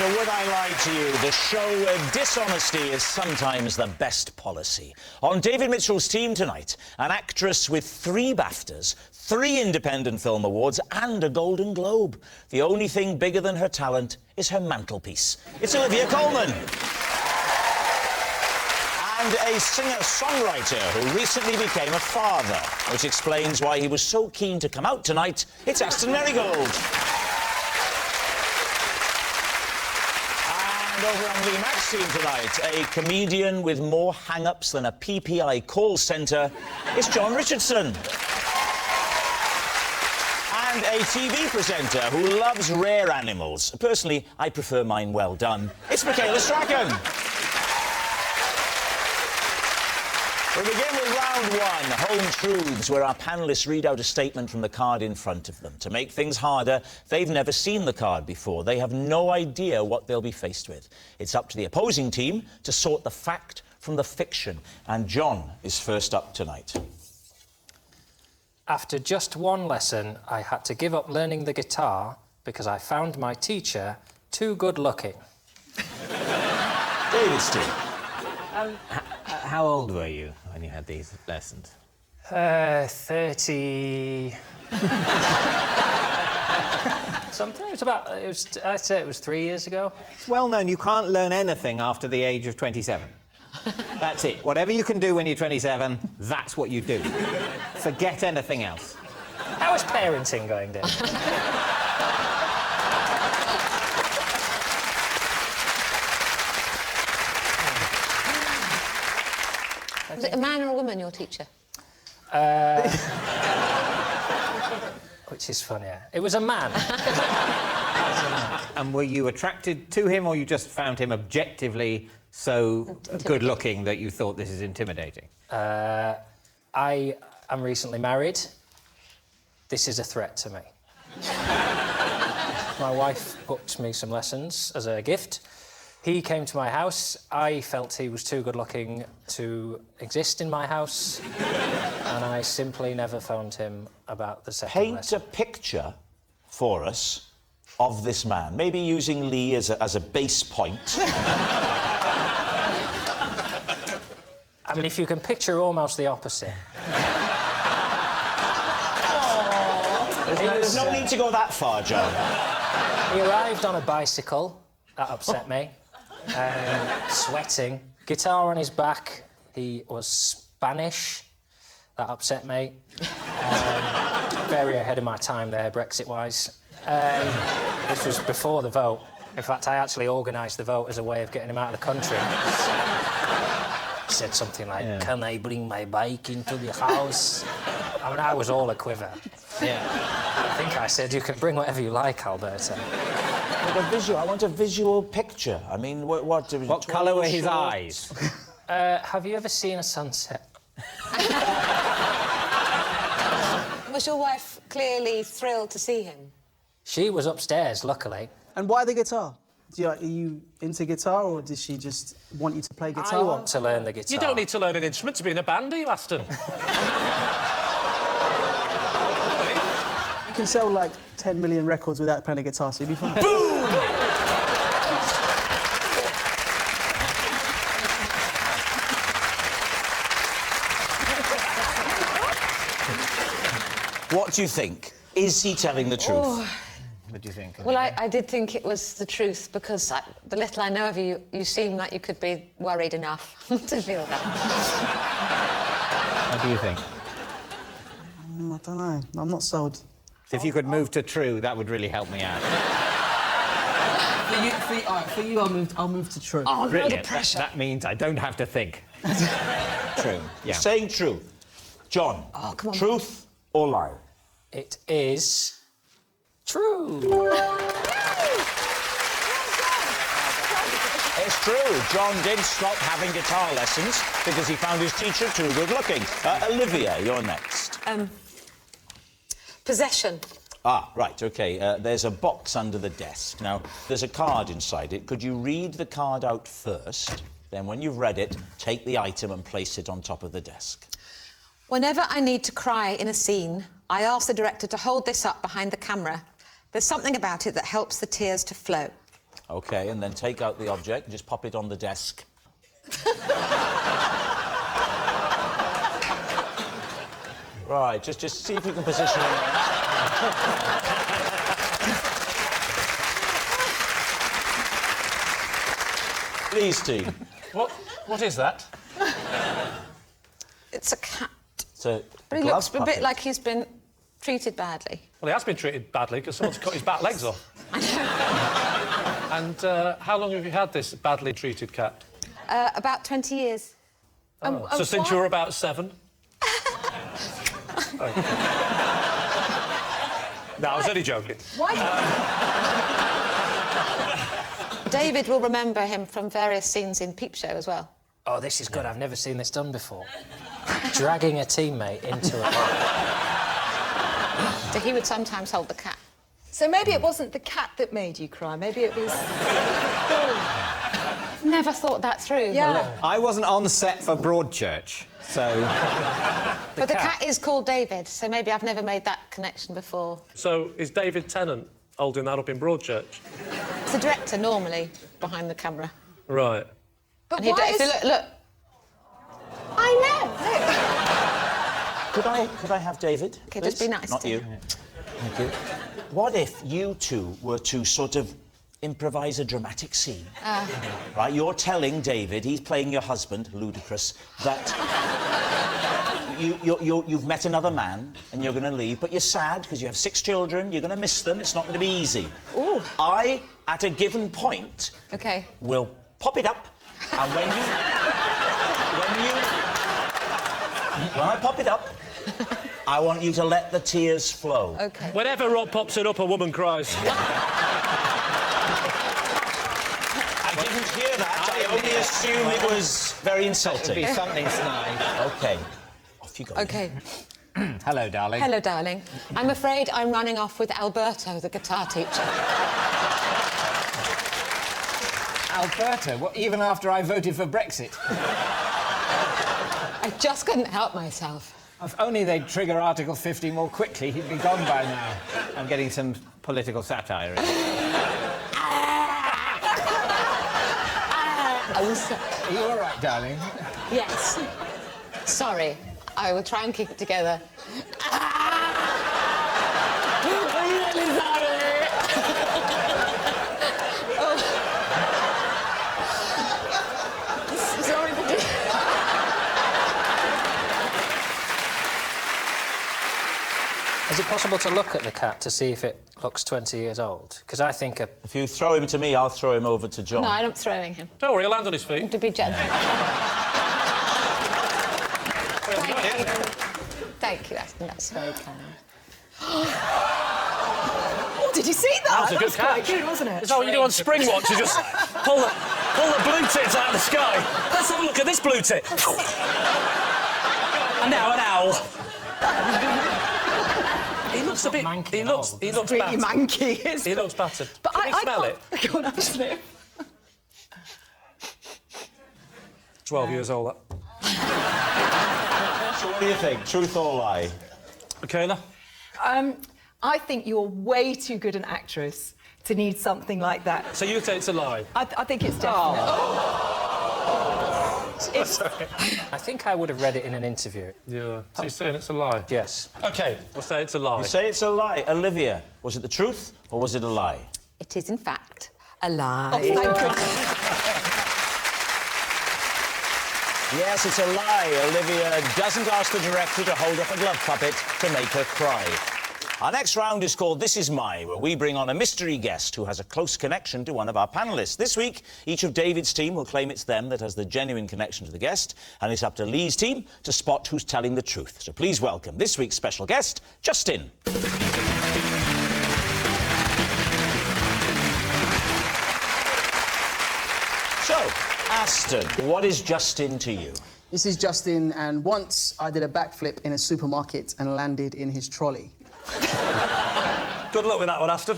So would I lie to you? The show Dishonesty is sometimes the best policy. On David Mitchell's team tonight, an actress with 3 BAFTAs, 3 Independent Film Awards and a Golden Globe. The only thing bigger than her talent is her mantelpiece. It's Olivia Colman. And a singer-songwriter who recently became a father, which explains why he was so keen to come out tonight. It's Aston Marigold. And over on the Mack's team tonight, a comedian with more hang-ups than a PPI call centre. It's John Richardson. And a TV presenter who loves rare animals. Personally, I prefer mine well done. It's Michaela Strachan. We begin with round 1, Home Truths, where our panellists read out a statement from the card in front of them. To make things harder, they've never seen the card before. They have no idea what they'll be faced with. It's up to the opposing team to sort the fact from the fiction. And John is first up tonight. After just 1 lesson, I had to give up learning the guitar because I found my teacher too good-looking. David's team. How old were you when you had these lessons? 30... something. I'd say it was 3 years ago. It's well known you can't learn anything after the age of 27. That's it. Whatever you can do when you're 27, that's what you do. Forget anything else. How is parenting going, Dave? Was it a man or a woman, your teacher? Which is funnier. It was a man. And were you attracted to him, or you just found him objectively so good-looking that you thought this is intimidating? I am recently married. This is a threat to me. My wife booked me some lessons as a gift. He came to my house. I felt he was too good-looking to exist in my house, and I simply never phoned him about the second lesson. Paint a picture for us of this man, maybe using Lee as a base point. I mean, if you can picture almost the opposite. There's no need to go that far, John. He arrived on a bicycle. That upset me. Sweating. Guitar on his back. He was Spanish. That upset me. Very ahead of my time there, Brexit-wise. This was before the vote. In fact, I actually organised the vote as a way of getting him out of the country. He said something like, "Can I bring my bike into the house?" I mean, I was all a quiver. Yeah. I think I said, "You can bring whatever you like, Alberta." I want a visual picture. I mean, what colour were his eyes? Have you ever seen a sunset? Was your wife clearly thrilled to see him? She was upstairs, luckily. And why the guitar? Are you into guitar, or did she just want you to play guitar? I want to learn the guitar. You don't need to learn an instrument to be in a band, do you, Aston? You can sell, like, 10 million records without playing a guitar, so you'll be fine. Boom! What do you think? Is he telling the truth? Oh. What do you think? Well, I did think it was the truth, because the little I know of you, you seem like you could be worried enough to feel that. What do you think? I don't know. I'm not sold. If you could move to true, that would really help me out. For you, I'll move to true. Oh, no, the Brilliant. pressure. That means I don't have to think. True. Yeah. Saying true. John, come on. truth or lie? It is true. It's true. John did stop having guitar lessons because he found his teacher too good-looking. Olivia, you're next. Possession. Ah, right, OK. There's a box under the desk. Now, there's a card inside it. Could you read the card out first? Then, when you've read it, take the item and place it on top of the desk. Whenever I need to cry in a scene, I ask the director to hold this up behind the camera. There's something about it that helps the tears to flow. OK, and then take out the object and just pop it on the desk. Right, just see if you can position it. Please, team. What is that? It's a cat. So, But he looks a bit like he's been treated badly. Well, he has been treated badly because someone's cut his back legs off. And how long have you had this badly treated cat? About 20 years. So since you were about 7? No, I was only joking. David will remember him from various scenes in Peep Show as well. Oh, this is good. I've never seen this done before. Dragging a teammate into a hole. So he would sometimes hold the cat. So maybe it wasn't the cat that made you cry, maybe it was... Never thought that through. Yeah. I wasn't on set for Broadchurch, so... But the cat is called David, so maybe I've never made that connection before. So is David Tennant holding that up in Broadchurch? It's the director, normally, behind the camera. Right. But And he why if you is... look... I know! Could I have David? OK, just be please? nice Not to you. him. Thank you. What if you two were to sort of improvise a dramatic scene? Right, you're telling David, he's playing your husband, ludicrous, that you've met another man and you're going to leave, but you're sad because you have 6 children, you're going to miss them, it's not going to be easy. Ooh. I, at a given point, OK. will pop it up, and when I pop it up, I want you to let the tears flow. OK. Whenever Rob pops it up, a woman cries. I didn't hear that. I only assume it was very insulting. It'd be something snide. OK. Off you go. OK. Hello, darling. Hello, darling. I'm afraid I'm running off with Alberto, the guitar teacher. Alberto? What, even after I voted for Brexit? I just couldn't help myself. If only they'd trigger Article 50 more quickly, he'd be gone by now. I'm getting some political satire in. I'm sorry. Are you all right, darling? Yes. Sorry. I will try and keep it together. I'm really sorry. Sorry to do. Is it possible to look at the cat to see if it looks 20 years old? Because I think If you throw him to me, I'll throw him over to John. No, I'm not throwing him. Don't worry, he'll land on his feet. To be gentle. Thank you, Aston. That's very kind. Oh, did you see that? That was a good quite catch. good, wasn't it? Is that what you do on Spring Watch? You just pull the blue tits out of the sky. Let's have a look at this blue tit. And now an owl. He looks a bit... manky He and looks old. battered. Really manky, isn't He it? looks battered. But Can you smell it? Go on, have a sniff. 12 years old, that. So what do you think? Truth or lie? Michaela? I think you're way too good an actress to need something like that. So you say it's a lie? I think it's definite. It's, I think I would have read it in an interview. Yeah. So you're saying it's a lie? Yes. OK, we'll say it's a lie. You say it's a lie. Olivia, was it the truth or was it a lie? It is, in fact, a lie. thank you. Yes, it's a lie. Olivia doesn't ask the director to hold up a glove puppet to make her cry. Our next round is called This Is My, where we bring on a mystery guest who has a close connection to one of our panellists. This week, each of David's team will claim it's them that has the genuine connection to the guest, and it's up to Lee's team to spot who's telling the truth. So please welcome this week's special guest, Justin. So, Aston, what is Justin to you? This is Justin, and once I did a backflip in a supermarket and landed in his trolley. Good luck with that one, Aston.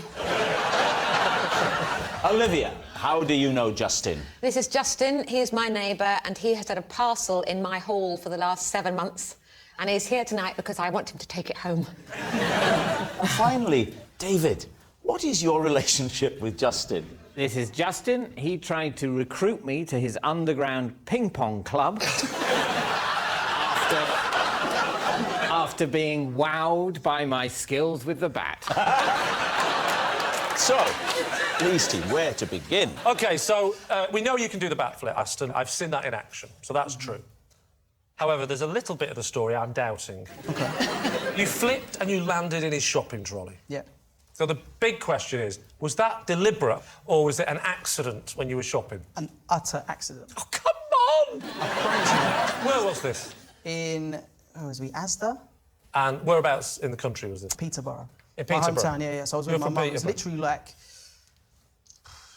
Olivia, how do you know Justin? This is Justin. He is my neighbour, and he has had a parcel in my hall for the last 7 months. And he's here tonight because I want him to take it home. And finally, David, what is your relationship with Justin? This is Justin. He tried to recruit me to his underground ping pong club after being wowed by my skills with the bat. So, Leasty, where to begin? OK, so we know you can do the backflip, Aston. I've seen that in action, so that's true. However, there's a little bit of the story I'm doubting. OK. You flipped and you landed in his shopping trolley. Yeah. So the big question is, was that deliberate or was it an accident when you were shopping? An utter accident. Oh, come on! Where was this? In, where was we, Asda? And whereabouts in the country was this? Peterborough. In Peterborough? My hometown, yeah. So I was You're with my from mum. It was Peterborough? literally like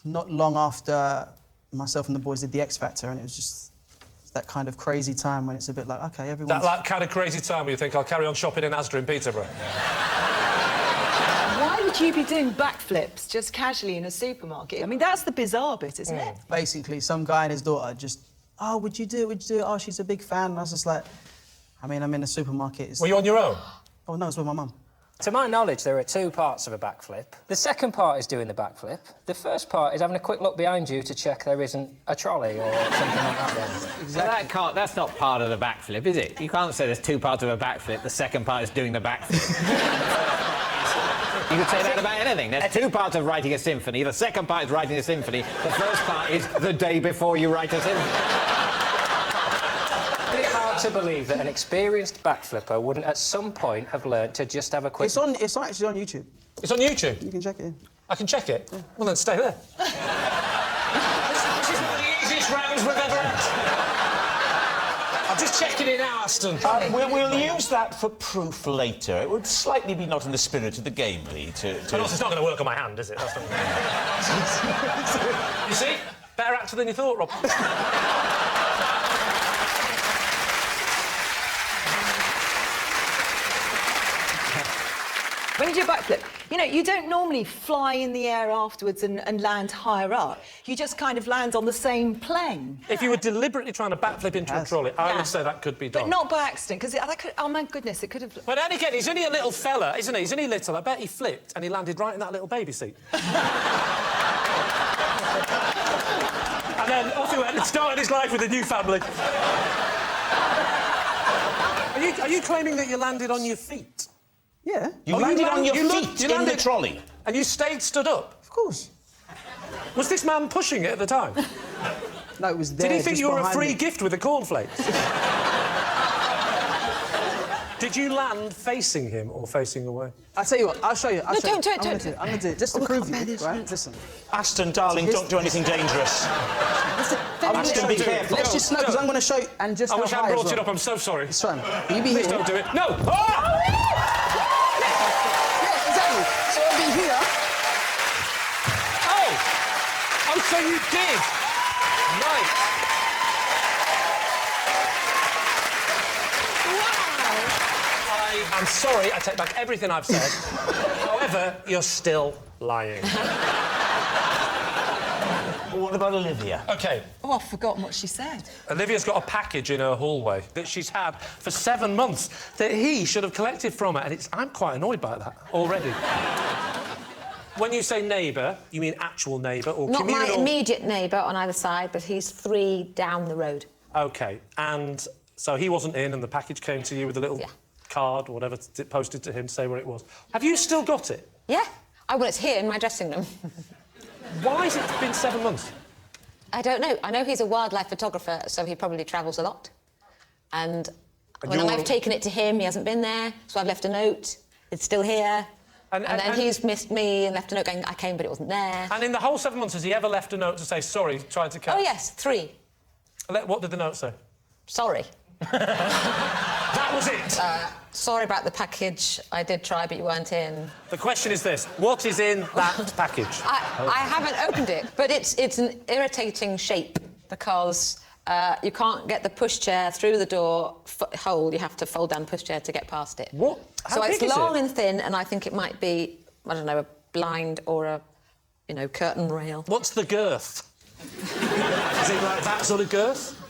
not long after myself and the boys did the X Factor, and it was just that kind of crazy time when it's a bit like, OK, everyone's... That like kind of crazy time where you think, I'll carry on shopping in Asda in Peterborough? Why would you be doing backflips just casually in a supermarket? I mean, that's the bizarre bit, isn't it? Basically, some guy and his daughter just, oh, would you do it? Would you do it? Oh, she's a big fan. And I was just like, I mean, I'm in a supermarket. It's... Were you on your own? Oh, no, it's with my mum. To my knowledge, there are two parts of a backflip. The second part is doing the backflip. The first part is having a quick look behind you to check there isn't a trolley or something like that there. Exactly. Well, that's not part of the backflip, is it? You can't say there's two parts of a backflip. The second part is doing the backflip. You could say that about anything. There's two parts of writing a symphony. The second part is writing a symphony. The first part is the day before you write a symphony. Is it hard to believe that an experienced backflipper wouldn't at some point have learnt to just have a quick... It's actually on YouTube. It's on YouTube? You can check it. I can check it? Yeah. Well, then stay there. This is one of the easiest rounds we've ever had. I'm just checking it now, Aston. We'll use that for proof later. It would slightly be not in the spirit of the game, Lee, to... But also, it's not going to work on my hand, is it? That's not... You see? Better actor than you thought, Rob. When you do a backflip, you know, you don't normally fly in the air afterwards and land higher up. You just kind of land on the same plane. If you were deliberately trying to backflip into a trolley, I would say that could be done. But not by accident, because that could... Oh, my goodness, it could have... But then again, he's only a little fella, isn't he? He's only little. I bet he flipped and he landed right in that little baby seat. And then off he went and started his life with a new family. Are you claiming that you landed on your feet? Yeah. You landed on your feet in the trolley. And you stayed stood up? Of course. Was this man pushing it at the time? No, it was there. Did he think just you were a behind free me. gift with the cornflakes? Did you land facing him or facing away? I'll tell you what, I'll show you. No, don't do it, I'm don't. gonna do it, just to prove you, right? Listen. Aston, darling, don't do anything dangerous. Aston, be careful. Let's just know, because I'm going to show you, and just I how wish I high as brought well. it up. I'm so sorry. It's fine. You be Please here. don't do it. No! Oh! Yeah, exactly. So I'll be here. Oh! Oh, so you did. Right. I'm sorry, I take back everything I've said. However, you're still lying. What about Olivia? OK, Oh, I've forgotten what she said. Olivia's got a package in her hallway that she's had for 7 months that he should have collected from her, and I'm quite annoyed by that already. When you say neighbour, you mean actual neighbour or Not communal... my immediate neighbour on either side, but he's 3 down the road. OK, and so he wasn't in and the package came to you with a little card or whatever posted to him to say where it was. Have you still got it? Yeah. Oh, well, it's here in my dressing room. Why has it been 7 months? I don't know. I know he's a wildlife photographer, so he probably travels a lot. And when I've taken it to him, he hasn't been there, so I've left a note. It's still here. And then he's missed me and left a note going, I came, but it wasn't there. And in the whole 7 months, has he ever left a note to say, sorry, tried to catch... Oh, yes, 3. What did the note say? Sorry. That was it! Sorry about the package. I did try, but you weren't in. The question is this. What is in that package? I haven't opened it, but it's an irritating shape because you can't get the pushchair through the door hole. You have to fold down the pushchair to get past it. What? How So big it's is long it? and thin, and I think it might be, I don't know, a blind or a, curtain rail. What's the girth? Is it like that sort of girth?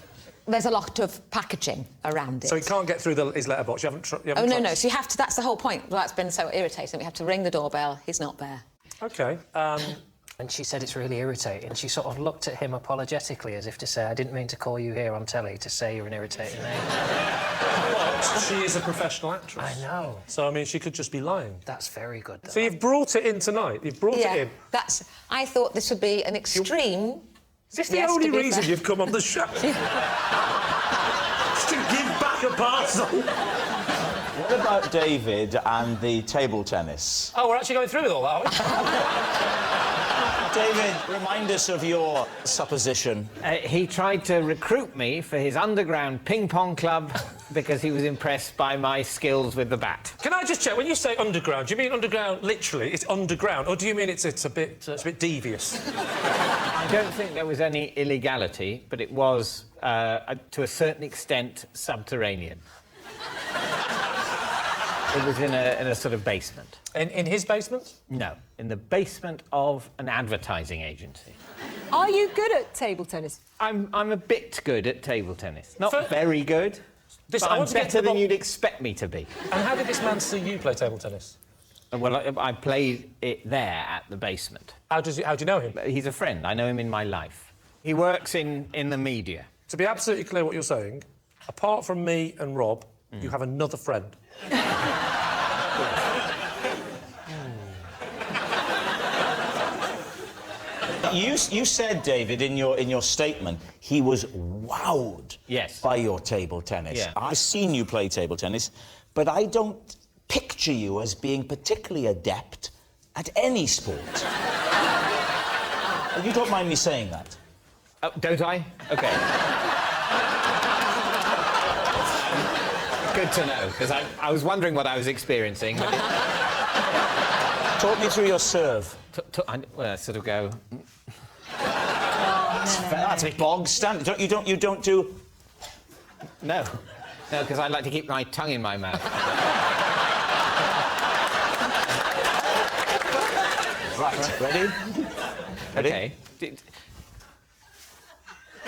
There's a lot of packaging around it. So he can't get through his letterbox. You haven't Oh, no. So you have to... That's the whole point. Well, that's been so irritating. We have to ring the doorbell. He's not there. OK. And she said it's really irritating. She sort of looked at him apologetically as if to say, I didn't mean to call you here on telly to say you're an irritating name. But she is a professional actress. I know. So, I mean, she could just be lying. That's very good, though. So you've brought it in tonight. You've brought it in. I thought this would be an extreme... Is this the only reason you've come on the show? Just to give back a parcel? What about David and the table tennis? Oh, we're actually going through with all that, are David, remind us of your supposition. He tried to recruit me for his underground ping-pong club because he was impressed by my skills with the bat. Can I just check, when you say underground, do you mean underground literally, it's underground, or do you mean it's a bit devious? I don't think there was any illegality, but it was, to a certain extent, subterranean. It was in a sort of basement. In his basement? No, in the basement of an advertising agency. Are you good at table tennis? I'm a bit good at table tennis. Not very good, but I'm better than you'd expect me to be. And how did this man see you play table tennis? Well, I played it there at the basement. How do you know him? He's a friend. I know him in my life. He works in the media. To be absolutely clear what you're saying, apart from me and Rob, you have another friend. You said, David, in your statement, he was wowed by your table tennis. Yeah. I've seen you play table tennis, but I don't picture you as being particularly adept at any sport. You don't mind me saying that? Don't I? OK. Good to know, because I was wondering what I was experiencing. Talk me through your serve. Well, I sort of go... That's a bog standard. You don't do... No, because I like to keep my tongue in my mouth. Right, ready? OK.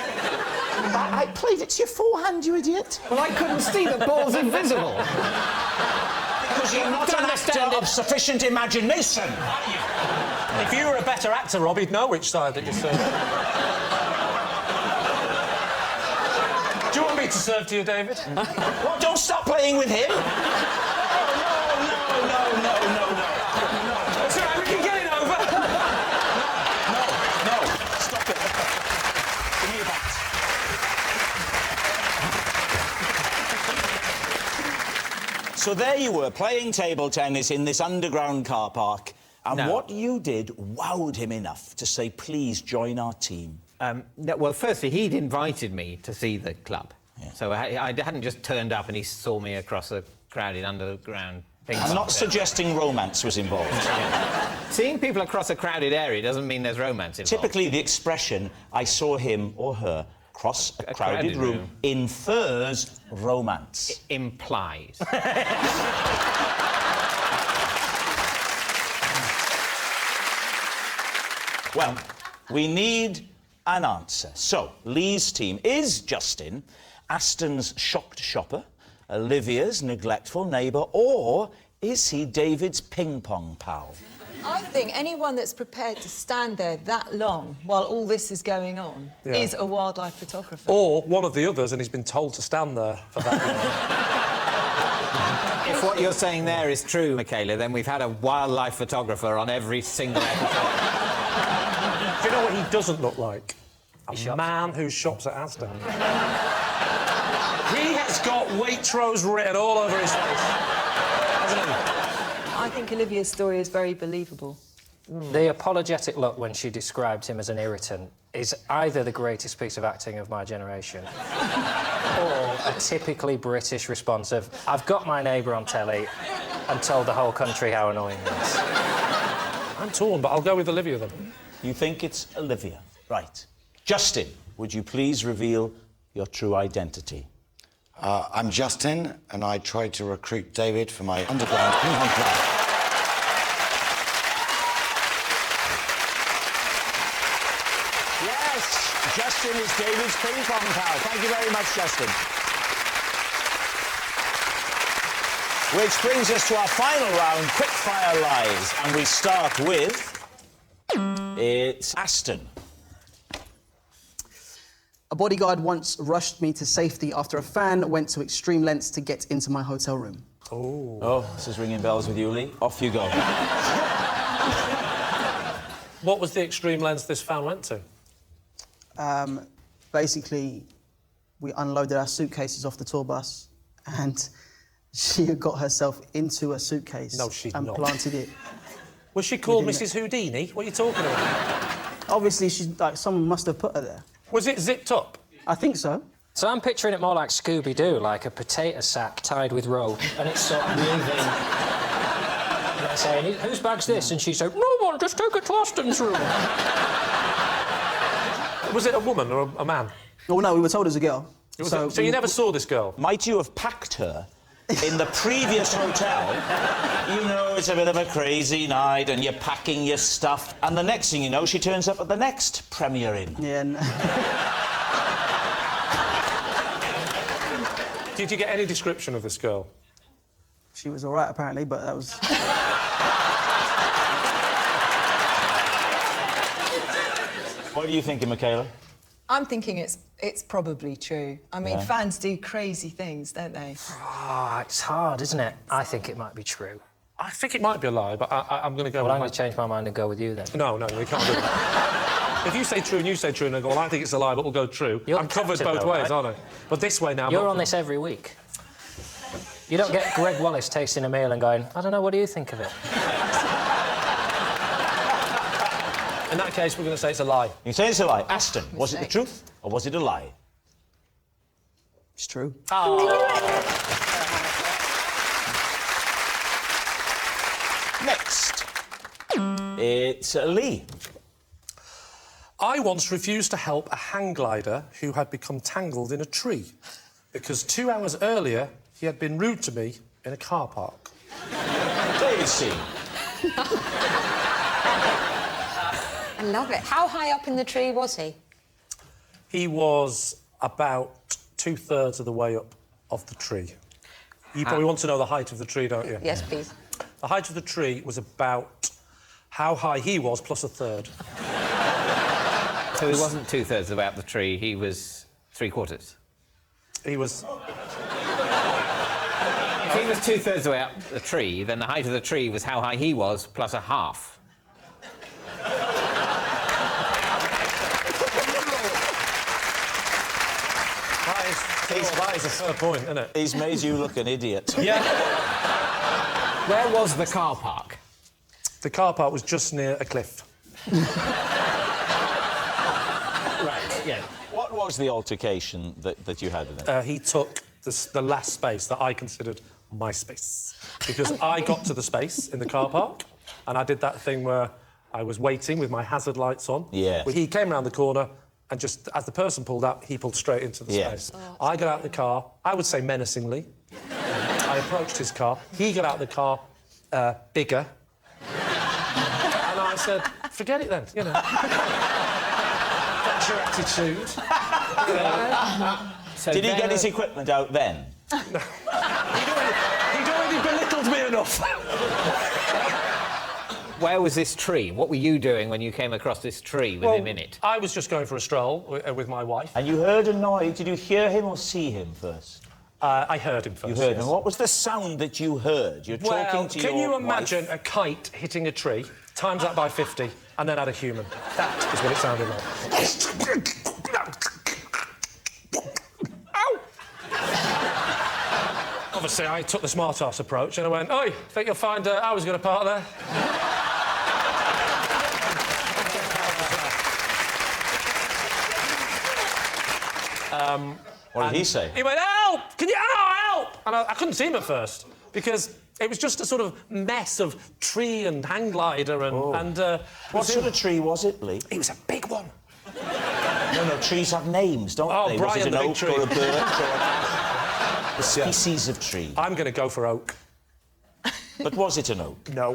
I played it to your forehand, you idiot. Well, I couldn't see the ball's invisible. Because you're not an actor of sufficient imagination. If you were a better actor, Rob, you'd know which side that you serve. Do you want me to serve to you, David? What, don't stop playing with him? No. It's all right, we can get it over. No, stop it. Give me your bat. So there you were, playing table tennis in this underground car park, and what you did wowed him enough to say, please join our team. No, well, firstly, he'd invited me to see the club. Yeah. So I hadn't just turned up and he saw me across a crowded underground ping-pong. I'm not suggesting romance was involved. Seeing people across a crowded area doesn't mean there's romance involved. Typically, the expression, I saw him or her cross a crowded room, infers romance. It implies. Well, we need an answer. So, Lee's team is Justin, Aston's shocked shopper, Olivia's neglectful neighbour, or is he David's ping-pong pal? I think anyone that's prepared to stand there that long while all this is going on is a wildlife photographer. Or one of the others, and he's been told to stand there for that long. If what you're saying there is true, Michaela, then we've had a wildlife photographer on every single episode. Do you know what he doesn't look like? A man who shops at Asda. He has got Waitrose written all over his face, hasn't he? I think Olivia's story is very believable. The apologetic look when she described him as an irritant is either the greatest piece of acting of my generation or a typically British response of, I've got my neighbour on telly and told the whole country how annoying he is. I'm torn, but I'll go with Olivia then. You think it's Olivia? Right. Justin, would you please reveal your true identity? I'm Justin, and I tried to recruit David for my underground ping-pong club. Yes, Justin is David's ping-pong pal. Thank you very much, Justin. Which brings us to our final round, quick-fire lies, and we start with... It's Aston. A bodyguard once rushed me to safety after a fan went to extreme lengths to get into my hotel room. Oh, this is ringing bells with you, Lee. Off you go. What was the extreme lengths this fan went to? Basically, we unloaded our suitcases off the tour bus and she had got herself into a suitcase and planted it. Was she called Mrs. Houdini? What are you talking about? Obviously, someone must have put her there. Was it zipped up? I think so. So I'm picturing it more like Scooby-Doo, like a potato sack tied with rope, and it's sort of moving. And they're saying, whose bag's this? And she said, no one, just take it to Austin's room. Was it a woman or a man? Oh, no, we were told it was a girl. So you never saw this girl? Might you have packed her in the previous hotel? You know, it's a bit of a crazy night and you're packing your stuff, and the next thing you know, she turns up at the next Premier Inn. Yeah. Did you get any description of this girl? She was all right, apparently, but that was... What are you thinking, Michaela? I'm thinking it's probably true. I mean, fans do crazy things, don't they? Ah, it's hard, isn't it? I think it might be true. I think it might be a lie, but I'm going to go Well, with I'm going to change my mind and go with you, then. No, we can't do that. If you say true and you say true and I go, well, I think it's a lie, but we'll go true. I'm covered both ways, aren't I? But this way now... You're on this every week. You don't get Greg Wallace tasting a meal and going, I don't know, what do you think of it? In that case, we're going to say it's a lie. You say it's a lie. Aston, was it the truth or was it a lie? It's true. Next. It's Lee. I once refused to help a hang glider who had become tangled in a tree because 2 hours earlier he had been rude to me in a car park. David C. I love it. How high up in the tree was he? He was about 2/3 of the way up of the tree. You probably want to know the height of the tree, don't you? Yes, please. The height of the tree was about how high he was plus a third. So he wasn't 2/3 about the tree, he was 3/4. He was... If he was 2/3 away up the tree, then the height of the tree was how high he was plus a half. That is a fair point, isn't it? He's made you look an idiot. Yeah. Where was the car park? The car park was just near a cliff. Right, yeah. What was the altercation that you had with him? He took the last space that I considered my space. Because I got to the space in the car park, and I did that thing where I was waiting with my hazard lights on. Yeah. He came round the corner, and just as the person pulled up, he pulled straight into the space. I got out of the car, I would say menacingly. I approached his car. He got out of the car, bigger. And I said, forget it then, you know. That's your attitude. So Did he get his equipment out then? No. He'd already belittled me enough. Where was this tree? What were you doing when you came across this tree with him in it? I was just going for a stroll with my wife. And you heard a noise. Did you hear him or see him first? I heard him first. You heard him. What was the sound that you heard? You're talking to your can you imagine wife. a kite hitting a tree, times that by 50, and then add a human? That is what it sounded like. Ow! Obviously, I took the smart-ass approach and I went, oi, think you'll find I was going to park there? What did he say? He went, help! Can you... Oh, help! And I couldn't see him at first, because it was just a sort of mess of tree and hang glider and... What sort of tree was it, Lee? It was a big one. No, trees have names, don't they? Was Brydon, it an the big oak tree. or a birch or a species of tree? I'm going to go for oak. But was it an oak? No.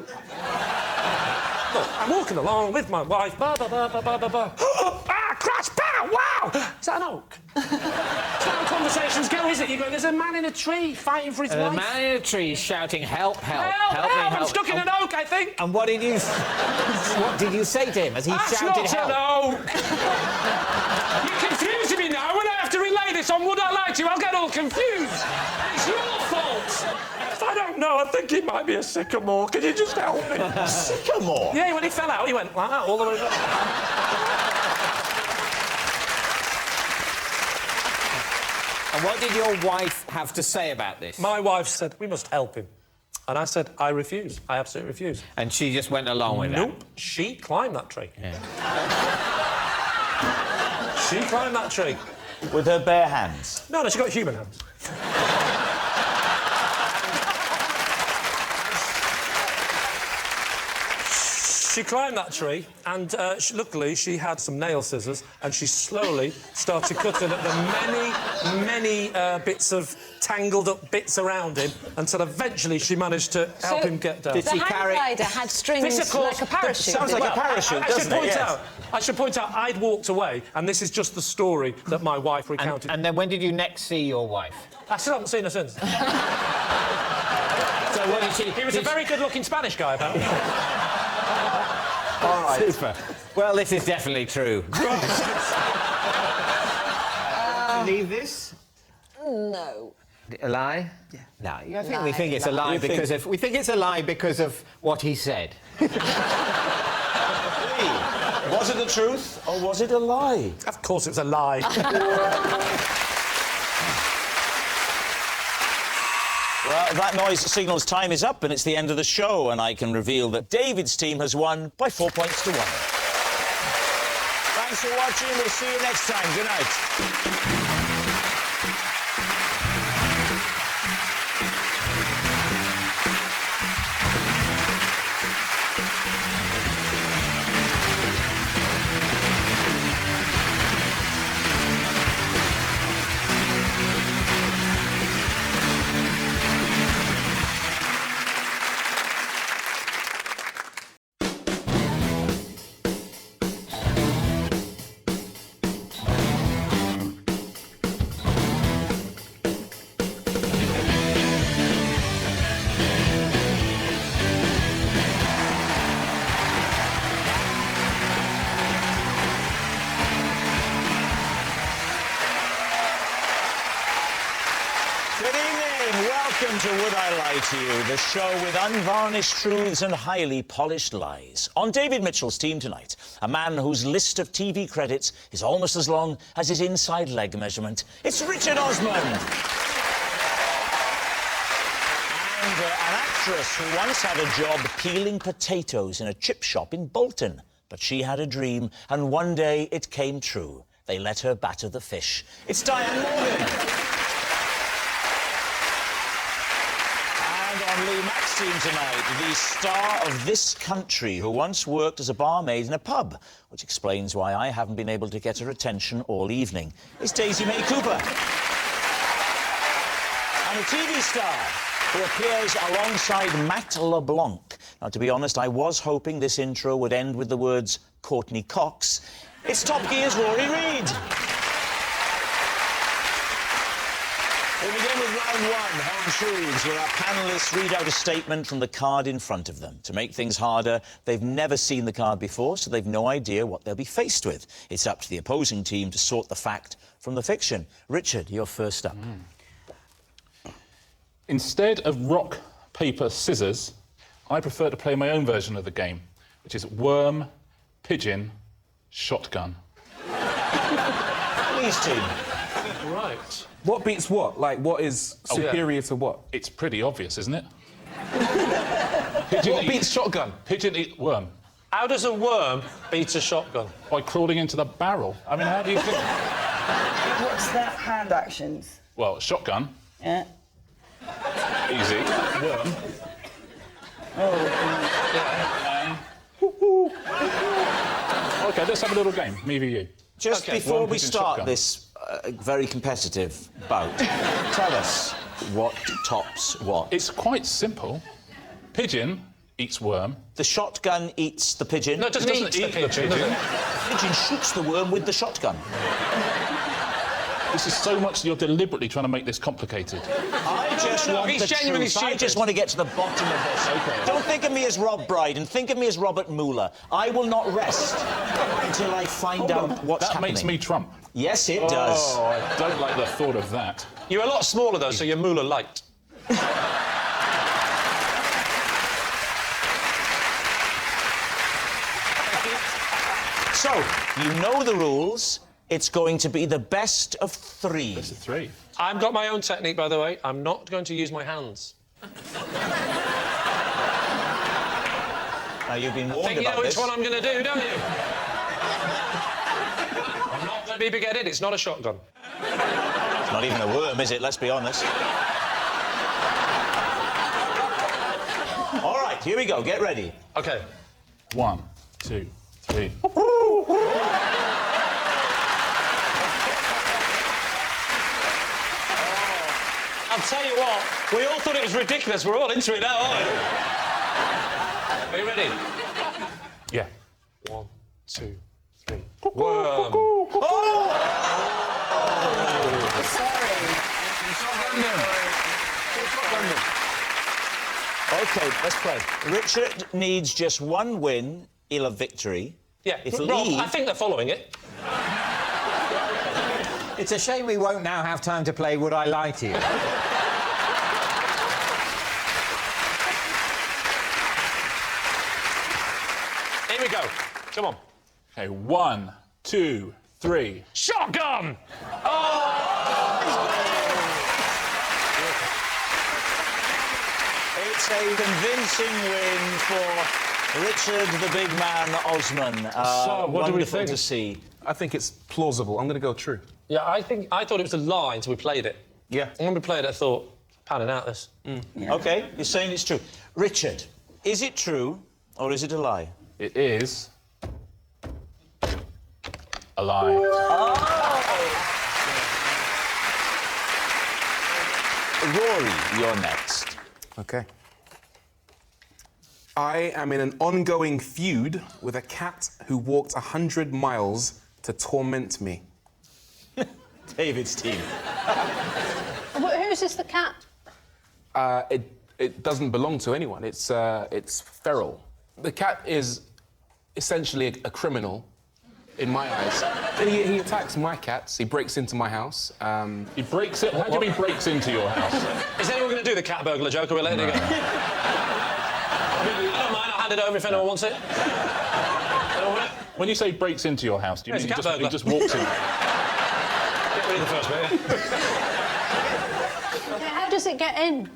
Look, I'm walking along with my wife. Ba, ba, ba, ba, ba, ba, ba. Ah, crash! Pow! Wow! Ow! Is that an oak? That's how conversations go, is it? You go, there's a man in a tree fighting for his life. A man in a tree shouting, help, help, Help, me, help! help. I'm stuck in an oak, I think. And what did you say to him as he shouted help? That's not an oak! You're confusing me now. When I have to relay this on Would I Lie to You, I'll get all confused. It's your fault. I don't know. I think it might be a sycamore. Can you just help me? Sycamore? Yeah, when he fell out, he went like that all the way back. And what did your wife have to say about this? My wife said, we must help him. And I said, I refuse. I absolutely refuse. And she just went along with Nope. She climbed that tree. Yeah. She climbed that tree. With her bare hands? No, she got human hands. She climbed that tree, and luckily she had some nail scissors, and she slowly started cutting at the many bits of tangled up bits around him, until eventually she managed to help him get down. The hang glider had strings This, of course, like a parachute. Sounds like a parachute, doesn't it? Yes. I should point out, I'd walked away, and this is just the story that my wife recounted. And then when did you next see your wife? I still haven't seen her since. So what did she... He was a very good-looking Spanish guy, apparently. All right. Super. Well, this is definitely true. Believe this? No. A lie? Yeah. No, I think we think it's a lie because of... We think it's a lie because of what he said. Was it the truth or was it a lie? Of course it was a lie. Well, that noise signals time is up and it's the end of the show, and I can reveal that David's team has won by 4 points to 1. Thanks for watching. We'll see you next time. Good night. Welcome to Would I Lie to You, the show with unvarnished truths and highly polished lies. On David Mitchell's team tonight, a man whose list of TV credits is almost as long as his inside leg measurement. It's Richard Osman. And an actress who once had a job peeling potatoes in a chip shop in Bolton. But she had a dream, and one day it came true. They let her batter the fish. It's Diane Morgan. On Mack's team tonight, the star of This Country, who once worked as a barmaid in a pub, which explains why I haven't been able to get her attention all evening. It's Daisy May Cooper. And a TV star who appears alongside Matt LeBlanc. Now, to be honest, I was hoping this intro would end with the words Courtney Cox. It's Top Gear's Rory Reid. We begin with round one, Home Truths, where our panellists read out a statement from the card in front of them. To make things harder, they've never seen the card before, so they've no idea what they'll be faced with. It's up to the opposing team to sort the fact from the fiction. Richard, you're first up. Instead of rock, paper, scissors, I prefer to play my own version of the game, which is worm, pigeon, shotgun. Please, team. Right. What beats what? Like, what is superior to what? It's pretty obvious, isn't it? Pigeon What beats shotgun? Pigeon eat worm. How does a worm beat a shotgun? By crawling into the barrel. I mean, how do you think? What's that? Hand actions. Well, shotgun, Yeah. easy. Worm. OK, let's have a little game, me v you. Just before we start this very competitive bout, tell us what tops what. It's quite simple. Pigeon eats worm. The shotgun eats the pigeon. No, it doesn't eat the pigeon. The pigeon shoots the worm with the shotgun. This is so much you're deliberately trying to make this complicated. I just want he's the genuinely truth. I stupid. just want to get to the bottom of this. Okay. Don't think of me as Rob Brydon. Think of me as Robert Mueller. I will not rest until I find out what's That happening. makes me Trump. Yes, it does. Oh, I don't like the thought of that. You're a lot smaller, though, so you're Mueller light. So, you know the rules. It's going to be the best of three. Best of three. I've got my own technique, by the way. I'm not going to use my hands. Now, you've been warned I think you about know this. which one I'm going to do, don't you? I'm not going to be big-headed. It's not a shotgun. It's not even a worm, is it? Let's be honest. All right, here we go. Get ready. OK. 1, 2, 3. I'll tell you what, we all thought it was ridiculous. We're all into it now, aren't we? Are you ready? Yeah. 1, 2, 3. Worm. OK, let's play. Richard needs just one win. He'll have victory. Yeah, If Rob, Lee... I think they're following it. It's a shame we won't now have time to play Would I Lie to You? Here we go. Come on. OK, 1, 2, 3. Shotgun! It's a convincing win for Richard the Big Man Osman. So, what do we wonderful think? to see. I think it's plausible. I'm going to go true. Yeah, I thought it was a lie until we played it. Yeah. And when we played it, I thought, panning out this. OK, you're saying it's true. Richard, is it true or is it a lie? It is a lie. Rory, you're next. OK. I am in an ongoing feud with a cat who walked 100 miles to torment me. David's team. Who's this, the cat? It doesn't belong to anyone. It's feral. The cat is essentially a criminal, in my eyes. He attacks my cats. He breaks into my house. He breaks it. How do you mean breaks into your house? Is anyone going to do the cat burglar joke, or we're letting it go? I don't mind, I'll hand it over if anyone wants it. When you say breaks into your house, do you Yeah, mean it's a cat he burglar. just walks in? Get rid of the first bit, Yeah, how does it get in?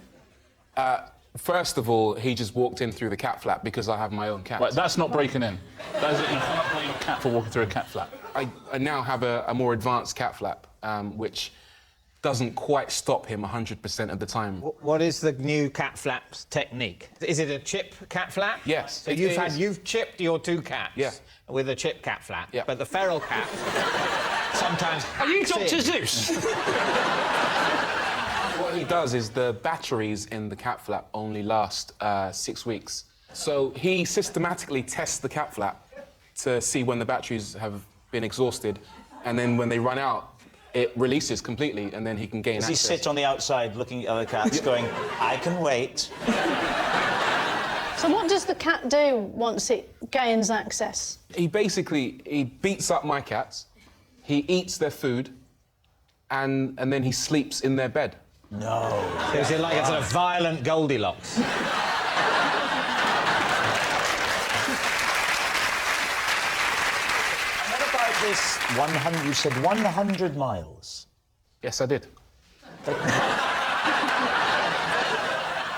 First of all, he just walked in through the cat flap because I have my own cat. Right, that's not breaking in. That is, you cannot blame a cat for walking through a cat flap. I now have a more advanced cat flap, which doesn't quite stop him 100% of the time. What is the new cat flap's technique? Is it a chip cat flap? Yes. So it is. you've chipped your two cats Yeah. with a chip cat flap, Yeah. but the feral cat sometimes Are you hacks Dr. in. Zeus? What he does is the batteries in the cat flap only last 6 weeks. So he systematically tests the cat flap to see when the batteries have been exhausted, and then when they run out, it releases completely, and then he can gain Does he access. sit on the outside looking at other cats going, I can wait? So what does the cat do once it gains access? He beats up my cats, he eats their food, and then he sleeps in their bed. No. So is it like a sort of violent Goldilocks? What about this 100? You said 100 miles. Yes, I did.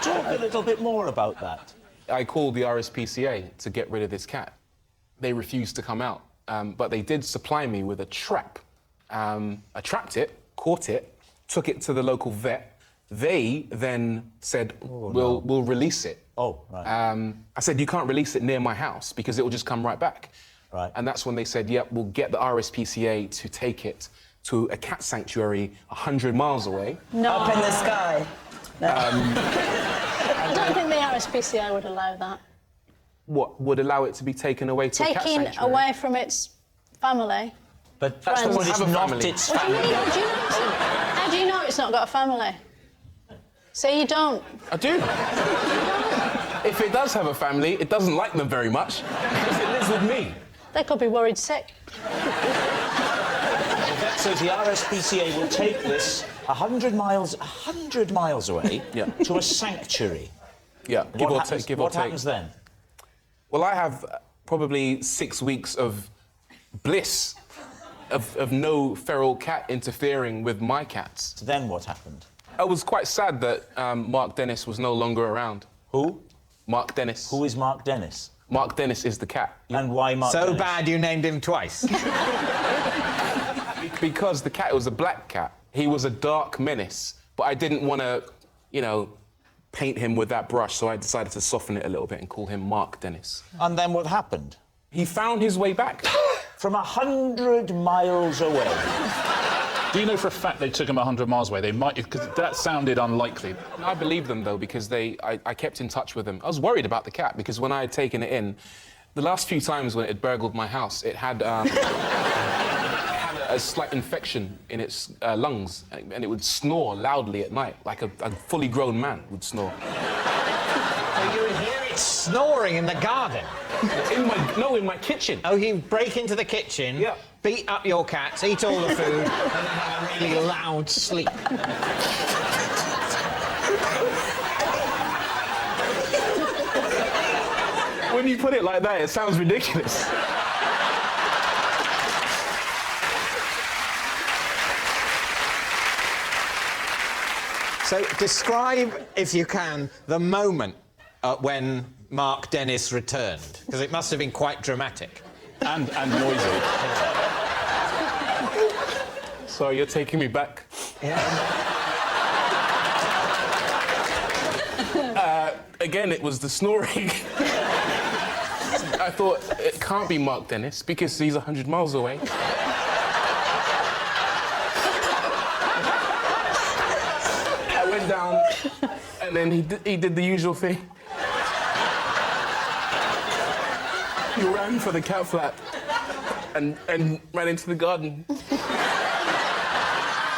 Talk a little bit more about that. I called the RSPCA to get rid of this cat. They refused to come out, but they did supply me with a trap. I trapped it, caught it, took it to the local vet. They then said, we'll release it. Oh, right. I said, you can't release it near my house because it will just come right back. Right. And that's when they said, yep, we'll get the RSPCA to take it to a cat sanctuary 100 miles away. No. Up in the sky. I don't think the RSPCA would allow that. What would allow it to be taken away to a cat Taking sanctuary? away from its family. But Friends. that is Have a not family. its What do you family. mean? How do you know it's not got a family? Say you don't. I do. If it does have a family, it doesn't like them very much because it lives with me. They could be worried sick. That says the RSPCA will take this 100 miles away to a sanctuary. Yeah, give or take. What happens then? Well, I have probably 6 weeks of bliss, of no feral cat interfering with my cats. So then what happened? I was quite sad that Mark Dennis was no longer around. Who? Mark Dennis. Who is Mark Dennis? Mark Dennis is the cat. And why Mark So Dennis? bad you named him twice. Because the cat was a black cat. He was a dark menace, but I didn't want to, you know, paint him with that brush, so I decided to soften it a little bit and call him Mark Dennis. And then what happened? He found his way back. From 100 miles away. Do you know for a fact they took him 100 miles away? They might, because that sounded unlikely. I believe them, though, because I kept in touch with them. I was worried about the cat, because when I had taken it in, the last few times when it had burgled my house, it had a slight infection in its lungs, and it would snore loudly at night, like a fully grown man would snore. So you would hear it snoring in the garden? In my kitchen. Oh, he'd break into the kitchen, beat up your cats, eat all the food, and then have a really loud sleep. When you put it like that, it sounds ridiculous. So describe, if you can, the moment when Mark Dennis returned, because it must have been quite dramatic. And noisy. Sorry, you're taking me back. Again, it was the snoring. I thought, it can't be Mark Dennis, because he's 100 miles away. I went down, and then he did the usual thing. He ran for the cat flap and ran into the garden.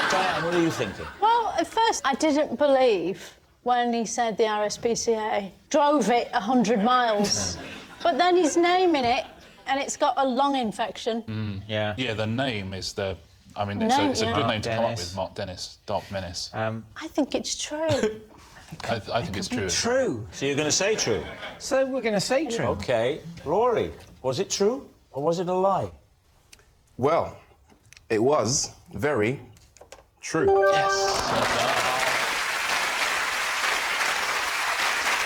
Diane, what are you thinking? Well, at first I didn't believe when he said the RSPCA drove it 100 miles. But then he's naming it, and it's got a lung infection. Yeah, the name is the... I mean, it's a good name to come up with, Mark Dennis, Dark Menace. I think it's true. I think it's true. True. So you're going to say true? So we're going to say true. OK. Rory, was it true or was it a lie? Well, it was very true. Yes.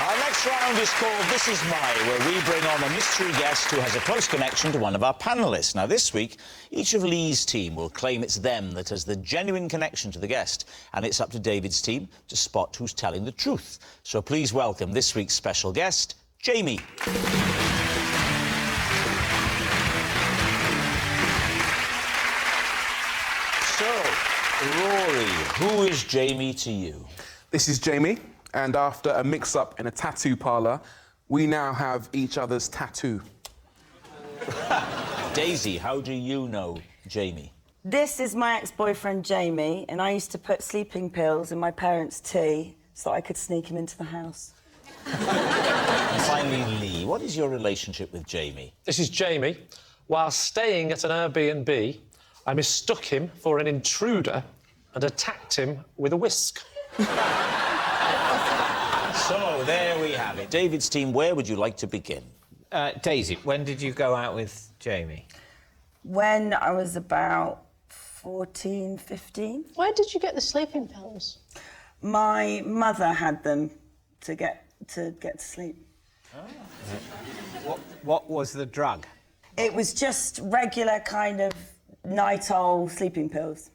Our next round is called This Is My, where we bring on a mystery guest who has a close connection to one of our panellists. Now, this week, each of Lee's team will claim it's them that has the genuine connection to the guest, and it's up to David's team to spot who's telling the truth. So please welcome this week's special guest, Jamie. So, Rory, who is Jamie to you? This is Jamie, and after a mix-up in a tattoo parlour, we now have each other's tattoo. Daisy, how do you know Jamie? This is my ex-boyfriend, Jamie, and I used to put sleeping pills in my parents' tea so I could sneak him into the house. And finally, Lee, what is your relationship with Jamie? This is Jamie. While staying at an Airbnb, I mistook him for an intruder and attacked him with a whisk. So, there we have it. David's team, where would you like to begin? Daisy, when did you go out with Jamie? When I was about 14, 15. Where did you get the sleeping pills? My mother had them to get to sleep. What was the drug? It was just regular kind of Nitol sleeping pills.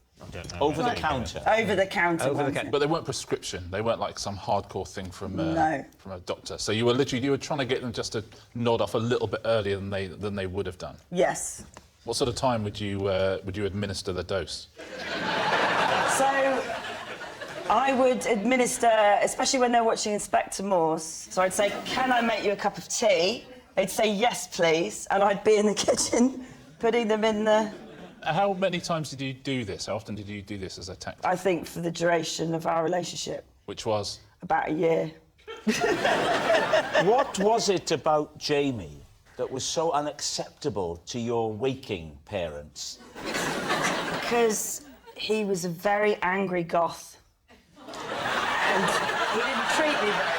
Over the counter? Over the counter. But they weren't prescription. They weren't like some hardcore thing from a doctor. So you were trying to get them just to nod off a little bit earlier than they would have done. Yes. What sort of time would you administer the dose? So I would administer, especially when they're watching Inspector Morse. So I'd say, "Can I make you a cup of tea?" They'd say, "Yes, please," and I'd be in the kitchen putting them in the How many times did you do this? How often did you do this as a tactic? I think for the duration of our relationship. Which was? About a year. What was it about Jamie that was so unacceptable to your waking parents? Because he was a very angry goth. And he didn't treat me very well.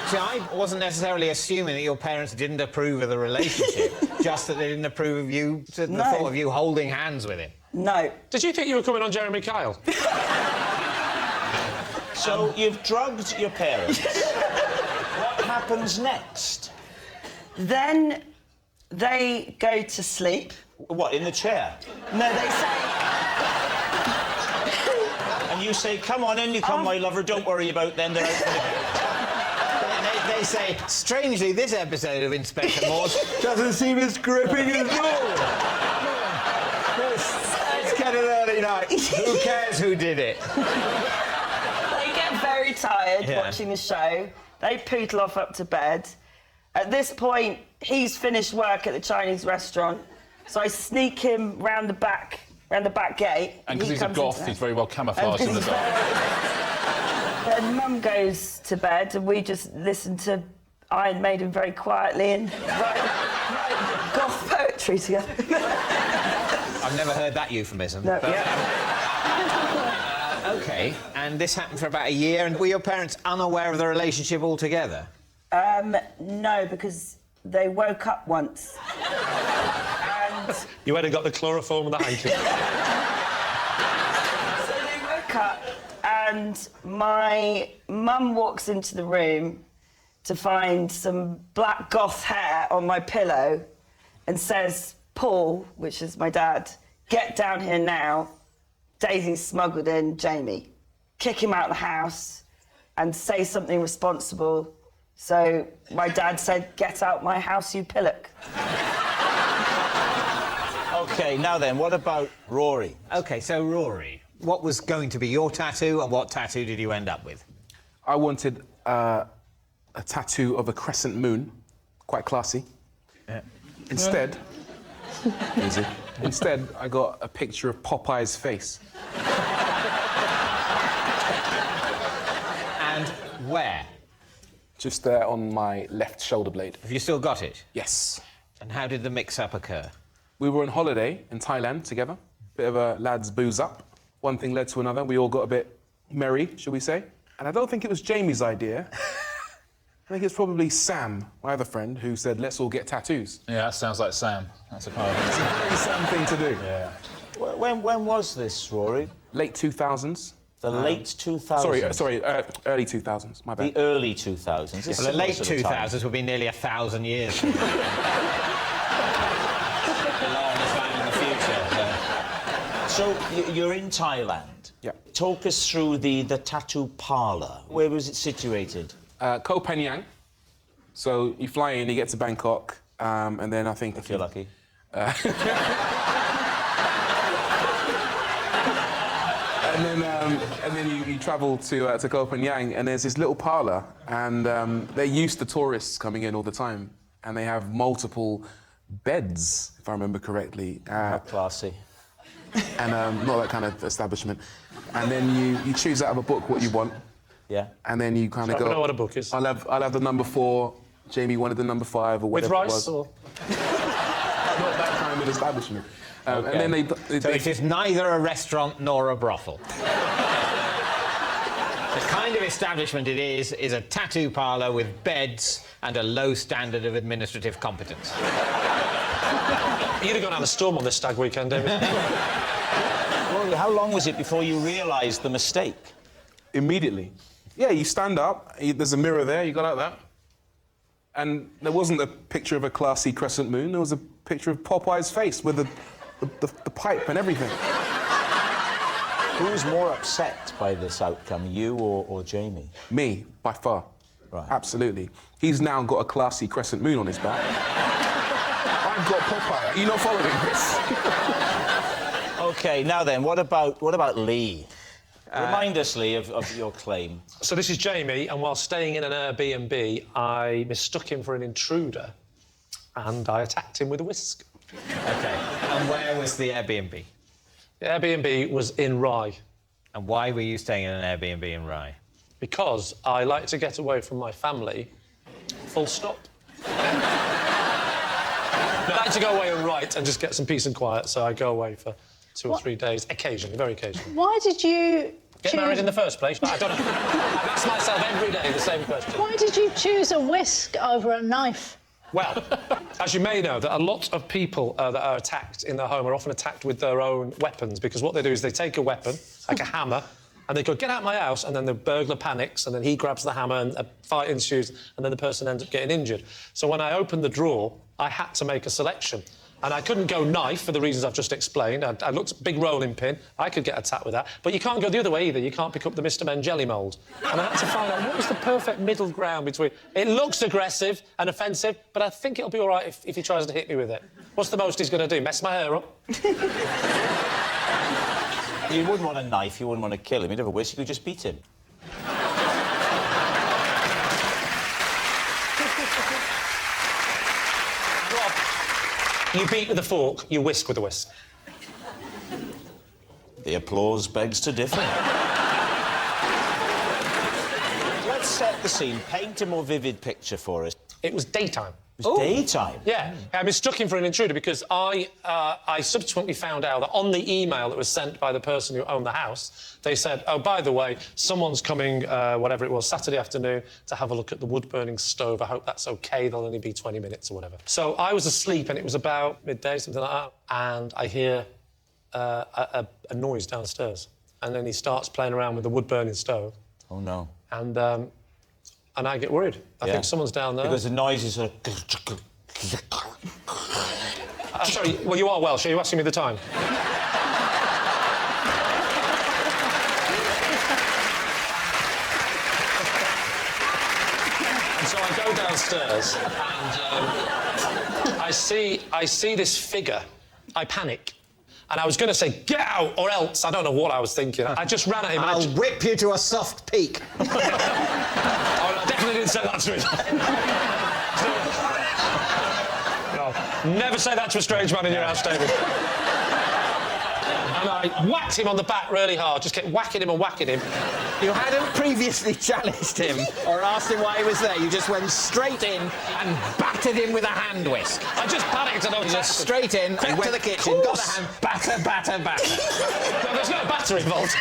See, I wasn't necessarily assuming that your parents didn't approve of the relationship, just that they didn't approve of you, the thought of you holding hands with him. No. Did you think you were coming on Jeremy Kyle? So you've drugged your parents. What happens next? Then they go to sleep. What, in the chair? No, they say... And you say, come on in, you come, my lover, don't worry about them, they're out for the count. They say, strangely, this episode of Inspector Morse doesn't seem as gripping as yours. Let's get it early night. Who cares who did it? They get very tired watching the show. They poodle off up to bed. At this point, he's finished work at the Chinese restaurant, so I sneak him round the back gate. And because he's a goth, he's very well camouflaged in the dark. Then Mum goes to bed, and we just listen to Iron Maiden very quietly and write goth poetry together. I've never heard that euphemism. No, but, OK, and this happened for about a year, and were your parents unaware of the relationship altogether? No, because they woke up once. And... You hadn't got the chloroform and the hanky. So they woke up, and my mum walks into the room to find some black goth hair on my pillow and says, Paul, which is my dad, get down here now. Daisy's smuggled in Jamie. Kick him out of the house and say something responsible. So my dad said, get out my house, you pillock. OK, now then, what about Rory? OK, so Rory, what was going to be your tattoo, and what tattoo did you end up with? I wanted a tattoo of a crescent moon, quite classy. Yeah. Instead, easy. Instead, I got a picture of Popeye's face. And where? Just there on my left shoulder blade. Have you still got it? Yes. And how did the mix-up occur? We were on holiday in Thailand together. Bit of a lads booze up. One thing led to another. We all got a bit merry, shall we say. And I don't think it was Jamie's idea. I think it's probably Sam, my other friend, who said, let's all get tattoos. Yeah, that sounds like Sam. That's a kind of... It's a very Sam thing to do. Yeah. When was this, Rory? Late 2000s. The late 2000s? Sorry, early 2000s, my bad. The early 2000s. Well, the late 2000s would be nearly 1,000 years. A long time in the future. So you're in Thailand. Yeah. Talk us through the tattoo parlour. Where was it situated? Koh Phangan. So you fly in, you get to Bangkok, and then I think... If you're lucky. And then you travel to Koh Phangan, and there's this little parlour, and they're used to tourists coming in all the time, and they have multiple beds, if I remember correctly. How classy. And not that kind of establishment. And then you choose out of a book what you want. Yeah. And then you kind of go... I know what a book is. I'll have the number 4, Jamie wanted the number 5, or whatever With rice, it was. or...? Not that kind of establishment. Okay. And then So it is neither a restaurant nor a brothel. The kind of establishment it is a tattoo parlour with beds and a low standard of administrative competence. You'd have gone out of the storm on this stag weekend, David. Rory, how long was it before you realised the mistake? Immediately. Yeah, you stand up, there's a mirror there, you go like that. And there wasn't a picture of a classy crescent moon, there was a picture of Popeye's face with the pipe and everything. Who was more upset by this outcome, you or Jamie? Me, by far. Right. Absolutely. He's now got a classy crescent moon on his back. I've got Popeye. Are you not following this? OK, now then, what about Lee? Remind us, Lee, of your claim. So this is Jamie, and while staying in an Airbnb, I mistook him for an intruder, and I attacked him with a whisk. OK. And where was the Airbnb? The Airbnb was in Rye. And why were you staying in an Airbnb in Rye? Because I like to get away from my family, full stop. I like to go away and write and just get some peace and quiet, so I go away for 2 or 3 days, occasionally, very occasionally. Why did you Get married in the first place? I don't know. I ask myself every day the same question. Why did you choose a whisk over a knife? Well, as you may know, that a lot of people that are attacked in their home are often attacked with their own weapons, because what they do is they take a weapon, like a hammer, and they go, get out of my house, and then the burglar panics, and then he grabs the hammer, and a fight ensues, and then the person ends up getting injured. So when I opened the drawer, I had to make a selection. And I couldn't go knife for the reasons I've just explained. I looked at big rolling pin. I could get attacked with that. But you can't go the other way either. You can't pick up the Mr. Men jelly mould. And I had to find out what was the perfect middle ground between... It looks aggressive and offensive, but I think it'll be all right if he tries to hit me with it. What's the most he's going to do? Mess my hair up? You wouldn't want a knife. You wouldn't want to kill him. You'd have a whisk. You could just beat him. You beat with a fork, you whisk with a whisk. The applause begs to differ. Let's set the scene. Paint a more vivid picture for us. It was daytime. It was daytime? Yeah. I mistook him for an intruder because I subsequently found out that on the email that was sent by the person who owned the house, they said, oh, by the way, someone's coming, whatever it was, Saturday afternoon, to have a look at the wood-burning stove. I hope that's OK. There'll only be 20 minutes or whatever. So I was asleep, and it was about midday, something like that, and I hear a noise downstairs. And then he starts playing around with the wood-burning stove. Oh, no. And I get worried. I think someone's down there. Because the noise is sort of... Sorry, well, you are Welsh. Are you asking me the time? And so I go downstairs and I see this figure. I panic. And I was going to say, get out, or else. I don't know what I was thinking. I just ran at him. I'll whip you to a soft peak. I definitely didn't say that to him. No, never say that to a strange man in your house, David. And I whacked him on the back really hard, just kept whacking him and whacking him. You hadn't previously challenged him or asked him why he was there. You just went straight in and battered him with a hand whisk. I just panicked and I was just straight in, went to the kitchen, got the hand, batter. No, there's no batter involved.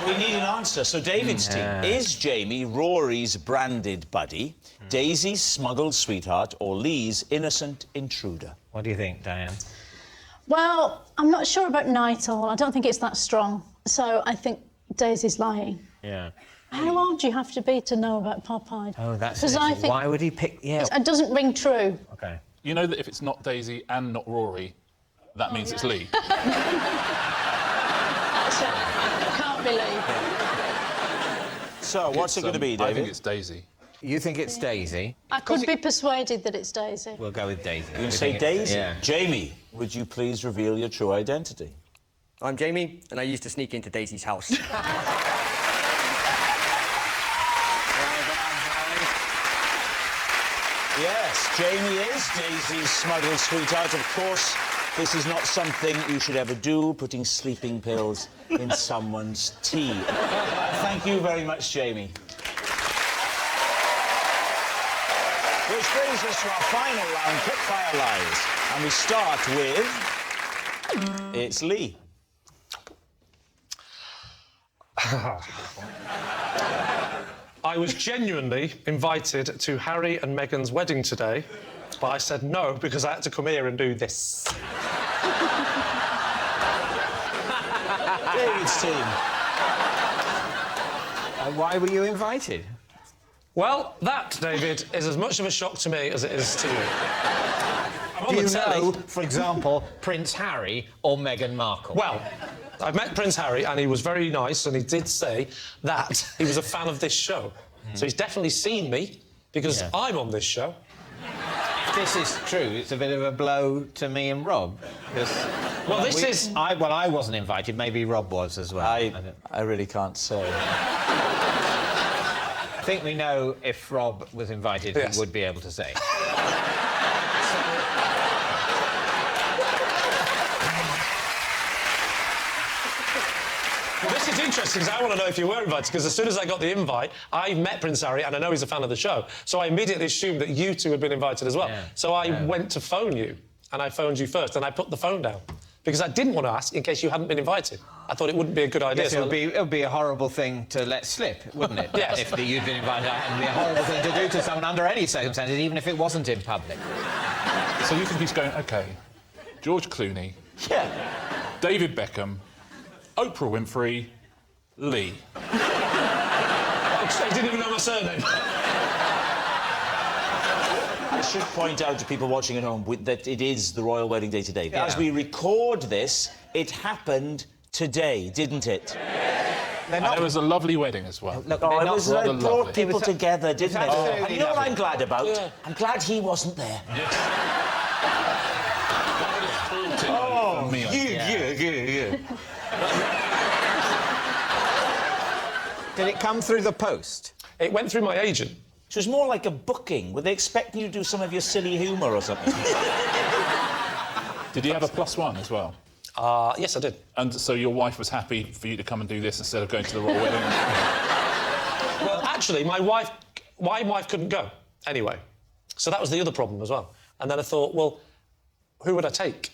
We need an answer. So David's team, is Jamie Rory's branded buddy, Daisy's smuggled sweetheart, or Lee's innocent intruder? What do you think, Diane? Well, I'm not sure about night owl. I don't think it's that strong. So I think Daisy's lying. Yeah. How old do you have to be to know about Popeye? Oh, that's... Because I think... Why would he pick... Yeah. It doesn't ring true. OK. You know that if it's not Daisy and not Rory, that means it's Lee. I can't believe it. So, what's it going to be, David? I think it's Daisy. You think it's Daisy? I could be persuaded that it's Daisy. We'll go with Daisy. You're going to say Daisy? Yeah. Jamie, would you please reveal your true identity? I'm Jamie, and I used to sneak into Daisy's house. Yes, Jamie is Daisy's smuggled sweetheart. Of course, this is not something you should ever do, putting sleeping pills in someone's tea. Thank you very much, Jamie. Which brings us to our final round, Quickfire Lies. And we start with... It's Lee. I was genuinely invited to Harry and Meghan's wedding today, but I said no because I had to come here and do this. David's team. Why were you invited? Well, that, David, is as much of a shock to me as it is to you. I'm on Do you the telly. know, for example, Prince Harry or Meghan Markle? Well, I've met Prince Harry, and he was very nice, and he did say that he was a fan of this show. So he's definitely seen me, because I'm on this show. If this is true, it's a bit of a blow to me and Rob. Well, this is... I wasn't invited. Maybe Rob was as well. I really can't say. I think we know if Rob was invited, he would be able to say. interesting, because I want to know if you were invited, because as soon as I got the invite, I met Prince Harry, and I know he's a fan of the show, so I immediately assumed that you two had been invited as well. Yeah. So I went to phone you, and I phoned you first, and I put the phone down, because I didn't want to ask in case you hadn't been invited. I thought it wouldn't be a good idea. Yes, it would be a horrible thing to let slip, wouldn't it? Yes. If you'd been invited, it would be a horrible thing to do to someone under any circumstances, even if it wasn't in public. So you think he's going, OK, George Clooney, David Beckham, Oprah Winfrey, Lee. I didn't even know my surname. I should point out to people watching at home that it is the royal wedding day today. As we record this, it happened today, didn't it? And it was a lovely wedding as well. Look, it brought people together, didn't it? And you know what lovely. I'm glad about? Yeah. I'm glad he wasn't there. Oh, me. Did it come through the post? It went through my agent. So it was more like a booking. Were they expecting you to do some of your silly humour or something? Did you have a +1 as well? Yes, I did. And so your wife was happy for you to come and do this instead of going to the royal wedding? Well, actually, my wife couldn't go anyway. So that was the other problem as well. And then I thought, well, who would I take?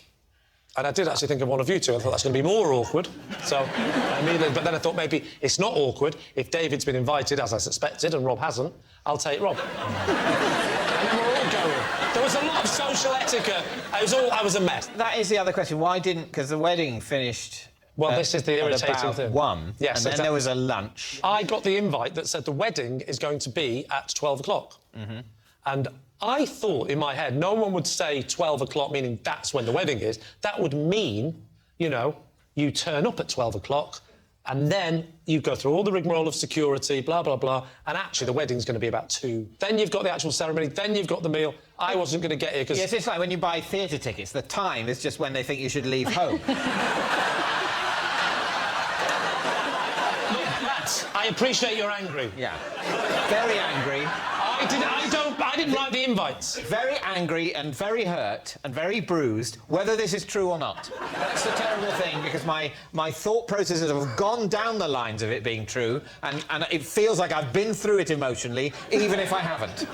And I did actually think of one of you two. I thought that's going to be more awkward. So, but then I thought maybe it's not awkward if David's been invited, as I suspected, and Rob hasn't. I'll take Rob. And then we're all going. There was a lot of social etiquette. I was a mess. That is the other question. Why didn't... Because the wedding finished... Well, this is the irritating thing. 1, yes, and then there was a lunch. I got the invite that said the wedding is going to be at 12 o'clock. Mm-hmm. And I thought in my head, no one would say 12 o'clock, meaning that's when the wedding is. That would mean, you know, you turn up at 12 o'clock and then you go through all the rigmarole of security, blah, blah, blah, and actually the wedding's going to be about 2. Then you've got the actual ceremony, then you've got the meal. I wasn't going to get here because... Yes, it's like when you buy theatre tickets. The time is just when they think you should leave home. I appreciate you're angry. Yeah. Very angry. I didn't write the invites. Very angry and very hurt and very bruised, whether this is true or not. That's the terrible thing, because my thought processes have gone down the lines of it being true, and it feels like I've been through it emotionally, even if I haven't.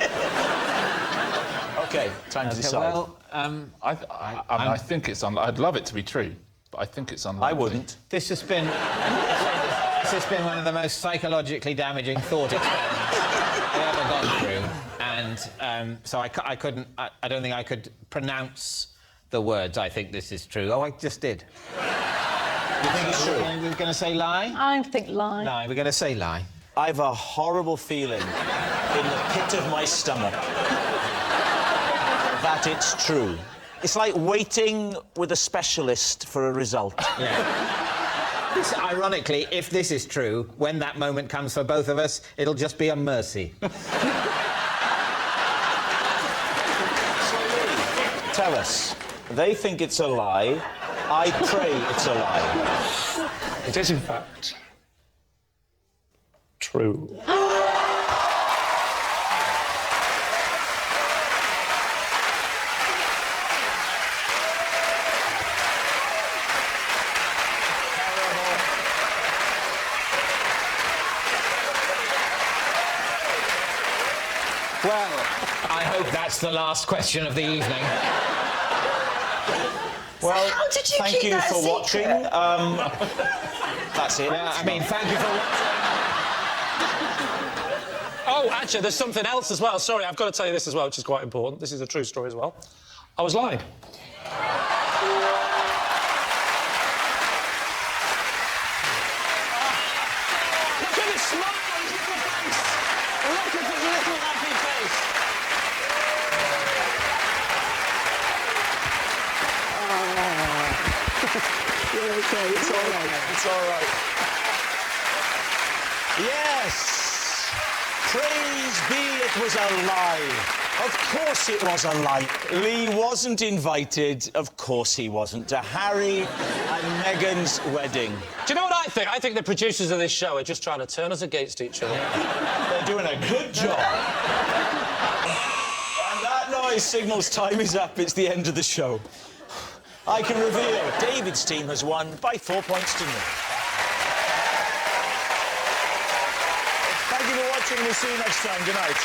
OK, time to decide. Well, I think it's unlikely. I'd love it to be true, but I think it's unlikely. I wouldn't. This has been one of the most psychologically damaging thought experiments I've ever gone through. And so I don't think I could pronounce the words, I think this is true. Oh, I just did. You think it's true? We're going to say lie? I think lie. Lie, we're going to say lie. I've a horrible feeling in the pit of my stomach that it's true. It's like waiting with a specialist for a result. Yeah. Ironically, if this is true, when that moment comes for both of us, it'll just be a mercy. Tell us. They think it's a lie. I pray it's a lie. It is, in fact, true. Well, I hope that's the last question of the evening. Well, how did you thank keep you that for watching. That's it. Yeah, I mean, thank you for watching. Oh, actually, there's something else as well. Sorry, I've got to tell you this as well, which is quite important. This is a true story as well. I was lying. Look at the smile on his little face. Look at his little happy face. You're okay. It's all right. It's all right. Yes. Praise be, it was a lie. Of course it was a lie. Lee wasn't invited. Of course he wasn't. To Harry and Meghan's wedding. Do you know what I think? I think the producers of this show are just trying to turn us against each other. They're doing a good job. And that noise signals time is up. It's the end of the show. I can reveal David's team has won by 4 points to nil. Thank you for watching. We'll see you next time. Good night.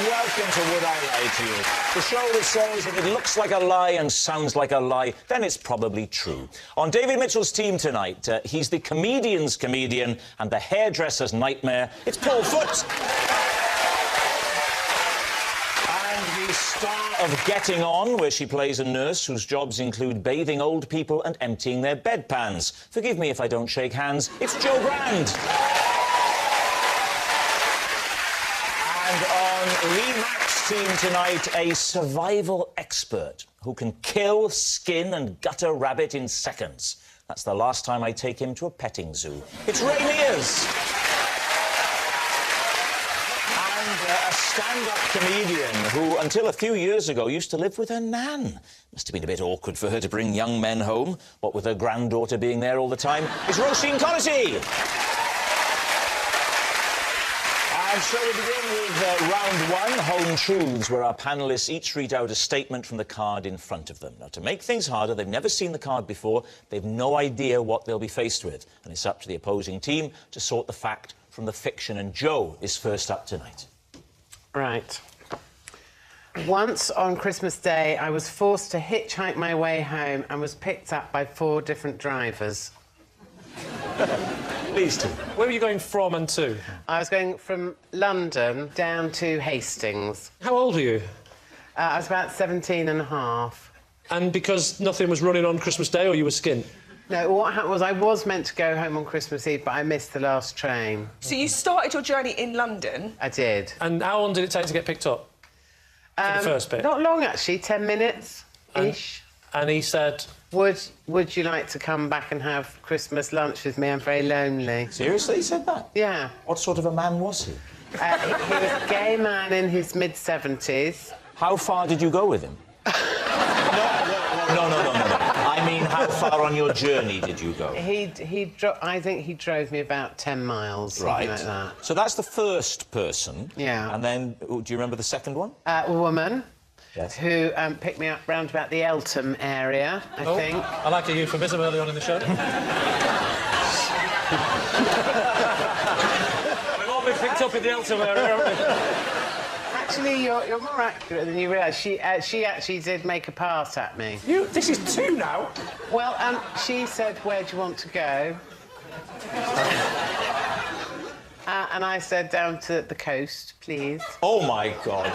Welcome to Would I Lie to You, the show that says if it looks like a lie and sounds like a lie, then it's probably true. On David Mitchell's team tonight, he's the comedian's comedian and the hairdresser's nightmare. It's Paul Foot. And the star of Getting On, where she plays a nurse whose jobs include bathing old people and emptying their bedpans. Forgive me if I don't shake hands. It's Joe Brand. And on Lee Mack's team tonight, a survival expert who can kill, skin and gut a rabbit in seconds. That's the last time I take him to a petting zoo. It's Ray Mears. And a stand-up comedian who, until a few years ago, used to live with her nan. Must have been a bit awkward for her to bring young men home, what with her granddaughter being there all the time. It's Roisin Conaty. And so we begin with round one, Home Truths, where our panellists each read out a statement from the card in front of them. Now, to make things harder, they've never seen the card before, they've no idea what they'll be faced with, and it's up to the opposing team to sort the fact from the fiction, and Joe is first up tonight. Right. Once on Christmas Day, I was forced to hitchhike my way home and was picked up by 4 different drivers. These two. Where were you going from and to? I was going from London down to Hastings. How old are you? I was about 17 and a half. And because nothing was running on Christmas Day, or you were skint? No, what happened was I was meant to go home on Christmas Eve, but I missed the last train. So you started your journey in London? I did. And how long did it take to get picked up? For the first bit? Not long, actually, 10 minutes-ish. And he said... Would you like to come back and have Christmas lunch with me? I'm very lonely. Seriously, he said that? Yeah. What sort of a man was he? He was a gay man in his mid-70s. How far did you go with him? No. I mean, how far on your journey did you go? I think he drove me about 10 miles, something like that. So that's the first person. Yeah. And then, do you remember the second one? A woman. Yes. Who picked me up round about the Eltham area, I think. I like a euphemism early on in the show. We've all been picked up in the Eltham area, haven't we? Actually, you're more accurate than you realise. She actually did make a pass at me. This is 2 now? Well, she said, where do you want to go? And I said, down to the coast, please. Oh, my God.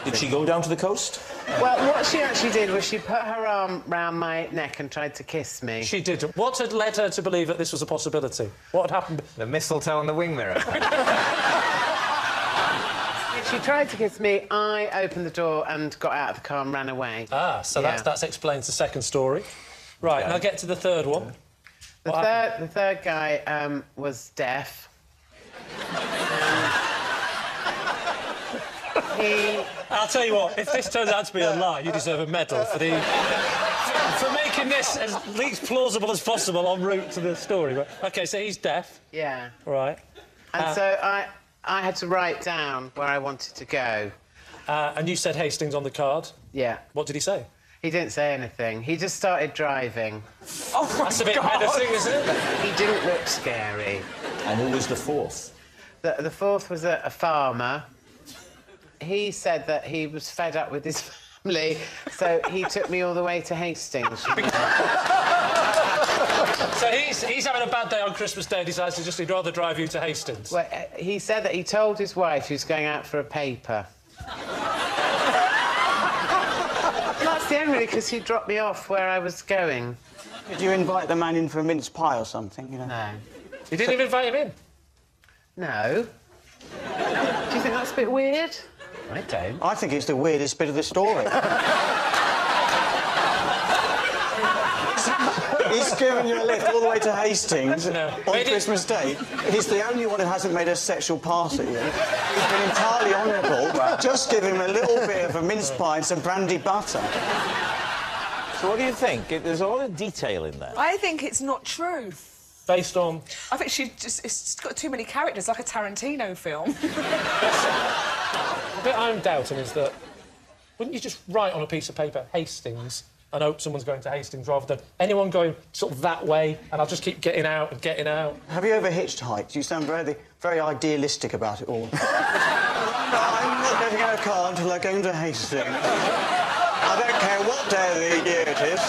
Did she go down to the coast? Well, what she actually did was she put her arm round my neck and tried to kiss me. She did. What had led her to believe that this was a possibility? What had happened? The mistletoe on the wing mirror. She tried to kiss me, I opened the door and got out of the car and ran away. Ah, so that explains the second story. Right, now get to the third one. The third guy was deaf. I'll tell you what, if this turns out to be a lie, you deserve a medal for making this as least plausible as possible en route to the story. OK, so he's deaf. Yeah. Right. And so I had to write down where I wanted to go. And you said Hastings on the card? Yeah. What did he say? He didn't say anything. He just started driving. Oh, that's a bit menacing, isn't it? He didn't look scary. And who was the fourth? The fourth was a farmer. He said that he was fed up with his family, so he took me all the way to Hastings. So he's having a bad day on Christmas Day and decides he'd rather drive you to Hastings? Well, he said that he told his wife he was going out for a paper. That's the end, really, because he dropped me off where I was going. Did you invite the man in for a mince pie or something, you know? No. You didn't even invite him in? No. Do you think that's a bit weird? I don't. I think it's the weirdest bit of the story. He's given you a lift all the way to Hastings on Christmas Day. He's the only one who hasn't made a sexual pass at you. He's been entirely honourable. Just give him a little bit of a mince pie and some brandy butter. So what do you think? There's a lot of detail in there. I think it's not true. Based on? I think it's got too many characters, like a Tarantino film. The bit I'm doubting is that wouldn't you just write on a piece of paper Hastings and hope someone's going to Hastings rather than anyone going sort of that way and I'll just keep getting out and getting out? Have you ever hitchhiked? You sound very idealistic about it all. I'm not getting in a car until I go to Hastings. I don't care what day of the year it is.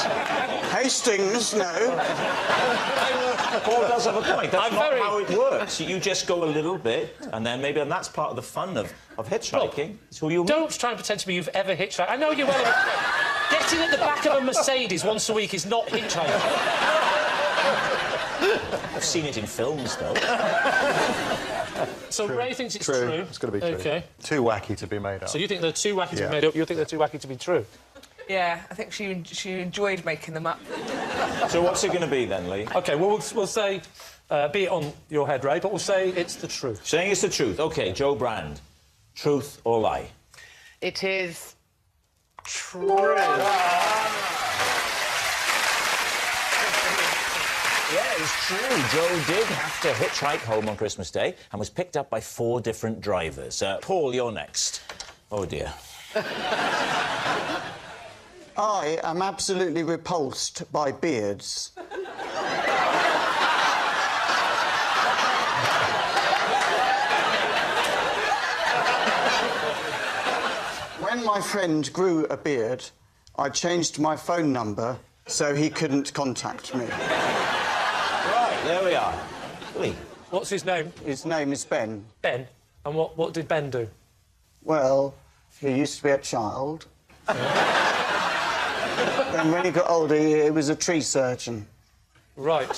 Hastings, no. Paul does have a point. That's not how it works. You just go a little bit, and then maybe... And that's part of the fun of hitchhiking. It's who you meet. Don't try and pretend to me you've ever hitchhiked. I know you well enough. Getting at the back of a Mercedes once a week is not hitchhiking. I've seen it in films, though. So Ray thinks it's true. It's got to be true. OK. Too wacky to be made up. So you think they're too wacky to be made up, you think they're too wacky to be true? Yeah, I think she enjoyed making them up. So what's it going to be, then, Lee? OK, well, we'll say... be it on your head, Ray, but we'll say it's the truth. Saying it's the truth. OK, Joe Brand. Truth or lie? It is... true. Yeah, it's true. Joe did have to hitchhike home on Christmas Day and was picked up by 4 different drivers. Paul, you're next. Oh, dear. I am absolutely repulsed by beards. When my friend grew a beard, I changed my phone number so he couldn't contact me. Right, there we are. Lee. What's his name? His name is Ben. Ben? And what did Ben do? Well, he used to be a child. And when he got older, he was a tree surgeon. Right.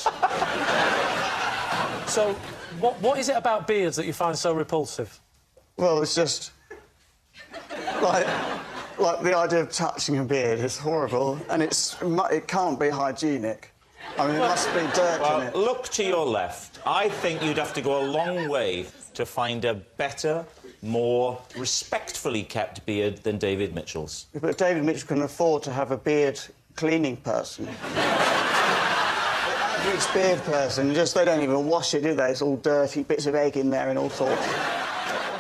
So, what is it about beards that you find so repulsive? Well, it's just... like the idea of touching a beard is horrible, and it can't be hygienic. I mean, there must be dirt in it. Look to your left. I think you'd have to go a long way to find a better, more respectfully kept beard than David Mitchell's. But David Mitchell can afford to have a beard cleaning person. The average beard person, they don't even wash it, do they? It's all dirty, bits of egg in there and all sorts.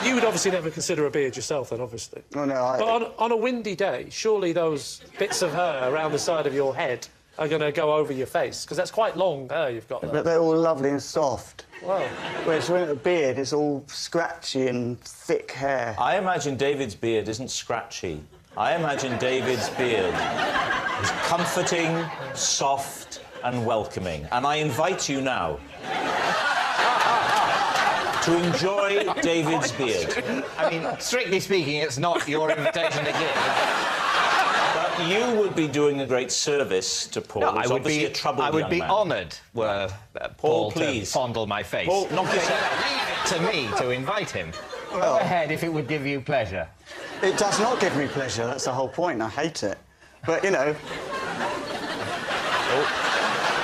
You would obviously never consider a beard yourself, then, obviously. Oh, no, But on a windy day, surely those bits of hair around the side of your head are going to go over your face, because that's quite long hair you've got there. But they're all lovely and soft. Well... Whereas when a beard, it's all scratchy and thick hair. I imagine David's beard isn't scratchy. I imagine David's beard is comforting, soft and welcoming. And I invite you now to enjoy David's beard. I mean, strictly speaking, it's not your invitation to give. But you would be doing a great service to Paul. No, I would obviously a troubled I would young be man. honoured were Paul please. to fondle my face. Paul, knock yourself. Leave it to me to invite him. Go ahead if it would give you pleasure. It does not give me pleasure, that's the whole point. I hate it. But, you know... Oh.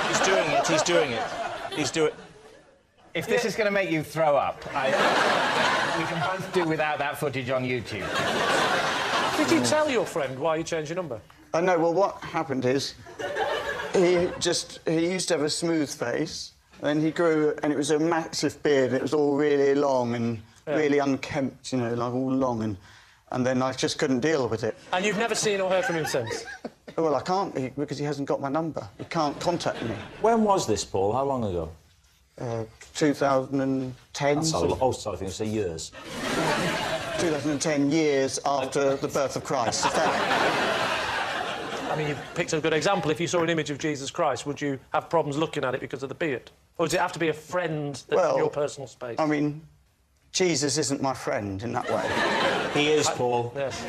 He's doing it, he's doing it. He's doing... If this is going to make you throw up, we can both do without that footage on YouTube. Did you tell your friend why you changed your number? No, well, what happened is... He used to have a smooth face, and then he grew... And it was a massive beard, and it was all really long and really unkempt, you know, like all long, and then I just couldn't deal with it. And you've never seen or heard from him since? Well, I can't, because he hasn't got my number. He can't contact me. When was this, Paul? How long ago? 2010. Oh, sorry, I think it's years. 2010, years after the birth of Christ. I mean, you picked a good example. If you saw an image of Jesus Christ, would you have problems looking at it because of the beard? Or does it have to be a friend that's in your personal space? I mean, Jesus isn't my friend in that way. He is, Paul. Yes.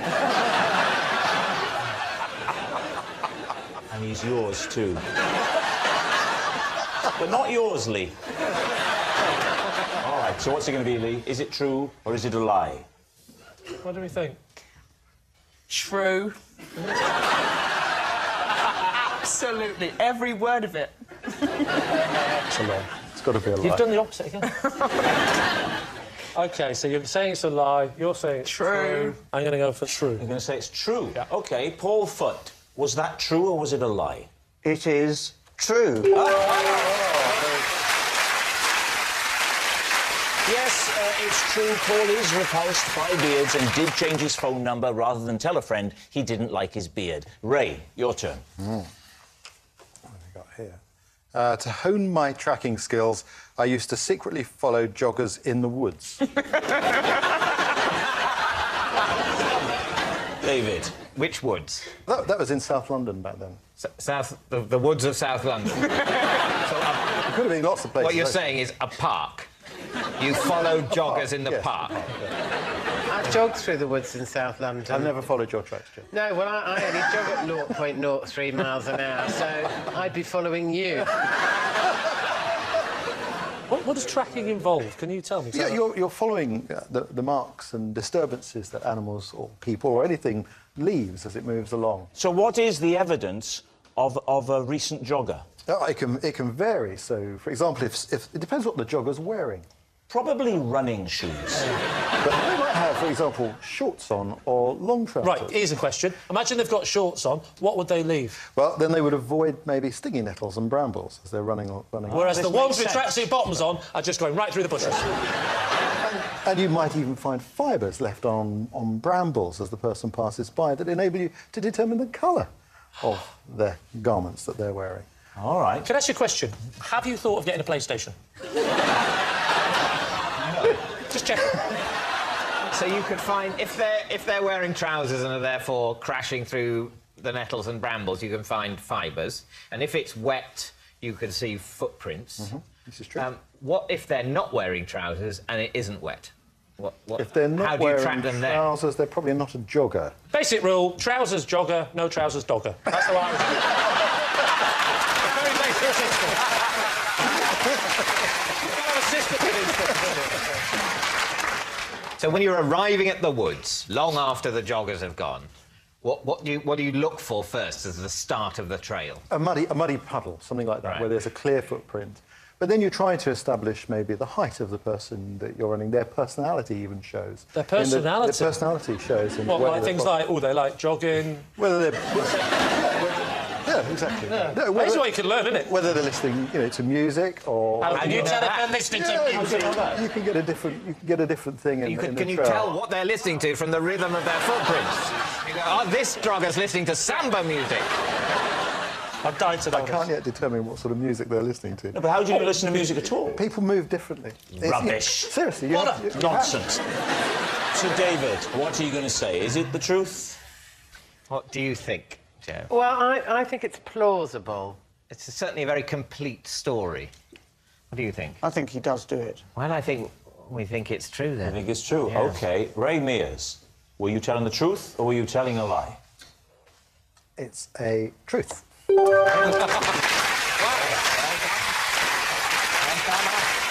And he's yours, too. But not yours, Lee. All right, so what's it going to be, Lee? Is it true or is it a lie? What do we think? True. Absolutely, every word of it. It's a lie. It's got to be a lie. You've done the opposite again. OK, so you're saying it's a lie, you're saying it's true. I'm going to go for true. You're going to say it's true? Yeah. OK, Paul Foote, was that true or was it a lie? It is true. Yes, it's true. Paul is repulsed by beards and did change his phone number rather than tell a friend he didn't like his beard. Ray, your turn. What have we got here? To hone my tracking skills, I used to secretly follow joggers in the woods. David. Which woods? That was in South London back then. The woods of South London. It could have been lots of places. What you're saying is a park. You follow joggers in the park. I jogged through the woods in South London. I've never followed your tracks, Jim. No, well, I only jog at 0.03 miles an hour, so I'd be following you. What does tracking involve? Can you tell me? Yeah, you're following the marks and disturbances that animals or people or anything leaves as it moves along. So what is the evidence of a recent jogger? It can vary. So, for example, if it depends what the jogger's wearing. Probably running shoes. But they might have, for example, shorts on or long trousers. Right, here's a question. Imagine they've got shorts on. What would they leave? Well, then they would avoid maybe stinging nettles and brambles as they're running. Whereas the ones with tracksuit bottoms on are just going right through the bushes. And you might even find fibres left on brambles as the person passes by that enable you to determine the colour of the garments that they're wearing. All right. Can I ask you a question? Have you thought of getting a PlayStation? Just check. So you could find if they're wearing trousers and are therefore crashing through the nettles and brambles, you can find fibres, and if it's wet, you can see footprints. Mm-hmm. This is true. What if they're not wearing trousers and it isn't wet? What, if they're not how do you wearing track them trousers, they're probably not a jogger. Basic rule: trousers jogger, no trousers dogger. That's the way I would do it. Very basic system. So when you're arriving at the woods, long after the joggers have gone, what do you look for first as the start of the trail? A muddy puddle, something like that, where there's a clear footprint. But then you try to establish maybe the height of the person that you're running. Their personality even shows. Their personality? Their personality shows. What, like things like, oh, they like jogging? Whether they're... Yeah, exactly. Yeah. No, That's what you can learn, isn't it? Whether they're listening, to music or... How can you tell if they're listening to music? You can get a different thing in the trail. Can you tell what they're listening to from the rhythm of their footprints? You go, oh, this jogger's listening to samba music. I've died to that. I can't yet determine what sort of music they're listening to. No, but how do you listen to music at all? People move differently. Rubbish. Seriously. Nonsense. So, David, what are you going to say? Is it the truth? What do you think, Joe? Well, I think it's plausible. It's certainly a very complete story. What do you think? I think he does do it. Well, we think it's true, then. I think it's true. Yeah. OK. Ray Mears, were you telling the truth or were you telling a lie? It's a truth.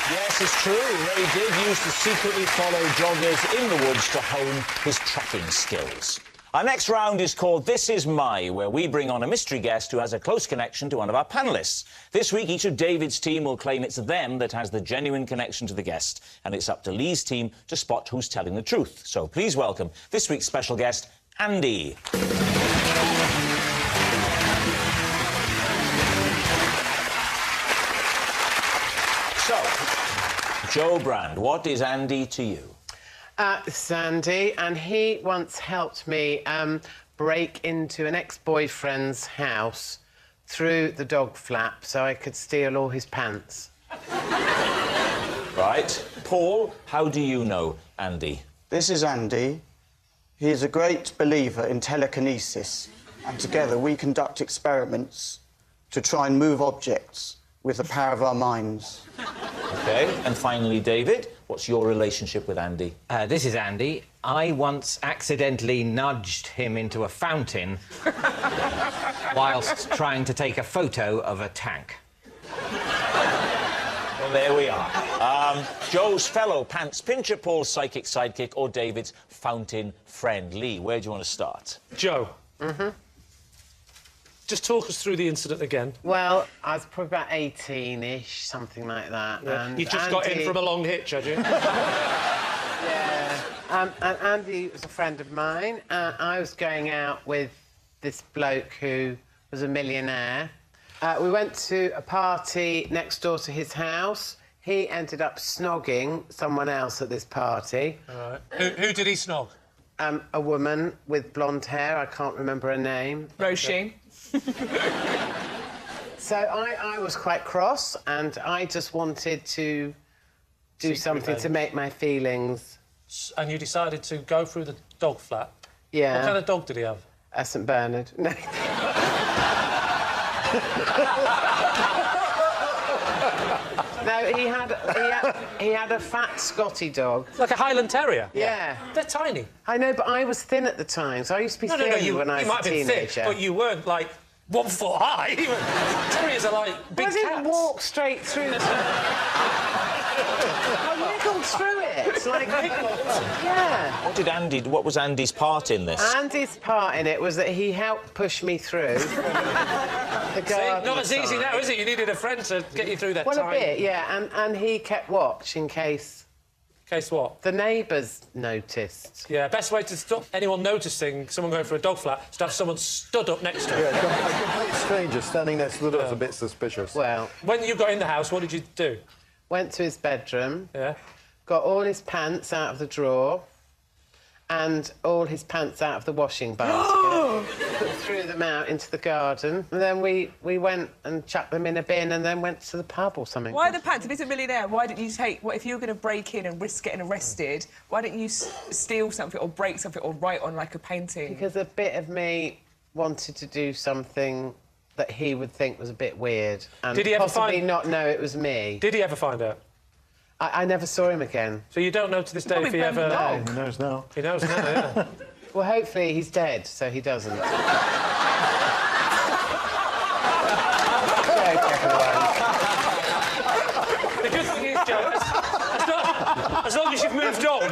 Yes, it's true. Ray did used to secretly follow joggers in the woods to hone his tracking skills. Our next round is called This Is My, where we bring on a mystery guest who has a close connection to one of our panellists. This week, each of David's team will claim it's them that has the genuine connection to the guest, and it's up to Lee's team to spot who's telling the truth. So please welcome this week's special guest, Andy. So, Joe Brand, what is Andy to you? Sandy, and he once helped me break into an ex-boyfriend's house through the dog flap so I could steal all his pants. Right. Paul, how do you know Andy? This is Andy. He is a great believer in telekinesis, and together we conduct experiments to try and move objects with the power of our minds. OK. And finally, David, what's your relationship with Andy? This is Andy. I once accidentally nudged him into a fountain whilst trying to take a photo of a tank. Well, there we are. Joe's fellow pants pincher, Paul's psychic sidekick, or David's fountain friend. Lee, where do you want to start? Joe. Just talk us through the incident again. Well, I was probably about 18-ish, something like that. Yeah. And You've just got in from a long hitch, had you? Yeah. And Andy was a friend of mine. I was going out with this bloke who was a millionaire. We went to a party next door to his house. He ended up snogging someone else at this party. All right. Who did he snog? A woman with blonde hair. I can't remember her name. Roisin. So I was quite cross, and I just wanted to do something to make my feelings. And you decided to go through the dog flat? Yeah. What kind of dog did he have? A St Bernard. No. No, he had a fat Scotty dog. Like a Highland Terrier? Yeah. They're tiny. I know, but I was thin at the time, so I used to be thin when I was a teenager. You might have been thick, but you weren't, like, 1 foot high. Terriers are like big cats. I didn't walk straight through the... I wiggled through it. Like, Yeah. What was Andy's part in this? Andy's part in it was that he helped push me through. The garden not as easy side. now, is it? You needed a friend to get you through that Well, time. a bit, yeah, and he kept watch in case... Case what? The neighbours noticed. Yeah, best way to stop anyone noticing someone going for a dog flat is to have someone stood up next to him. Yeah, a complete stranger standing next to the door is a bit suspicious. Well... When you got in the house, what did you do? Went to his bedroom. Yeah. Got all his pants out of the drawer and all his pants out of the washing basket. Threw them out into the garden. And then we went and chucked them in a bin and then went to the pub or something. Why the pants? If he's a millionaire, why didn't you take... What, if you were going to break in and risk getting arrested, why didn't you steal something or break something or write on, like, a painting? Because a bit of me wanted to do something that he would think was a bit weird. And Did he ever possibly find... not know it was me. Did he ever find out? I never saw him again. So you don't know to this day if he ever... No, he knows now. He knows now, yeah. Well, hopefully he's dead, so he doesn't. The good thing is, Joe, as long as you've moved on.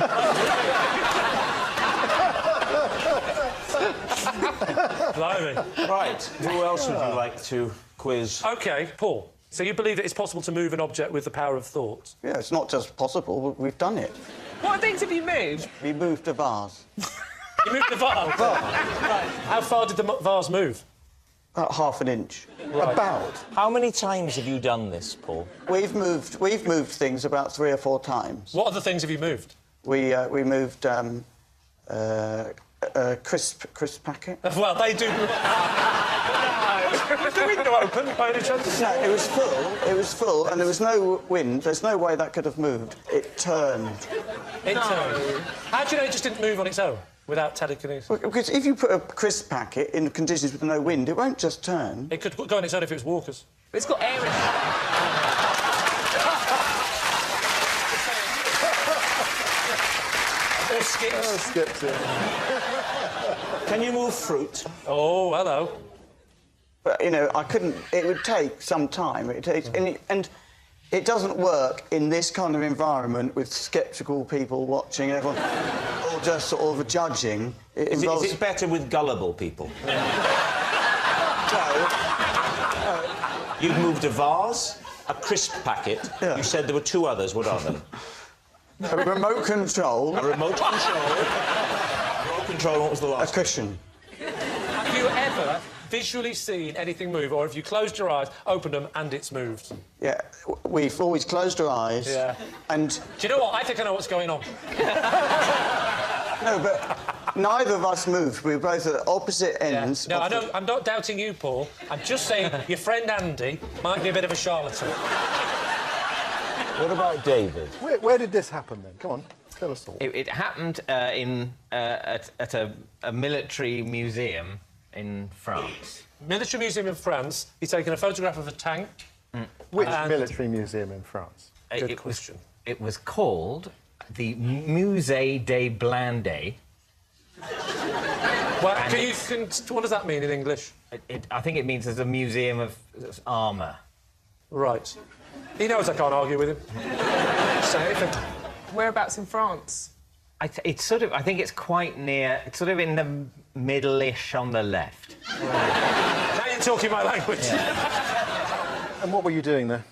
Blimey. Right, who else would you like to quiz? OK, Paul. So you believe that it's possible to move an object with the power of thought? Yeah, it's not just possible, we've done it. What things have you moved? We moved a vase. You moved the vase? Right. How far did the vase move? About half an inch. Right. About. How many times have you done this, Paul? We've moved things about 3 or 4 times. What other things have you moved? We moved crisp packet. Well, they do... Was the window open by any chance? No, it was full, and there was no wind. There's no way that could have moved. It turned. It turned. How do you know it just didn't move on its own, without telekinesis? Well, because if you put a crisp packet in conditions with no wind, it won't just turn. It could go on its own if it was walkers. But it's got air in it. Or skips. Skips, yeah. Can you move fruit? Oh, hello. But, you know, I couldn't... It would take some time. It takes... And it doesn't work in this kind of environment with sceptical people watching, everyone... or just sort of judging. Is it better with gullible people? You've moved a vase, a crisp packet. Yeah. You said there were 2 others. What are they? A remote control. A remote control. Remote control, what was the last? A cushion. Have you ever visually seen anything move, or have you closed your eyes, opened them, and it's moved? Yeah, we've always closed our eyes. Yeah. And... Do you know what? I think I know what's going on. No, but neither of us moved. We were both at opposite ends. Yeah. No, I'm not doubting you, Paul. I'm just saying your friend Andy might be a bit of a charlatan. What about David? Where did this happen, then? Come on, tell us all. It happened at a military museum in France. Military museum in France. He's taken a photograph of a tank. Which military museum in France? Good question. It was called the Musée des Blindés. Well, what does that mean in English? I think it means there's a museum of armour. Right. He knows I can't argue with him. Say anything. Whereabouts in France? It's sort of. I think it's quite near. It's sort of in the middle-ish on the left. Now you're talking my language. Yeah. And what were you doing there?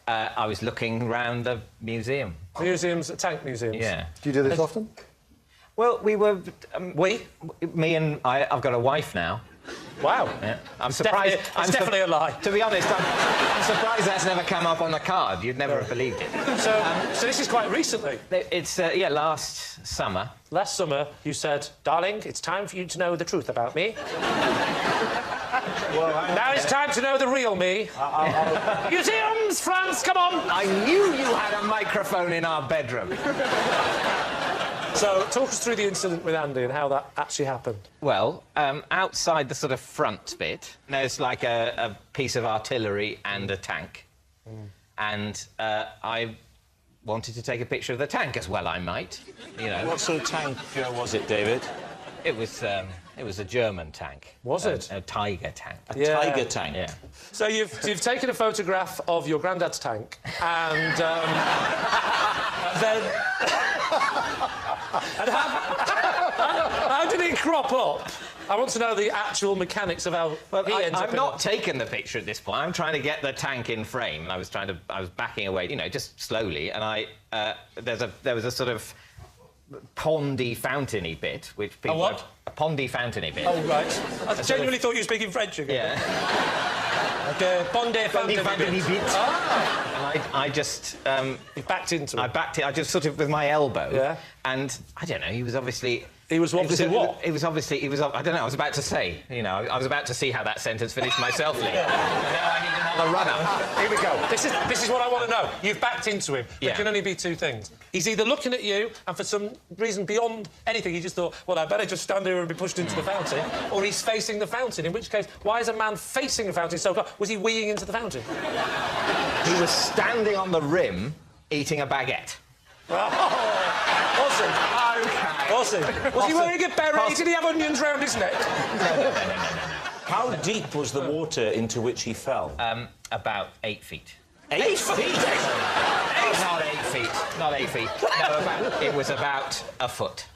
I was looking around the museum. Museums, tank museums. Yeah. Do you do this often? Well, we were. Me and I've got a wife now. Wow. Yeah. I'm surprised. It's definitely a lie. To be honest, I'm surprised that's never come up on the card. You'd never have believed it. So this is quite recently? It's, last summer. Last summer, you said, darling, it's time for you to know the truth about me. Now it's time to know the real me. Museums, France, come on! I knew you had a microphone in our bedroom. So, talk us through the incident with Andy and how that actually happened. Well, outside the sort of front bit, there's like a piece of artillery and a tank. And I wanted to take a picture of the tank as well, I might, you know. What sort of tank was it, David? It was a German tank. Was it? A Tiger tank. A Tiger tank? Yeah. So you've taken a photograph of your granddad's tank, and then... and how did it crop up? I want to know the actual mechanics of how he ends up. I've not taken the picture at this point. I'm trying to get the tank in frame. I was backing away, you know, just slowly, and there was a sort of pondy, fountainy bit, which people... A what? A pondy, fountainy bit. Oh, right. I genuinely thought you were speaking French again. Yeah. Like a pondy, fountainy bit. Ah. And I just... You backed into it? I backed it, I just sort of with my elbow. Yeah. And, I don't know, he was obviously... He was obviously what? It was obviously... I don't know, I was about to say, you know, I was about to see how that sentence finished myself, Lee. And now I need another runner. Here we go. This is what I want to know. You've backed into him. Yeah. There can only be two things. He's either looking at you, and for some reason beyond anything, he just thought, well, I better just stand here and be pushed into the fountain, or he's facing the fountain, in which case, why is a man facing a fountain so close? Was he weeing into the fountain? He was standing on the rim, eating a baguette. Was he? OK. Was he? Was he wearing a beret? Did he have onions round his neck? No. How deep was the water into which he fell? About 8 feet. 8 feet? Not 8 feet. Not 8 feet. No, it was about a foot.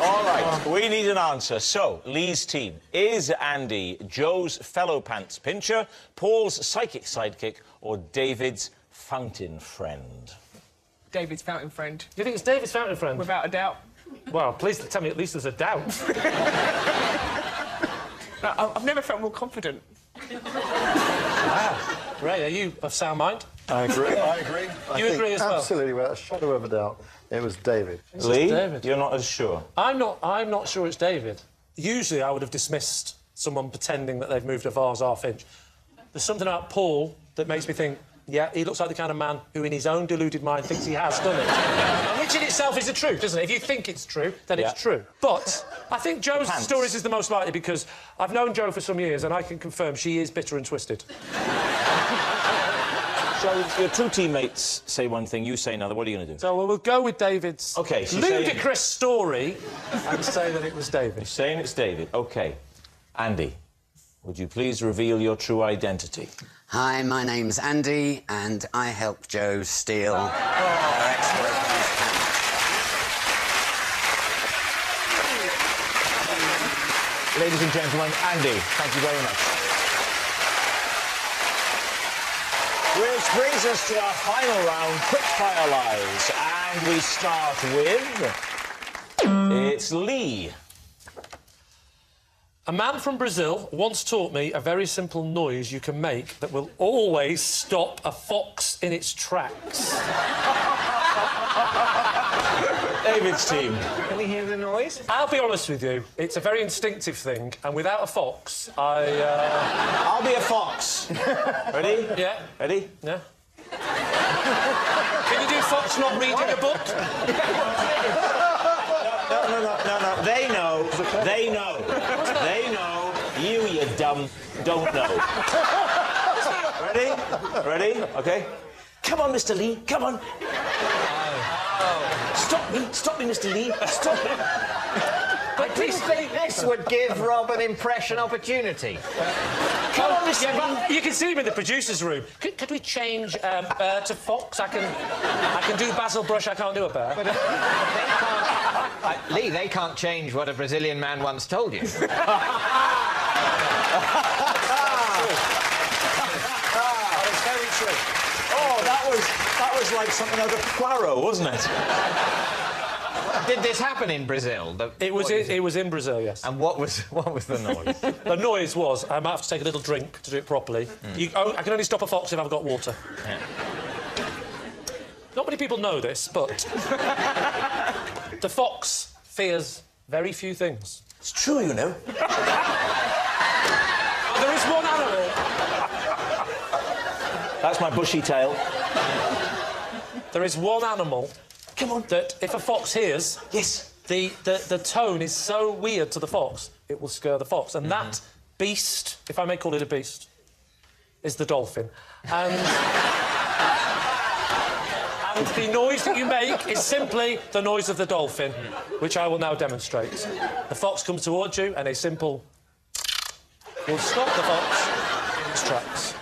All right, we need an answer. So, Lee's team, is Andy Joe's fellow pants pincher, Paul's psychic sidekick, or David's fountain friend? David's fountain friend. You think it's David's fountain friend? Without a doubt. Well, please tell me at least there's a doubt. No, I've never felt more confident. Wow. Ray, are you of sound mind? I agree. I agree. You agree as well? Absolutely, without a shadow of a doubt, it was David. Lee, David. you're not as sure? I'm not sure it's David. Usually I would have dismissed someone pretending that they've moved a vase half-inch. There's something about Paul that makes me think, yeah, he looks like the kind of man who, in his own deluded mind, thinks he has done it. Which in itself is the truth, isn't it? If you think it's true, then it's true. But I think Joe's stories is the most likely because I've known Jo for some years and I can confirm she is bitter and twisted. So your two teammates say one thing, you say another. What are you going to do? So we'll go with David's ludicrous story and say that it was David. You're saying it's David. OK. Andy, would you please reveal your true identity? Hi, my name's Andy, and I helped Jo steal her ex-boyfriend's pants. Ladies and gentlemen, Andy, thank you very much. Which brings us to our final round, Quickfire Lies. And we start with... It's Lee. A man from Brazil once taught me a very simple noise you can make that will always stop a fox in its tracks. David's team. Can we hear the noise? I'll be honest with you, it's a very instinctive thing, and without a fox, I'll be a fox. Ready? Yeah. Ready? Yeah. Can you do fox not reading a book? No. They know. They know. They know. You dumb, don't know. Ready? Ready? OK. Come on, Mr. Lee. Come on. Stop me, Mr. Lee. Stop me. I didn't think this would give Rob an impression opportunity. Come on, but you can see him in the producer's room. Could we change Bear to Fox? I can do Basil Brush, I can't do a Bear. But, Lee, they can't change what a Brazilian man once told you. That is very true. Oh, that was like something out of Poirot, wasn't it? Did this happen in Brazil? It was in Brazil, yes. And what was the noise? The noise was, I might have to take a little drink to do it properly. I can only stop a fox if I've got water. Yeah. Not many people know this, but the fox fears very few things. It's true, you know. There is one animal. That's my bushy tail. There is one animal. Come on. That if a fox hears, yes, the tone is so weird to the fox, it will scare the fox. And that beast, if I may call it a beast, is the dolphin. And the noise that you make is simply the noise of the dolphin, which I will now demonstrate. The fox comes towards you, and a simple will stop the fox in its tracks.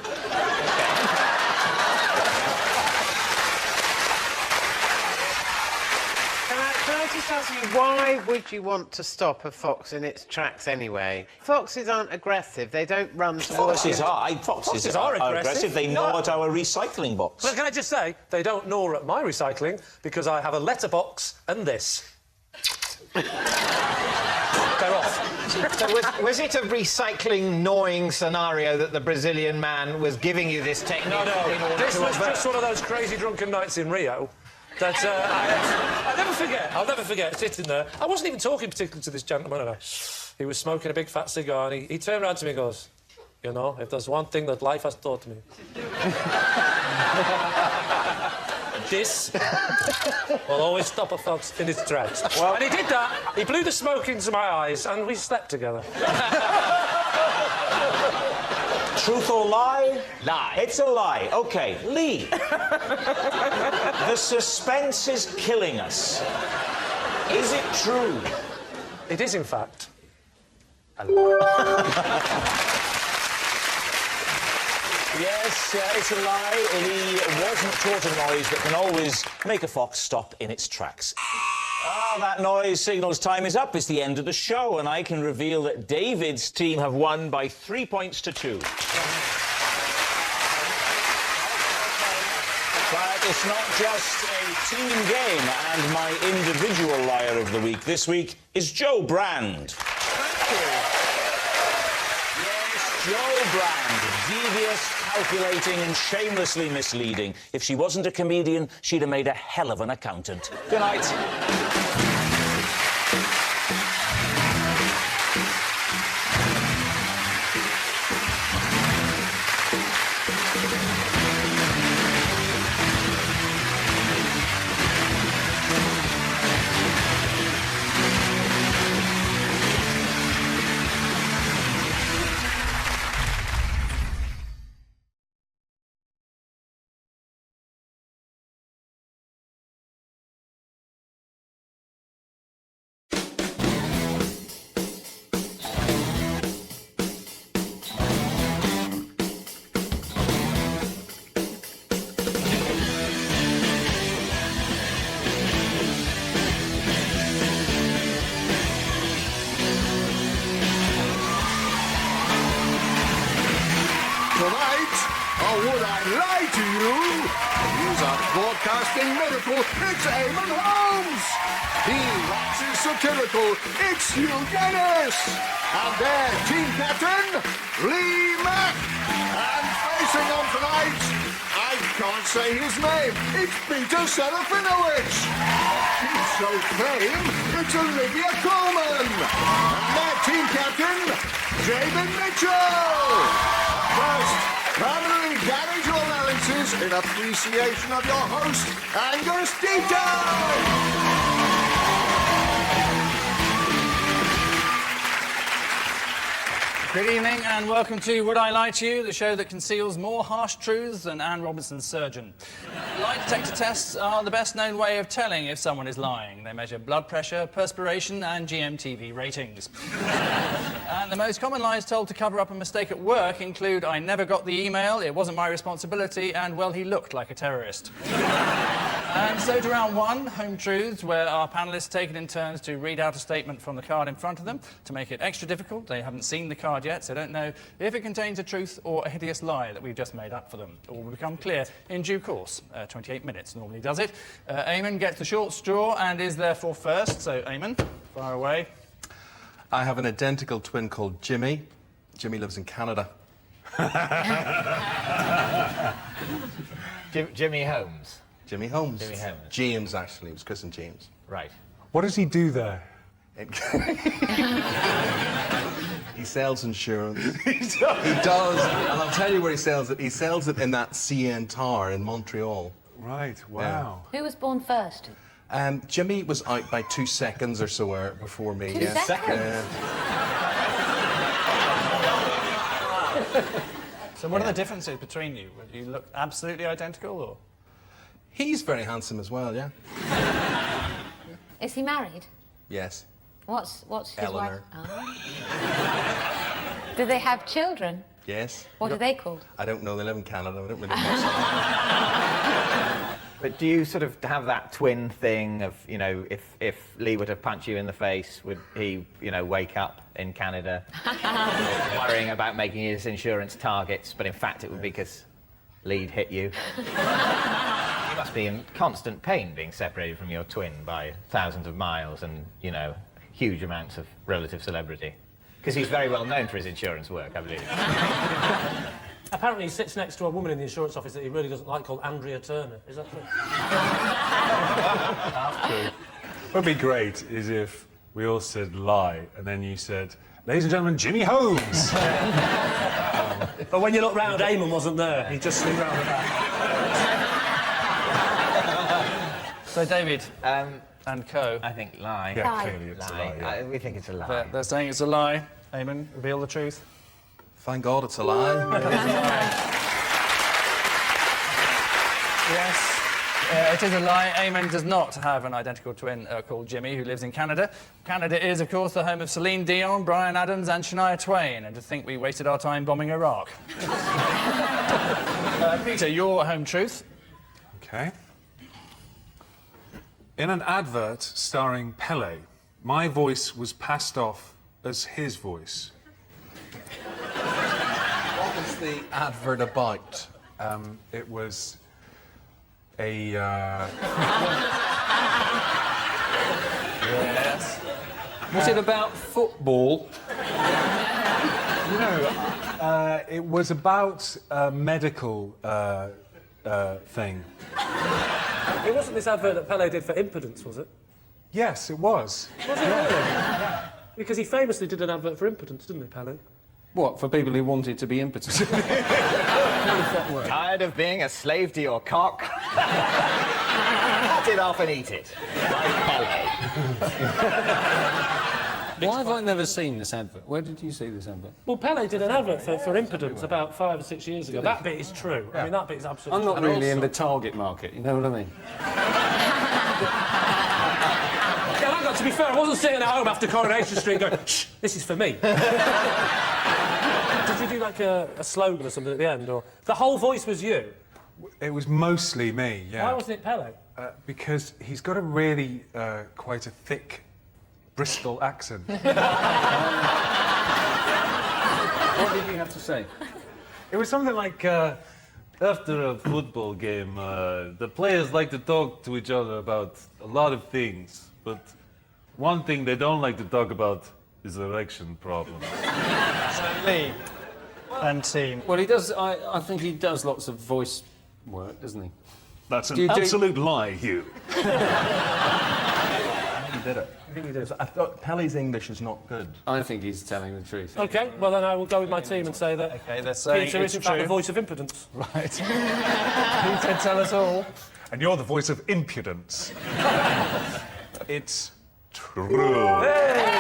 Can I just ask you, why would you want to stop a fox in its tracks anyway? Foxes aren't aggressive. They don't run towards Foxes you. are. Foxes are aggressive. They gnaw at our recycling box. Well, can I just say, they don't gnaw at my recycling because I have a letterbox and this. They're off. So was it a recycling gnawing scenario that the Brazilian man was giving you this technique? No. This was just one of those crazy drunken nights in Rio. That I'll never forget sitting there. I wasn't even talking particularly to this gentleman. And he was smoking a big fat cigar, and he turned around to me and goes, "You know, if there's one thing that life has taught me, this will always stop a fox in its tracks." Well, and he did that. He blew the smoke into my eyes, and we slept together. Truth or lie? Lie. It's a lie. OK, Lee. The suspense is killing us. Is it true? It is, in fact, a lie. Yes, it's a lie. Lee wasn't taught a noise that can always make a fox stop in its tracks. That noise signals time is up. It's the end of the show, and I can reveal that David's team have won by 3 points to 2. But it's not just a team game, and my individual liar of the week this week is Joe Brand. Thank you. Yes, Joe Brand. Devious, calculating and shamelessly misleading. If she wasn't a comedian, she'd have made a hell of an accountant. Good night. Broadcasting miracle, it's Eamon Holmes! He waxes satirical, it's Hugh Dennis! And their team captain, Lee Mack! And facing on tonight, I can't say his name, it's Peter Serafinowicz! He's so tame, it's Olivia Colman! And their team captain, David Mitchell! First, family garage allowances in appreciation of your host, Angus Dieter! Good evening and welcome to Would I Lie to You, the show that conceals more harsh truths than Anne Robinson's surgeon. Lie detector tests are the best known way of telling if someone is lying. They measure blood pressure, perspiration and GMTV ratings. And the most common lies told to cover up a mistake at work include I never got the email, it wasn't my responsibility, and well, he looked like a terrorist. And so to round one, Home Truths, where our panellists take it in turns to read out a statement from the card in front of them. To make it extra difficult, they haven't seen the card yet, so don't know if it contains a truth or a hideous lie that we've just made up for them. All will become clear in due course. 28 minutes normally does it. Eamon gets the short straw and is therefore first, so Eamon, fire away. I have an identical twin called Jimmy. Jimmy lives in Canada. Jimmy Holmes. Jimmy Holmes. Jimmy Holmes. James, actually. It was Chris and James. Right. What does he do there? He sells insurance. He does. And I'll tell you where he sells it. He sells it in that CN Tower in Montreal. Right, wow. Who was born first? Jimmy was out by 2 seconds or so before me. 2 seconds? So what are the differences between you? Do you look absolutely identical, or...? He's very handsome as well, yeah. Is he married? Yes. What's his Eleanor. wife? Oh. Do they have children? Yes. What are they called? I don't know. They live in Canada. I don't really know. But do you sort of have that twin thing of, you know, if Lee were to punch you in the face, would he, you know, wake up in Canada worrying about making his insurance targets, but in fact it would be because Lee'd hit you? You must be in constant pain being separated from your twin by thousands of miles and, you know, huge amounts of relative celebrity. Because he's very well known for his insurance work, I believe. Apparently he sits next to a woman in the insurance office that he really doesn't like called Andrea Turner. Is that true? What would be great is if we all said lie and then you said, ladies and gentlemen, Jimmy Holmes! But when you look round, Eamon wasn't there. He just slid round the back. So, David and Co. I think lie. Yeah, Lie. clearly it's a lie. Yeah. We think it's a lie. They're saying it's a lie. Eamon, reveal the truth. Thank God it's a lie. Yes, it is a lie. Eamon does not have an identical twin called Jimmy, who lives in Canada. Canada is, of course, the home of Celine Dion, Bryan Adams and Shania Twain, and to think we wasted our time bombing Iraq. Peter, your home truth. Okay. In an advert starring Pele, my voice was passed off as his voice. What was the advert about? It was a... Yes. Was it about football? No, it was about a medical thing. It wasn't this advert that Pele did for impotence, was it? Yes, it was. Was it really? Yeah. Because he famously did an advert for impotence, didn't he, Pele? What, for people who wanted to be impotent? Tired of being a slave to your cock? Cut it off and eat it. Like Pele. Why have I never seen this advert? Where did you see this advert? Well, Pele did an advert for impotence about 5 or 6 years ago. That bit is true. I mean, that bit is absolutely I'm not true. really in the target market, you know what I mean? Yeah, I got to be fair, I wasn't sitting at home after Coronation Street going, shh, this is for me. Did you do like a slogan or something at the end, or the whole voice was you? It was mostly me, yeah. Why wasn't it Pele? Because he's got a really quite a thick Bristol accent. What did you have to say? It was something like, after a football game, the players like to talk to each other about a lot of things, but one thing they don't like to talk about is erection problems. Lee and team. Well, he does. I think he does lots of voice work, doesn't he? That's an absolute lie, Hugh. He did it. I think he did. I thought Pele's English is not good. I think he's telling the truth. OK, well then I will go with my team and say that they're saying Peter is in fact the voice of impotence. Right. Peter, tell us all. And you're the voice of impudence. It's true. Hey!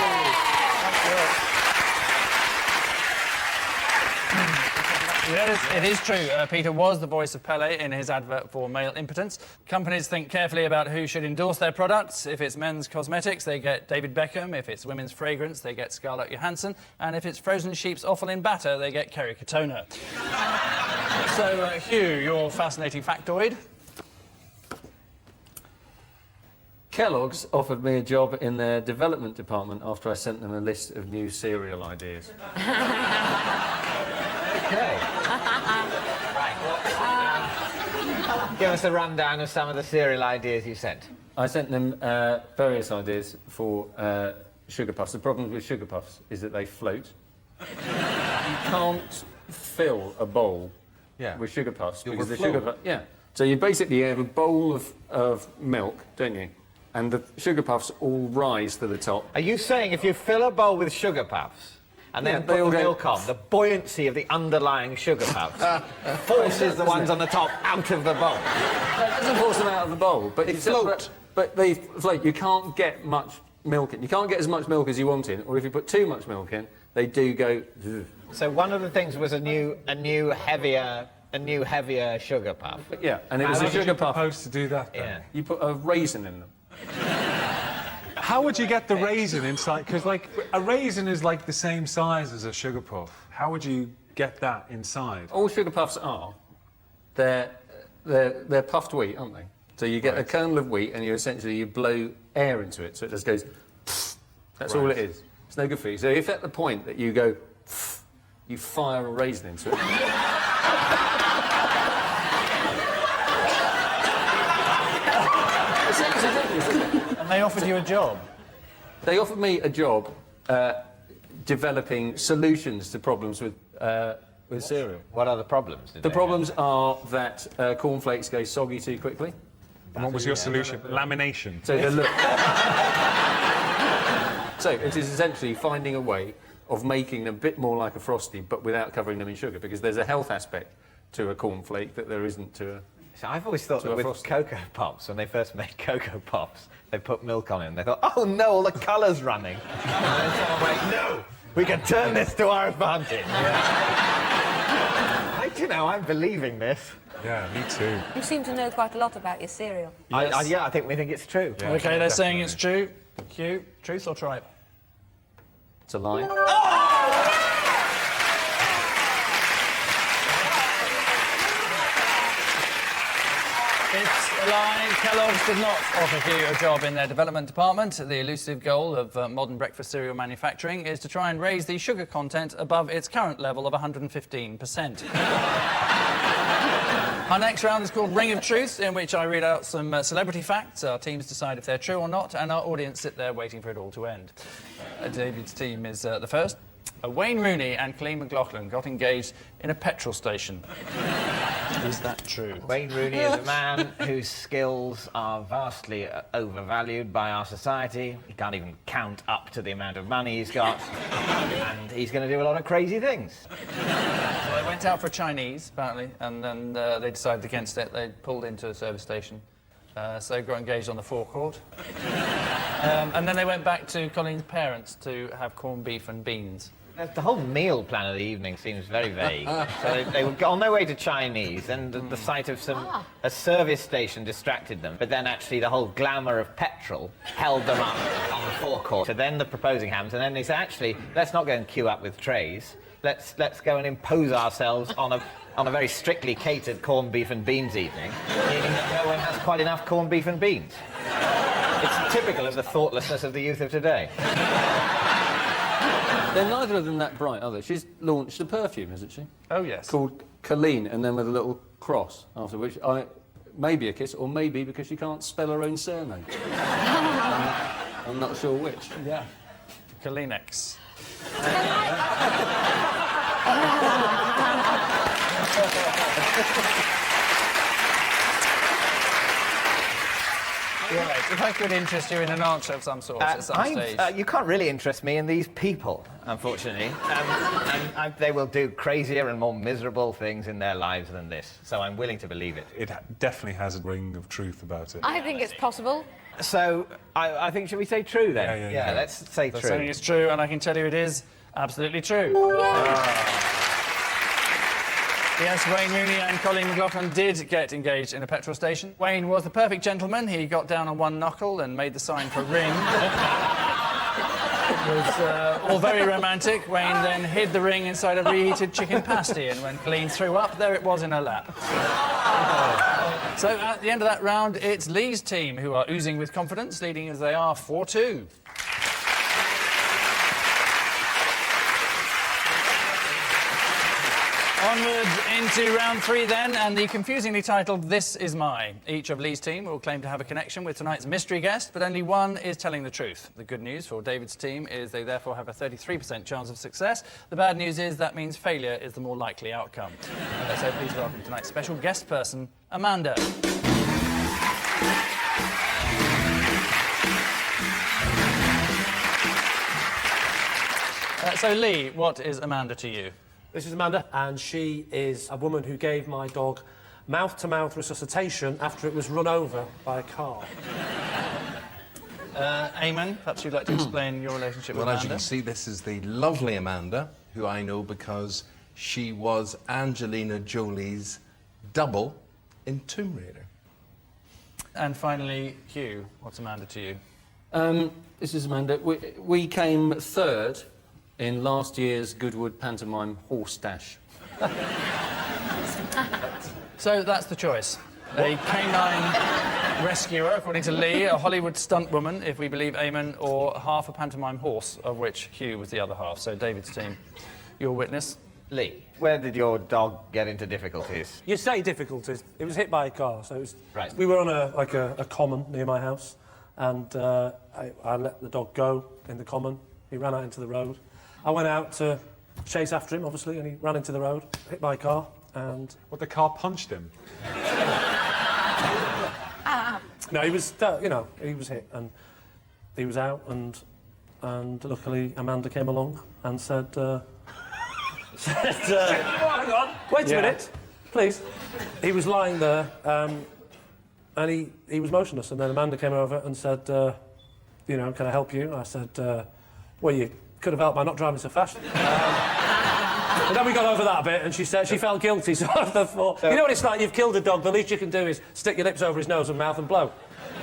It is true. Peter was the voice of Pele in his advert for male impotence. Companies think carefully about who should endorse their products. If it's men's cosmetics, they get David Beckham. If it's women's fragrance, they get Scarlett Johansson. And if it's frozen sheep's offal in batter, they get Kerry Katona. So, Hugh, your fascinating factoid. Kellogg's offered me a job in their development department after I sent them a list of new cereal ideas. Okay. Give us a rundown of some of the cereal ideas you sent. I sent them various ideas for sugar puffs. The problem with sugar puffs is that they float. You can't fill a bowl with sugar puffs because the sugar puffs... Yeah. So you basically have a bowl of milk, don't you? And the sugar puffs all rise to the top. Are you saying if you fill a bowl with sugar puffs and then put the milk on, the buoyancy of the underlying sugar puffs forces the ones on the top out of the bowl? No, it doesn't force them out of the bowl, but They float. But they float. You can't get much milk in. You can't get as much milk as you want in, or if you put too much milk in, they do go... So one of the things was a new heavier sugar puff. Yeah, and it was a sugar puff. Supposed to do that, then? Yeah. You put a raisin in them. How would you get the raisin inside? Because, like, a raisin is, like, the same size as a sugar puff. How would you get that inside? All sugar puffs are. They're puffed wheat, aren't they? So you get a kernel of wheat and you blow air into it, so it just goes... That's all it is. It's no good for you. So if at the point that you go... you fire a raisin into it... And they offered you a job? They offered me a job developing solutions to problems with cereal. What are the problems? The problems are that cornflakes go soggy too quickly. And what was your solution? Lamination. So so it is essentially finding a way of making them a bit more like a Frosty, but without covering them in sugar, because there's a health aspect to a cornflake that there isn't to a... So I've always thought that with Frosty. Cocoa Pops, when they first made Cocoa Pops, they put milk on it and they thought, oh no, all the colour's running. And then someone went, no, we can turn this to our advantage. I'm believing this. Yeah, me too. You seem to know quite a lot about your cereal. Yes. I think we think it's true. Yeah, OK, they're saying it's true. Hugh, truth or tripe? It's a lie. It's a lie. Kellogg's did not offer Hugh a job in their development department. The elusive goal of modern breakfast cereal manufacturing is to try and raise the sugar content above its current level of 115%. Our next round is called Ring of Truth, in which I read out some celebrity facts. Our teams decide if they're true or not, and our audience sit there waiting for it all to end. David's team is the first. Wayne Rooney and Colleen McLaughlin got engaged in a petrol station. Is that true? Wayne Rooney is a man whose skills are vastly overvalued by our society. He can't even count up to the amount of money he's got. And he's going to do a lot of crazy things. So they went out for Chinese, apparently, and then they decided against it. They pulled into a service station. So they got engaged on the forecourt. And then they went back to Colleen's parents to have corned beef and beans. The whole meal plan of the evening seems very vague. So they were on their way to Chinese, and the sight of a service station distracted them. But then actually the whole glamour of petrol held them up on the forecourt. So then the proposing hams, and then they said, actually, let's not go and queue up with trays. Let's go and impose ourselves on a very strictly catered corned beef and beans evening, meaning that no one has quite enough corned beef and beans. It's typical of the thoughtlessness of the youth of today. They're neither of them that bright, are they? She's launched a perfume, hasn't she? Oh, yes. Called Colleen, and then with a little cross, after which maybe a kiss, or maybe because she can't spell her own surname. I'm not sure which. Yeah. Colleen-X. Right, if I could interest you in an answer of some sort at some stage. You can't really interest me in these people, unfortunately. They will do crazier and more miserable things in their lives than this, so I'm willing to believe it. It definitely has a ring of truth about it. I think it's possible. So, I think, should we say true then? Yeah, let's say They're true. saying it's true, and I can tell you it is absolutely true. Yes, Wayne Rooney and Colleen McLaughlin did get engaged in a petrol station. Wayne was the perfect gentleman. He got down on one knuckle and made the sign for ring. It was all very romantic. Wayne then hid the ring inside a reheated chicken pasty, and when Colleen threw up, there it was in her lap. So at the end of that round, it's Lee's team who are oozing with confidence, leading as they are 4-2. Onwards into round 3 then, and the confusingly titled This Is Mine. Each of Lee's team will claim to have a connection with tonight's mystery guest, but only one is telling the truth. The good news for David's team is they therefore have a 33% chance of success. The bad news is that means failure is the more likely outcome. So please welcome tonight's special guest person, Amanda. So Lee, what is Amanda to you? This is Amanda, and she is a woman who gave my dog mouth-to-mouth resuscitation after it was run over by a car. Eamon, perhaps you'd like to explain your relationship with Well, Amanda? as you can see, this is the lovely Amanda, who I know because she was Angelina Jolie's double in Tomb Raider. And finally, Hugh, what's Amanda to you? This is Amanda. We came third in last year's Goodwood pantomime horse dash. So that's the choice. A canine rescuer, according to Lee, a Hollywood stunt woman, if we believe Eamon, or half a pantomime horse, of which Hugh was the other half. So David's team, your witness. Lee, where did your dog get into difficulties? You say difficulties. It was hit by a car, so it was... Right. We were on a common near my house, and I let the dog go in the common. He ran out into the road. I went out to chase after him, obviously, and he ran into the road, hit by a car, and... What, the car punched him? No, he was, he was hit, and he was out, and luckily Amanda came along and said, hang on, wait a minute, please. He was lying there, and he was motionless, and then Amanda came over and said, can I help you? I said, well, you could have helped by not driving so fast. But then we got over that a bit, and she said she felt guilty, so I thought, you know what it's like, you've killed a dog, the least you can do is stick your lips over his nose and mouth and blow.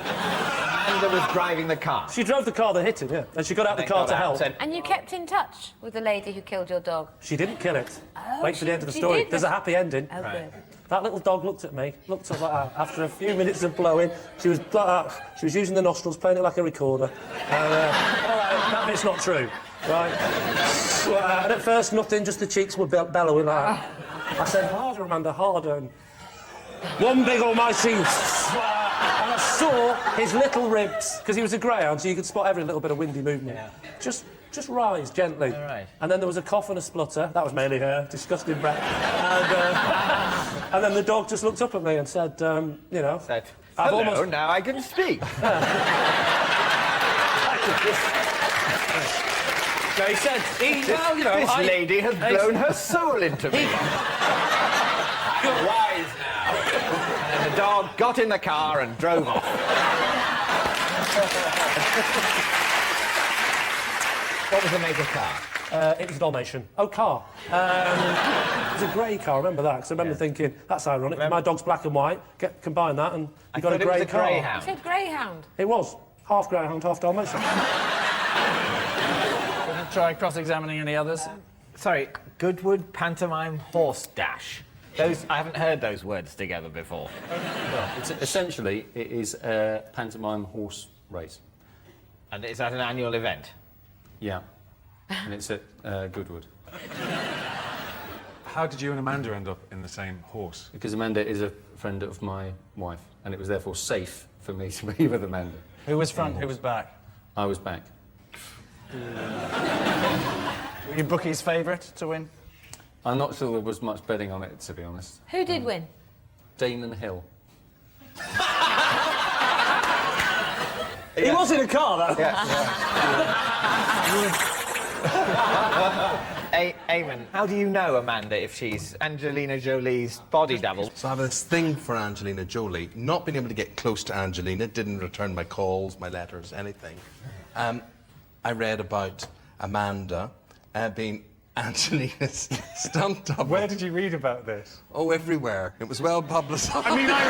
Amanda was driving the car? She drove the car that hit him, yeah, and she got out the car to help. And you kept in touch with the lady who killed your dog? She didn't kill it. Oh, Wait for the end of the story. There's a happy ending. Oh, good. That little dog looked at me, looked up like that. After a few minutes of blowing, she was like that. She was using the nostrils, playing it like a recorder. And, all right, that bit's not true, right? And at first, nothing, just the cheeks were bellowing like that. I said, harder, Amanda, harder. And one big almighty... and I saw his little ribs, because he was a greyhound, so you could spot every little bit of windy movement. Yeah. Just rise gently. All right. And then there was a cough and a splutter. That was mainly her, disgusting breath. And then the dog just looked up at me and said, Said, hello, now I can speak. So he said, this lady has blown her soul into me. I'm wise now. And the dog got in the car and drove off. What was the make of car? It was a Dalmatian. Oh, car. It was a grey car, I remember that, because I remember thinking, that's ironic, my dog's black and white, combine that, and you got a grey car. You said greyhound. It was. Half greyhound, half Dalmatian. Try cross-examining any others. Sorry, Goodwood pantomime horse dash. I haven't heard those words together before. Essentially, it is a pantomime horse race. And is that an annual event? Yeah, and it's at Goodwood. How did you and Amanda end up in the same horse? Because Amanda is a friend of my wife, and it was therefore safe for me to be with Amanda. Who was front, who was back? I was back. Were you Bookie's favourite to win? I'm not sure there was much betting on it, to be honest. Who did win? Damon Hill. He was in a car, though. Eamon, how do you know Amanda if she's Angelina Jolie's body double? So I have this thing for Angelina Jolie. Not being able to get close to Angelina, didn't return my calls, my letters, anything. I read about Amanda being Angelina's stunt double. Where did you read about this? Oh, everywhere. It was well publicised. I mean, I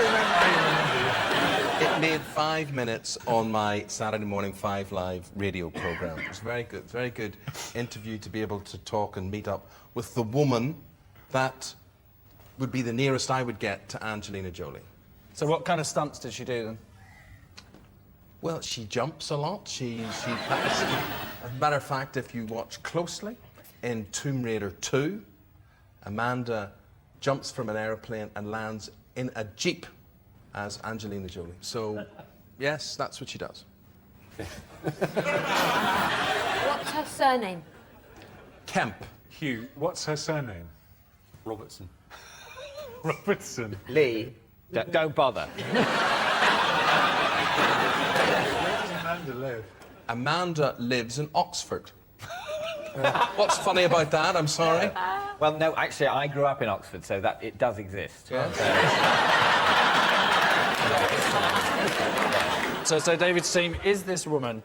remember. It made 5 minutes on my Saturday Morning 5 Live radio programme. It was very good, very good interview to be able to talk and meet up with the woman that would be the nearest I would get to Angelina Jolie. So what kind of stunts did she do then? Well, she jumps a lot. As a matter of fact, if you watch closely, in Tomb Raider 2, Amanda jumps from an aeroplane and lands in a Jeep as Angelina Jolie. So, yes, that's what she does. What's her surname? Kemp. Hugh, what's her surname? Robertson. Robertson. Lee, don't bother. Where does Amanda live? Amanda lives in Oxford. What's funny about that? I'm sorry. Well, no, actually, I grew up in Oxford, so that it does exist. Yeah. So David's team is this woman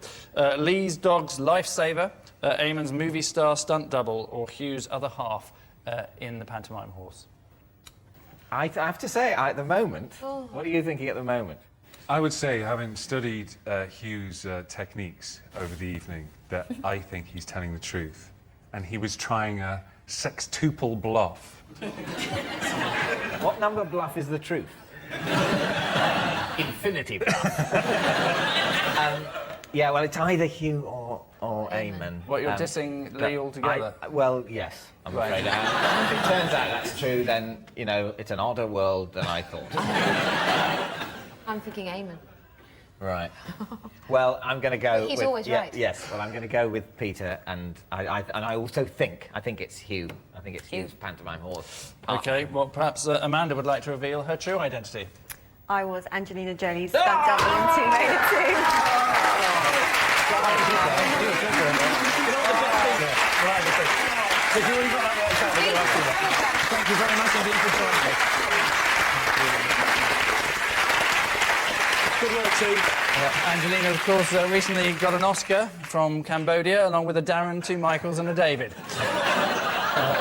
Lee's dog's lifesaver, Eamon's movie star stunt double, or Hugh's other half in the pantomime horse? I have to say, at the moment, what are you thinking at the moment? I would say, having studied Hugh's techniques over the evening, that I think he's telling the truth. And he was trying a sextuple bluff. What number bluff is the truth? Infinity bluff. Yeah, well, it's either Hugh or Eamon. What, you're dissing Lee altogether? Well, yes, I'm afraid. If it turns out that's true, then, you know, it's an odder world than I thought. I'm thinking Eamon. Right. Well, I'm going to go. He's always right. Yes. Well, I'm going to go with Peter, and I also think it's Hugh. I think it's Hugh's pantomime horse. OK, well, perhaps Amanda would like to reveal her true identity. I was Angelina Jolie's stunt double in Tomb Raider 2. Thank you very much indeed for joining me. Good work, team. Angelina, of course, recently got an Oscar from Cambodia, along with a Darren, 2 Michaels and a David.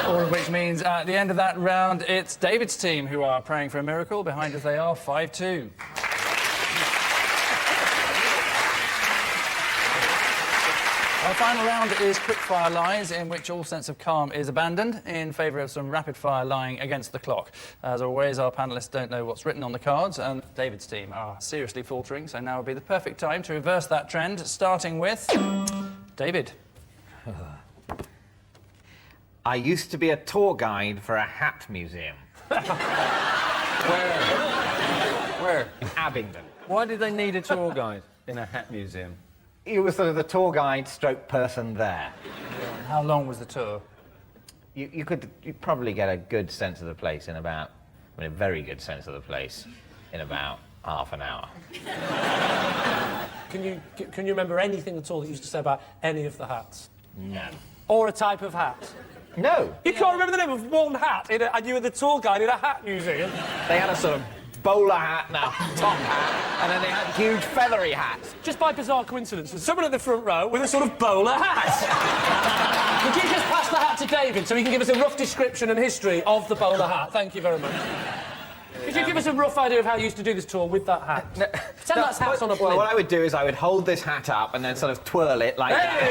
All of which means at the end of that round, it's David's team who are praying for a miracle. Behind us they are 5-2. Our final round is quick-fire lies, in which all sense of calm is abandoned in favour of some rapid-fire lying against the clock. As always, our panellists don't know what's written on the cards, and David's team are seriously faltering, so now would be the perfect time to reverse that trend, starting with David. I used to be a tour guide for a hat museum. Where? In Abingdon. Why did they need a tour guide in a hat museum? You were sort of the tour guide stroke person there. How long was the tour? You'd probably get a good sense of the place in about, a very good sense of the place in about half an hour. Can you remember anything at all that you used to say about any of the hats? No. Or a type of hat? No. You can't remember the name of one hat, and you were the tour guide in a hat museum? They had a sort of bowler hat and a top hat, and then they had huge feathery hats. Just by bizarre coincidence, there's someone at the front row with a sort of bowler hat. Could you just pass the hat to David so he can give us a rough description and history of the bowler hat? Thank you very much. Could you give us a rough idea of how you used to do this tour with that hat? Pretend that's hats on a blimp. Well, what I would do is I would hold this hat up and then sort of twirl it like that. That's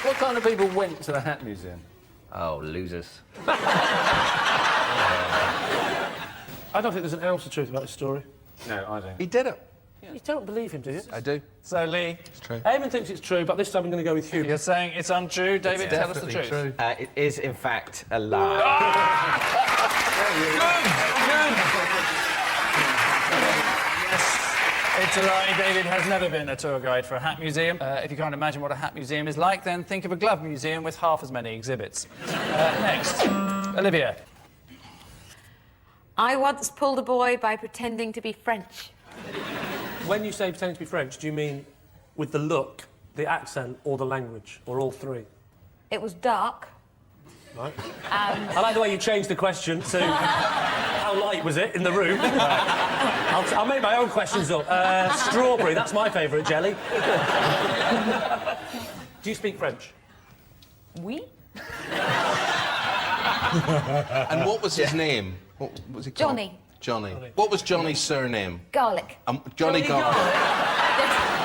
good. What kind of people went to the hat museum? Oh, losers. I don't think there's an ounce of truth about this story. No, I don't. He did it. Yeah. You don't believe him, do you? I do. So, Lee? It's true. Eamon thinks it's true, but this time I'm going to go with Hugh. You're saying it's untrue. David, It's tell us the definitely truth. true. It is, in fact, a lie. It's a lie. David has never been a tour guide for a hat museum. If you can't imagine what a hat museum is like, then think of a glove museum with half as many exhibits. Next, Olivia. I once pulled a boy by pretending to be French. When you say pretending to be French, do you mean with the look, the accent, or the language, or all three? It was dark. Right. I like the way you changed the question to... how light was it in the room? I'll make my own questions up. Strawberry, that's my favourite jelly. Do you speak French? Oui. And what was his name? What was he called? Johnny. Johnny. What was Johnny's surname? Garlic. Johnny Garlic.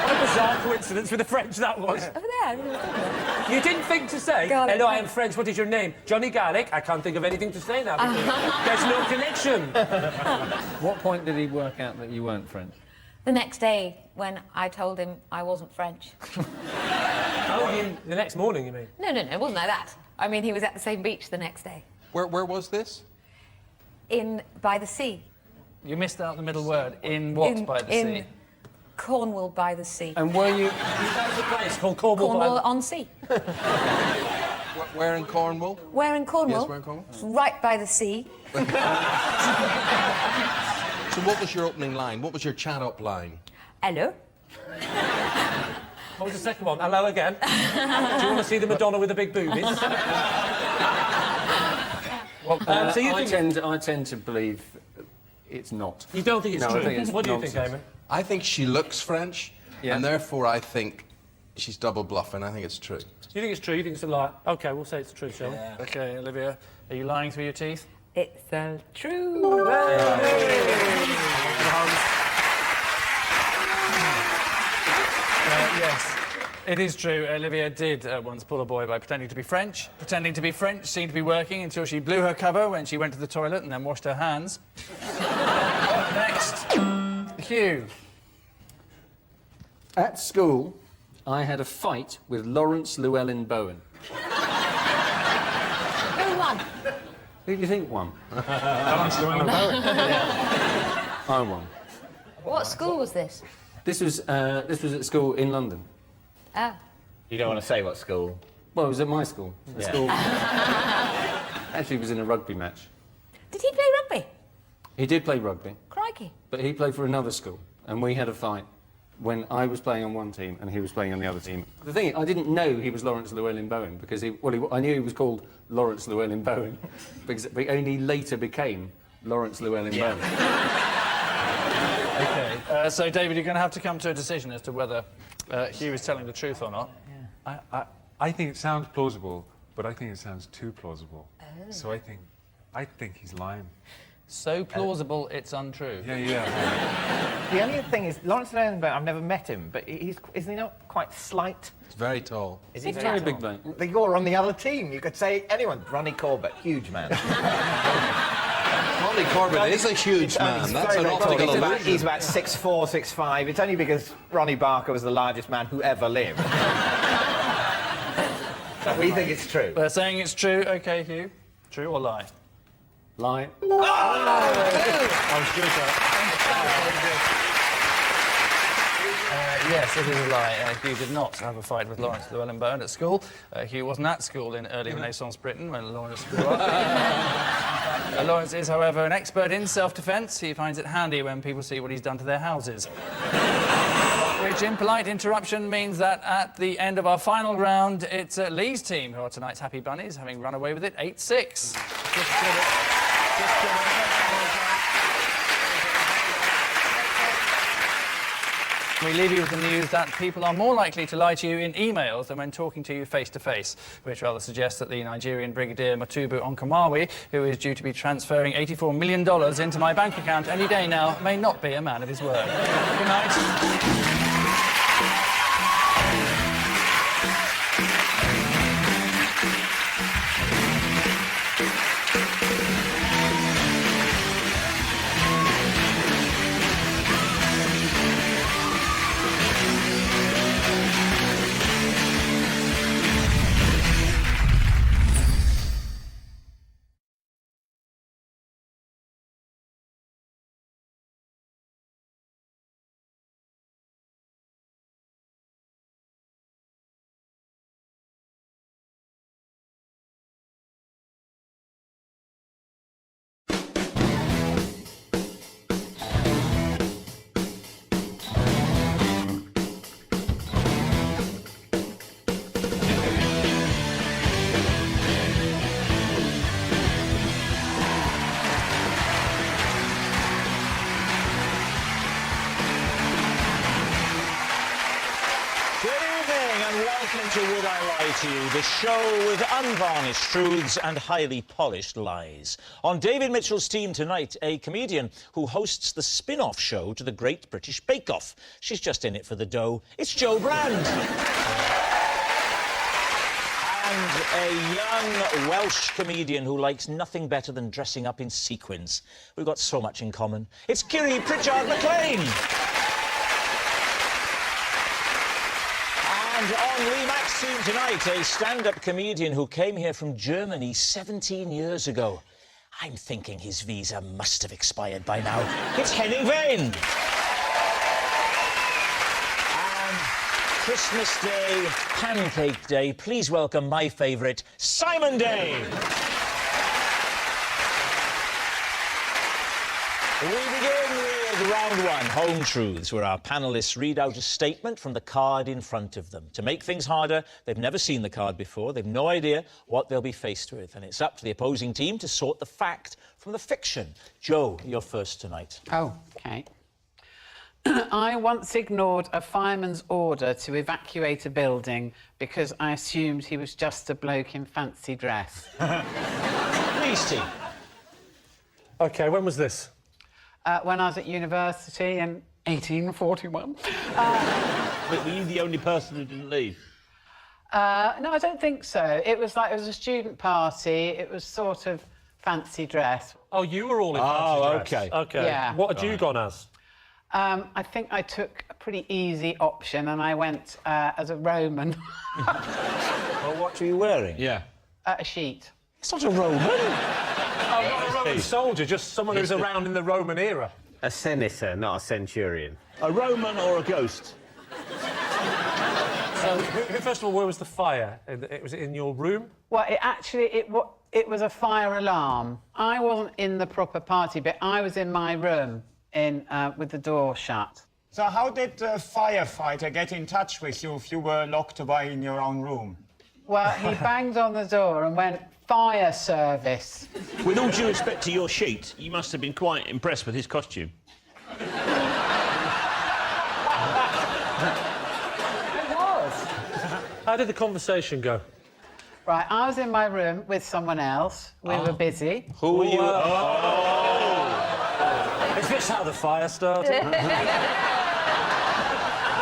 What a bizarre coincidence with the French that was. Over there. You didn't think to say, Garlic. hello, I am French, what is your name? Johnny Garlic. I can't think of anything to say now. There's no connection. What point did he work out that you weren't French? The next day, when I told him I wasn't French. Oh, the next morning, you mean? No, it wasn't like that. I mean, he was at the same beach the next day. Where was this? By the sea. You missed out the middle word. In what by the sea? In Cornwall by the sea. And were you... There's a place called Cornwall on sea. Where in Cornwall? Where in Cornwall? Yes, where in Cornwall? It's right by the sea. So what was your opening line? What was your chat-up line? Hello. What was the second one? Hello again. Do you want to see the Madonna with the big boobies? Well, so you I think... tend to believe it's not. You don't think it's true? I think it's what do you nonsense. think, Eamon? I think she looks French, and therefore I think she's double bluffing. I think it's true. You think it's true? You think it's a lie? OK, we'll say it's true, shall we? Yeah. OK, Olivia, are you lying through your teeth? It's true. Yes, it is true. Olivia did once pull a boy by pretending to be French. Pretending to be French seemed to be working until she blew her cover when she went to the toilet and then washed her hands. Next, Hugh. At school, I had a fight with Lawrence Llewellyn Bowen. Who won? Who do you think won? Lawrence Llewellyn Bowen. I won. What school was this? This was at school in London. Oh. You don't want to say what school? Well, it was at my school. The Yeah. school actually was in a rugby match. Did he play rugby? He did play rugby, Crikey. but he played for another school, and we had a fight when I was playing on one team and he was playing on the other team. The thing is, I didn't know he was Lawrence Llewellyn Bowen because I knew he was called Lawrence Llewellyn Bowen, because he only later became Lawrence Llewellyn Bowen. OK, so David, you're going to have to come to a decision as to whether Hugh is telling the truth or not. I think it sounds plausible, but I think it sounds too plausible. Oh. So I think he's lying. So plausible, it's untrue. Yeah. The only thing is, Lawrence Llewellyn Bowen, I've never met him, but isn't he not quite slight? It's very tall. Is he Very big man. You're on the other team. You could say anyone. Ronnie Corbett, huge man. Ronnie Corbett is a huge man. That's an optical illusion. He's about 6'4", 6'5". It's only because Ronnie Barker was the largest man who ever lived. So we think it's true. They're saying it's true. OK, Hugh. True or lie? Lie. I was good at yes, it is a lie. Hugh did not have a fight with Lawrence Llewellyn Bowen at school. Hugh wasn't at school in early Renaissance Britain when Lawrence grew up. Lawrence is, however, an expert in self-defence. He finds it handy when people see what he's done to their houses. Which, in polite interruption, means that at the end of our final round, it's Lee's team who are tonight's happy bunnies, having run away with it 8-6. We leave you with the news that people are more likely to lie to you in emails than when talking to you face-to-face, which rather suggests that the Nigerian Brigadier Matubu Onkamawi, who is due to be transferring $84 million into my bank account any day now, may not be a man of his word. Good night. listening to Would I Lie to You, the show with unvarnished truths and highly polished lies. On David Mitchell's team tonight, a comedian who hosts the spin-off show to the Great British Bake Off. She's just in it for the dough. It's Jo Brand. And a young Welsh comedian who likes nothing better than dressing up in sequins. We've got so much in common. It's Kiri Pritchard-McLean. And on Lee Mack's team tonight, a stand-up comedian who came here from Germany 17 years ago. I'm thinking his visa must have expired by now. It's Henning Wehn. And Christmas Day, Pancake Day, please welcome my favourite, Simon Day. We begin with round one, Home Truths, where our panellists read out a statement from the card in front of them. To make things harder, they've never seen the card before, they've no idea what they'll be faced with, and it's up to the opposing team to sort the fact from the fiction. Jo, you're first tonight. Oh, OK. I once ignored a fireman's order to evacuate a building because I assumed he was just a bloke in fancy dress. Please, team. OK, when was this? When I was at university in 1841. Were you the only person who didn't leave? No, I don't think so. It was a student party. It was sort of fancy dress. Oh, you were all in fancy dress? OK. OK. Yeah. What had you gone as? I think I took a pretty easy option and I went as a Roman. Well, what were you wearing? Yeah. A sheet. It's not a Roman. Oh, not a Roman soldier, just someone who's around in the Roman era. A senator, not a centurion. A Roman or a ghost? So, first of all, where was the fire? Was it in your room? Well, it was a fire alarm. I wasn't in the proper party bit. I was in my room with the door shut. So how did the firefighter get in touch with you if you were locked away in your own room? Well, he banged on the door and went, "Fire service." With all due respect to your sheet, you must have been quite impressed with his costume. It was. How did the conversation go? Right, I was in my room with someone else. We were busy. Who were you? Is this how the fire started?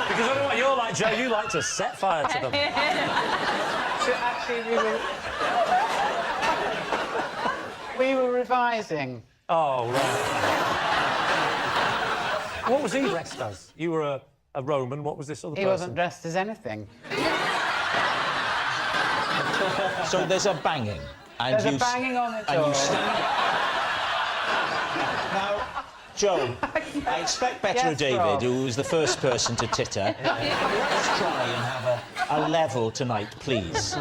Because I know what you're like, Jo. You like to set fire to them. So actually, we were revising. Oh, right. What was he dressed as? You were a Roman. What was this other person? He wasn't dressed as anything. So there's a banging. And There's a banging on the door. And you stand up. Now, Jo, I expect better of David, Rob. who was the first person to titter. Let's try and have a level tonight, please.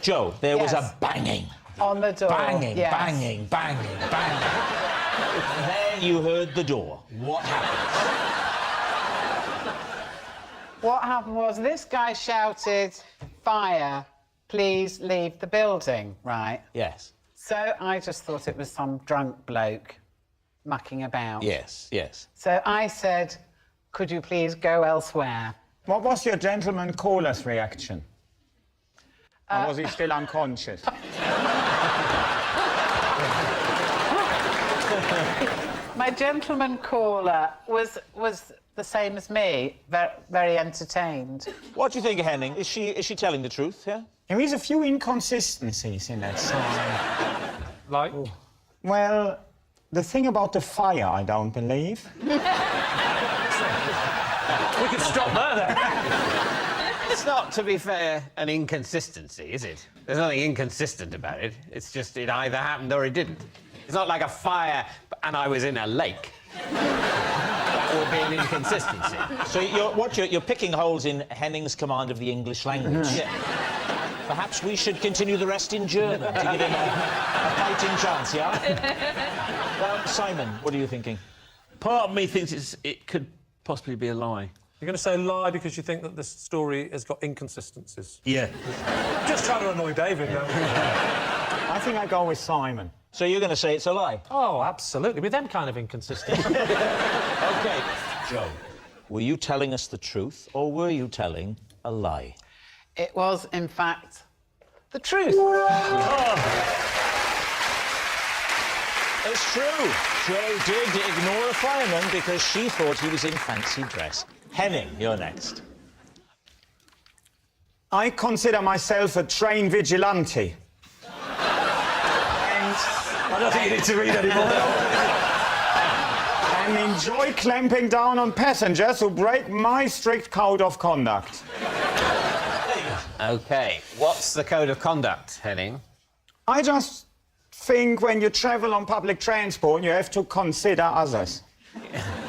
Jo, there was a banging. On the door. Banging, yes. banging, banging, banging. And then you heard the door. What happened? What happened was this guy shouted, "Fire, please leave the building," right? Yes. So I just thought it was some drunk bloke mucking about. Yes, yes. So I said, "Could you please go elsewhere?" What was your gentleman caller's reaction? Or was he still unconscious? My gentleman caller was the same as me, very entertained. What do you think, Henning? Is she telling the truth, yeah? There is a few inconsistencies in that story. Like? Well, the thing about the fire, I don't believe. We could stop there. It's not, to be fair, an inconsistency, is it? There's nothing inconsistent about it. It's just it either happened or it didn't. It's not like a fire and I was in a lake. That would be an inconsistency. So you're picking holes in Henning's command of the English language. Yeah. Perhaps we should continue the rest in German to give him a fighting chance, yeah? Well, Simon, what are you thinking? Part of me thinks it could possibly be a lie. You're going to say lie because you think that this story has got inconsistencies? Yeah. Just trying to annoy David now. I think I go with Simon. So you're going to say it's a lie? Oh, absolutely. With them kind of inconsistent. OK. Jo, were you telling us the truth or were you telling a lie? It was, in fact, the truth. It's true. Jo did ignore a fireman because she thought he was in fancy dress. Henning, you're next. I consider myself a train vigilante. I don't think you need to read anymore. And enjoy clamping down on passengers who break my strict code of conduct. OK, what's the code of conduct, Henning? I just think when you travel on public transport, you have to consider others.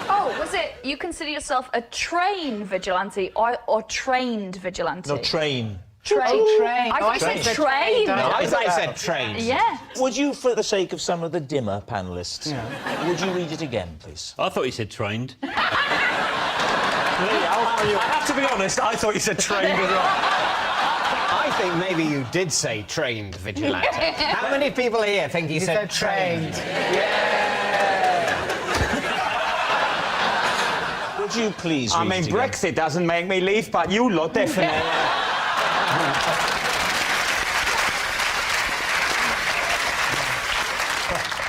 Oh, was it you consider yourself a train vigilante or trained vigilante? No, train. Train. Oh, train. I thought you said train. No, I thought you said train. Yeah. Would you, for the sake of some of the dimmer panellists, would you read it again, please? I thought you said trained. I have to be honest, I thought you said trained as well. I think maybe you did say trained vigilante. How many people here think you said trained? Would you please read I mean, it again? Brexit doesn't make me leave, but you lot definitely.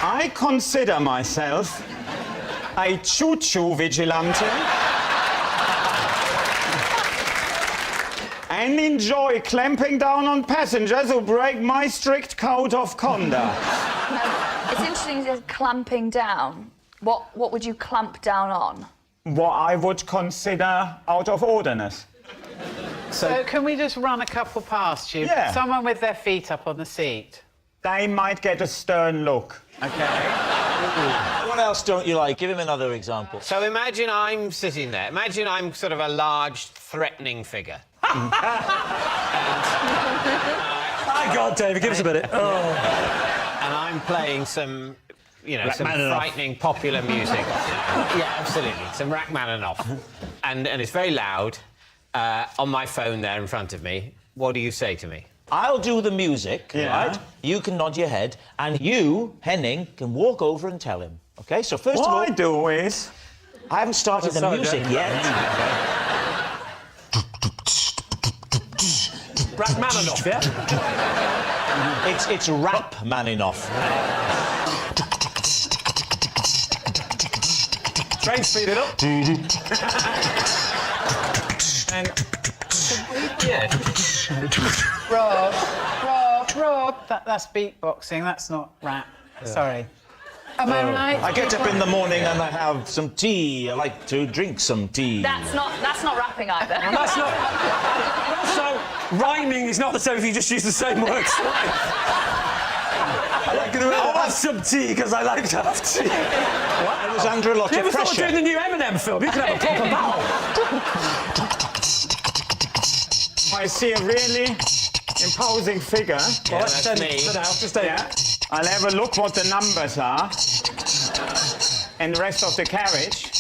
I consider myself a choo-choo vigilante and enjoy clamping down on passengers who break my strict code of conduct. It's interesting you said clamping down. What would you clamp down on? What I would consider out of orderness. So can we just run a couple past you? Yeah. Someone with their feet up on the seat. They might get a stern look. Okay. What else don't you like? Give him another example. So imagine I'm sitting there. Imagine I'm sort of a large, threatening figure. My God, David, give us a minute. And I'm playing some, you know, some frightening popular music. Yeah, absolutely. Some Rachmaninoff. And it's very loud on my phone there in front of me. What do you say to me? I'll do the music, right? You can nod your head, and you, Henning, can walk over and tell him. OK? So first of all... What I do is... I haven't started the music yet. Rachmaninoff, yeah? It's Rap-Maninoff. Train speed it up. And... Rob, that's beatboxing, that's not rap. Sorry. Am I right? I get up in the morning and I have some tea. I like to drink some tea. That's not rapping either. And that's not... Also, rhyming is not the same if you just use the same words twice. I'll have some tea because I like to have tea. What? I was under a lot of pressure. You ever thought of doing the new Eminem film? You can have a proper battle. I see a really imposing figure. Yeah, that's me. Yeah. I'll have a look what the numbers are and the rest of the carriage.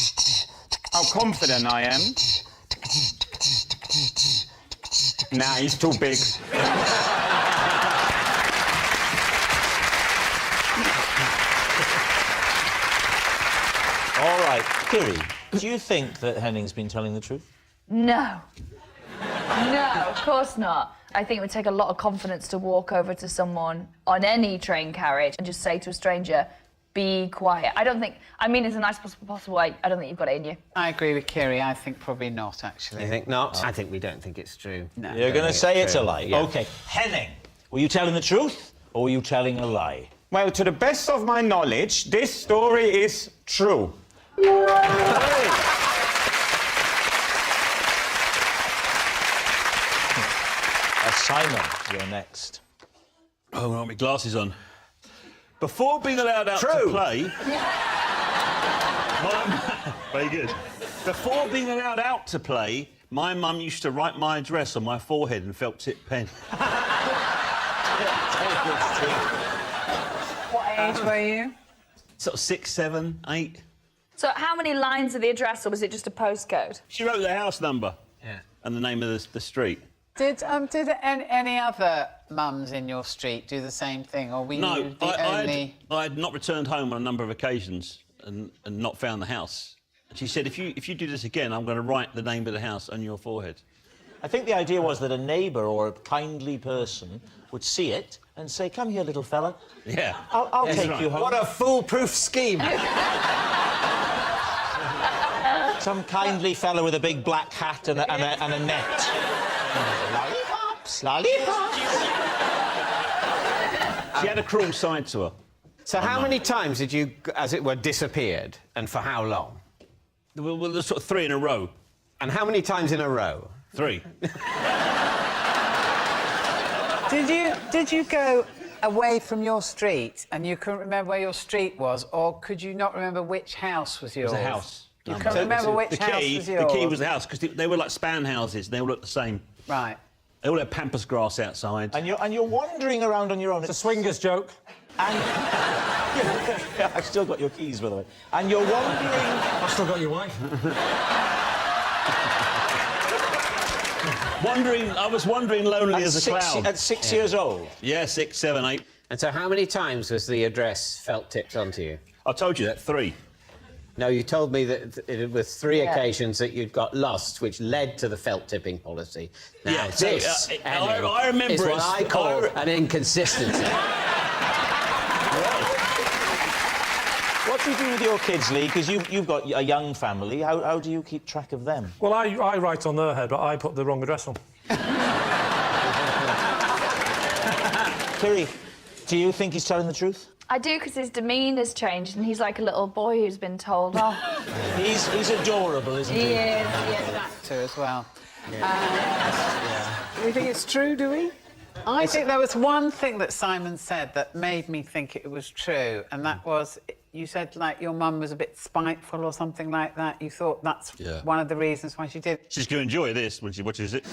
How confident I am. Nah, he's too big. All right, Kiri, do you think that Henning's been telling the truth? No. No, of course not. I think it would take a lot of confidence to walk over to someone on any train carriage and just say to a stranger, be quiet. I don't think... I mean, it's a nice possible way. I don't think you've got it in you. I agree with Kiri. I think probably not, actually. You think not? I think we don't think it's true. No. You're going to say it's a lie? Yeah. OK. Henning, were you telling the truth or were you telling a lie? Well, to the best of my knowledge, this story is true. Simon, you're next. Oh, I got my glasses on. Before being allowed out to play... Very good. Before being allowed out to play, my mum used to write my address on my forehead in felt-tip pen. What age were you? Sort of 6, 7, 8. So how many lines of the address, or was it just a postcode? She wrote the house number and the name of the street. Did any other mums in your street do the same thing, or were you the only... I had not returned home on a number of occasions and not found the house. She said, if you do this again, I'm going to write the name of the house on your forehead. I think the idea was that a neighbour or a kindly person would see it and say, come here, little fella. Yeah. I'll take you home. What a foolproof scheme. Some kindly fella with a big black hat and a net. Lollipops, lollipops. She had a cruel side to her. So how many times did you, as it were, disappeared, and for how long? Well, there's sort of 3 in a row. And how many times in a row? 3. Did you go away from your street and you couldn't remember where your street was, or could you not remember which house was yours? It was a house. You couldn't remember which house was yours? The key was the house, because they were like span houses. They all looked the same. Right. They all had pampas grass outside. And you're wandering around on your own. It's a swingers joke. And... yeah, I've still got your keys, by the way. And you're wandering... I've still got your wife. I was wandering lonely as a clown. At 6 years old? Yeah, 6, 7, 8. And so how many times was the address felt tipped onto you? I told you that, 3. No, you told me that it was 3 occasions that you'd got lost, which led to the felt tipping policy. Now, Yeah, this, I remember is what it. I call an inconsistency. What do you do with your kids, Lee? Because you've got a young family. How do you keep track of them? Well, I write on their head, but I put the wrong address on. Kiri, do you think he's telling the truth? I do, because his demeanour's changed and he's like a little boy who's been told off. He's adorable, isn't he? He is an actor as well. Do we think it's true, do we? I think there was one thing that Simon said that made me think it was true, and that was, you said, like, your mum was a bit spiteful or something like that. You thought that's one of the reasons why she did. She's going to enjoy this when she watches it.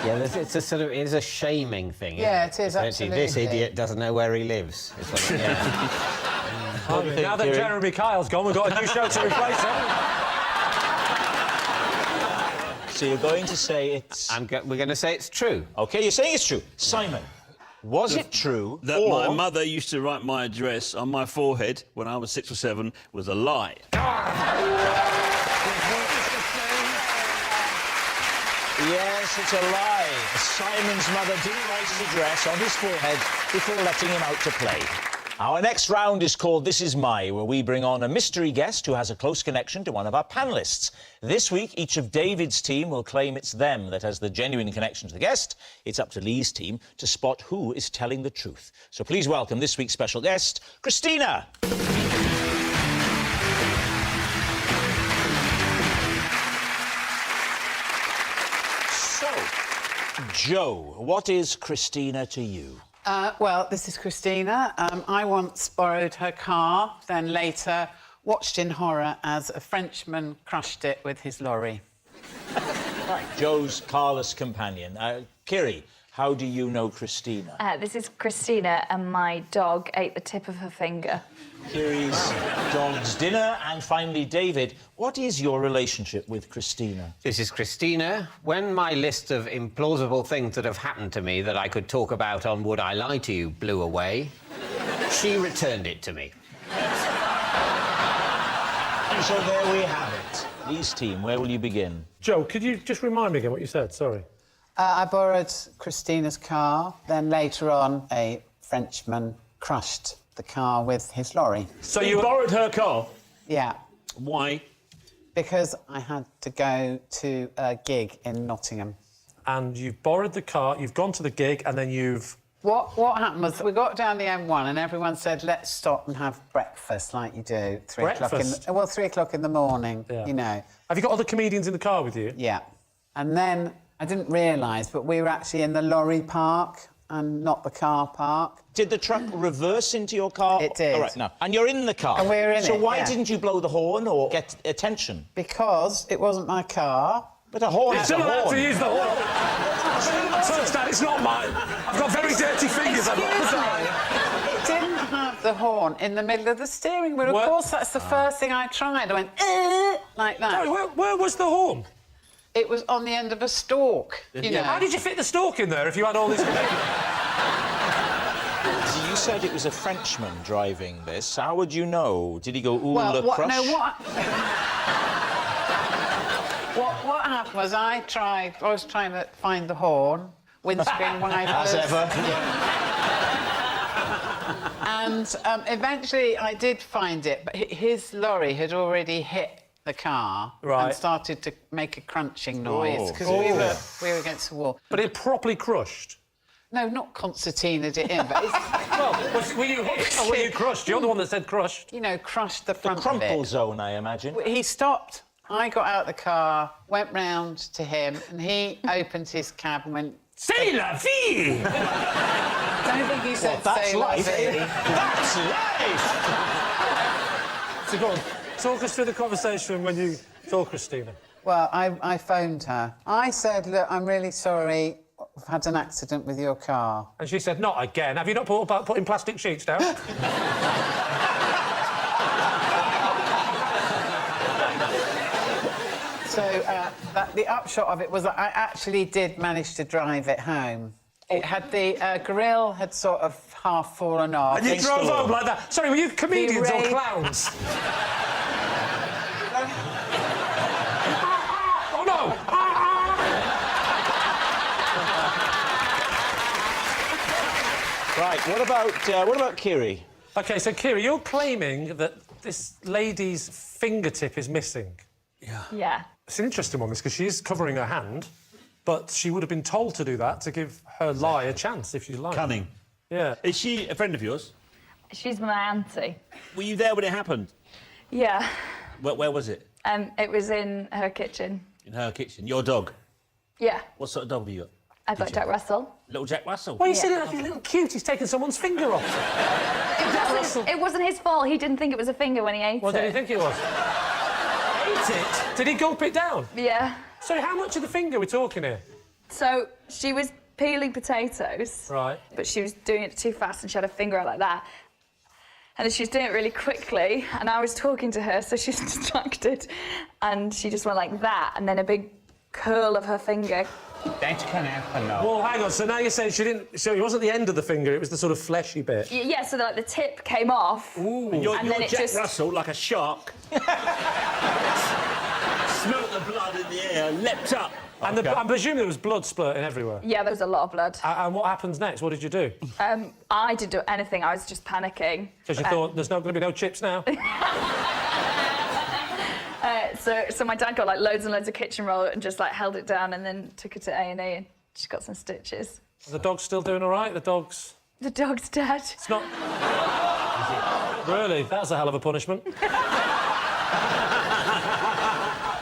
Yeah, it's a sort of, it's a shaming thing. Yeah, isn't it is, absolutely. This idiot doesn't know where he lives. It's what Now that Jeremy Kyle's gone, we've got a new show to replace him. So you're going to say it's... we're going to say it's true. OK, you're saying it's true. Simon, was it true that my mother used to write my address on my forehead when I was 6 or 7 was a lie? Yes, it's a lie. Simon's mother didn't write his address on his forehead before letting him out to play. Our next round is called This Is My, where we bring on a mystery guest who has a close connection to one of our panellists. This week, each of David's team will claim it's them that has the genuine connection to the guest. It's up to Lee's team to spot who is telling the truth. So please welcome this week's special guest, Christina. Joe, what is Christina to you? Well, this is Christina. I once borrowed her car, then later watched in horror as a Frenchman crushed it with his lorry. Right, Joe's carless companion. Kiri, how do you know Christina? This is Christina, and my dog ate the tip of her finger. Kiri's dog's dinner, and finally, David, what is your relationship with Christina? This is Christina. When my list of implausible things that have happened to me that I could talk about on Would I Lie to You blew away, she returned it to me. And so there we have it. Lee's team, where will you begin? Joe, could you just remind me again what you said? Sorry. I borrowed Christina's car, then later on a Frenchman crushed the car with his lorry. So you borrowed her car? Yeah. Why? Because I had to go to a gig in Nottingham. And you've borrowed the car, you've gone to the gig, and then you've... What happened was we got down the M1 and everyone said, let's stop and have breakfast like you do. 3 o'clock in the... Well, 3 o'clock in the morning, you know. Have you got other comedians in the car with you? Yeah. And then I didn't realise, but we were actually in the lorry park and not the car park. Did the truck reverse into your car? It did. All right, now. And you're in the car? And we're in it, So why yeah. didn't you blow the horn or get attention? Because it wasn't my car. But a horn is a horn. You're still allowed to use the horn. I understand, it's not mine. I've got very dirty fingers. It didn't have the horn in the middle of the steering wheel. Of course, that's the first thing I tried. I went, like that. Sorry, where was the horn? It was on the end of a stalk, you know. How did you fit the stalk in there if you had all this... You said it was a Frenchman driving this. How would you know? Did he go, ooh, Well, le what, crush? no, what... What happened was I was trying to find the horn, windscreen wipers. As ever. And eventually I did find it, but his lorry had already hit the car and started to make a crunching noise because we were against the wall. But it properly crushed? No, not concertinaed it in, but it's... Well, were you hooked or were you crushed? You're the one that said crushed. You know, crushed the front crumple of it. zone, I imagine. He stopped. I got out of the car, went round to him, and he opened his cab and went... C'est la vie! Don't think he said that's "C'est la life. vie." That's life! So go on, talk us through the conversation when you saw Christina. Well, I phoned her. I said, look, I'm really sorry. I've had an accident with your car. And she said, not again. Have you not thought about putting plastic sheets down? So the upshot of it was that I actually did manage to drive it home. It had the grill had sort of half fallen off. And you drove home like that? Sorry, were you comedians or clowns? Oh, no! Right, what about Kiri? OK, so, Kiri, you're claiming that this lady's fingertip is missing. Yeah. It's an interesting one, because she is covering her hand, but she would have been told to do that to give her lie a chance, if you like. Cunning. Yeah. Is she a friend of yours? She's my auntie. Were you there when it happened? Yeah. Where was it? It was in her kitchen. In her kitchen. Your dog? Yeah. What sort of dog have you got? I've got Jack Russell. Little Jack Russell? Why are you sitting there like a little cute? He's taken someone's finger off. It wasn't his fault. He didn't think it was a finger when he ate it. What did he think it was? Ate it? Did he gulp it down? Yeah. So how much of the finger are we talking here? So she was peeling potatoes. Right. But she was doing it too fast and she had her finger out like that. And then she was doing it really quickly and I was talking to her, so she was distracted. And she just went like that and then a big curl of her finger. That can happen now. Well, hang on, so now you're saying she didn't... So it wasn't the end of the finger, it was the sort of fleshy bit? Yeah, so like the tip came off. Ooh. And you're then it Jack just... Russell, like a shark. Smelt the blood in the air, leapt up. And I'm presuming there was blood splurting everywhere? Yeah, there was a lot of blood. And what happens next? What did you do? I didn't do anything, I was just panicking. Because you thought, there's not going to be no chips now? So my dad got like loads and loads of kitchen roll and just like held it down and then took her to A&E and she got some stitches. Are the dog's still doing all right? The dog's dead. It's not... Really? That's a hell of a punishment.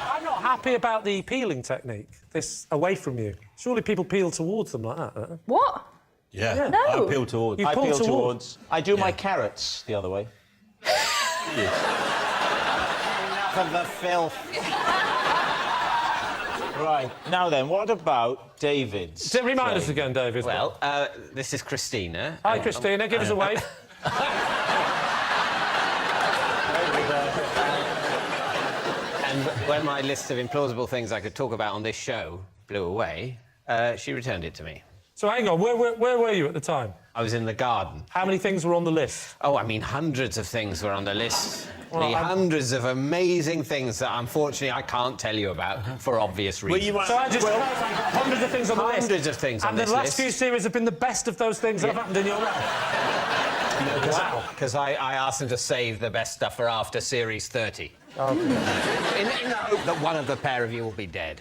I'm not happy about the peeling technique, this away from you. Surely people peel towards them like that, don't they? What? Yeah. No. I peel towards. I pull peel towards. towards. I do my carrots the other way. Enough of the filth. Right, now then, what about David's? So remind us again, David. Well, this is Christina. Hi, Christina. Give us a wave. And when my list of implausible things I could talk about on this show blew away, she returned it to me. So hang on, where were you at the time? I was in the garden. How many things were on the list? Oh, I mean, hundreds of things were on the list. Well, Hundreds of amazing things that, unfortunately, I can't tell you about for obvious reasons. So I just hundreds of things on the list. Hundreds of things on this list. And the last list. few series have been the best of those things that have happened in your life. Wow. Because I asked them to save the best stuff for after series 30. Okay. In the hope that one of the pair of you will be dead.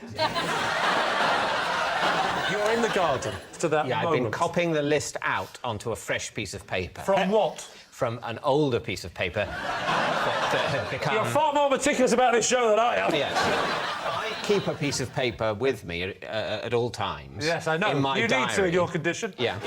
You're in the garden to that Yeah, I've moment. been copying the list out onto a fresh piece of paper. From what? From an older piece of paper that had become... You're far more meticulous about this show than I am. Yes. I keep a piece of paper with me at all times. Yes, I know. In my you diary. need to in your condition. Yeah.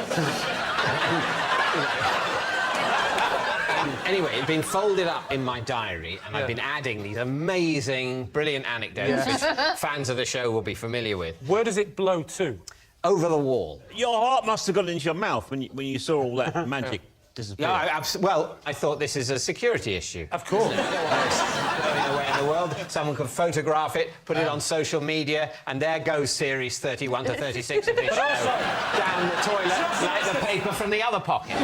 Anyway, it'd been folded up in my diary, and I've been adding these amazing, brilliant anecdotes which fans of the show will be familiar with. Where does it blow to? Over the wall. Your heart must have gone into your mouth when you saw all that magic disappear. Yeah, well, I thought this is a security issue. Of course. Blowing away in the world, someone could photograph it, put it on social media, and there goes series 31 to 36 of this show. Down the toilet, like the paper from the other pocket.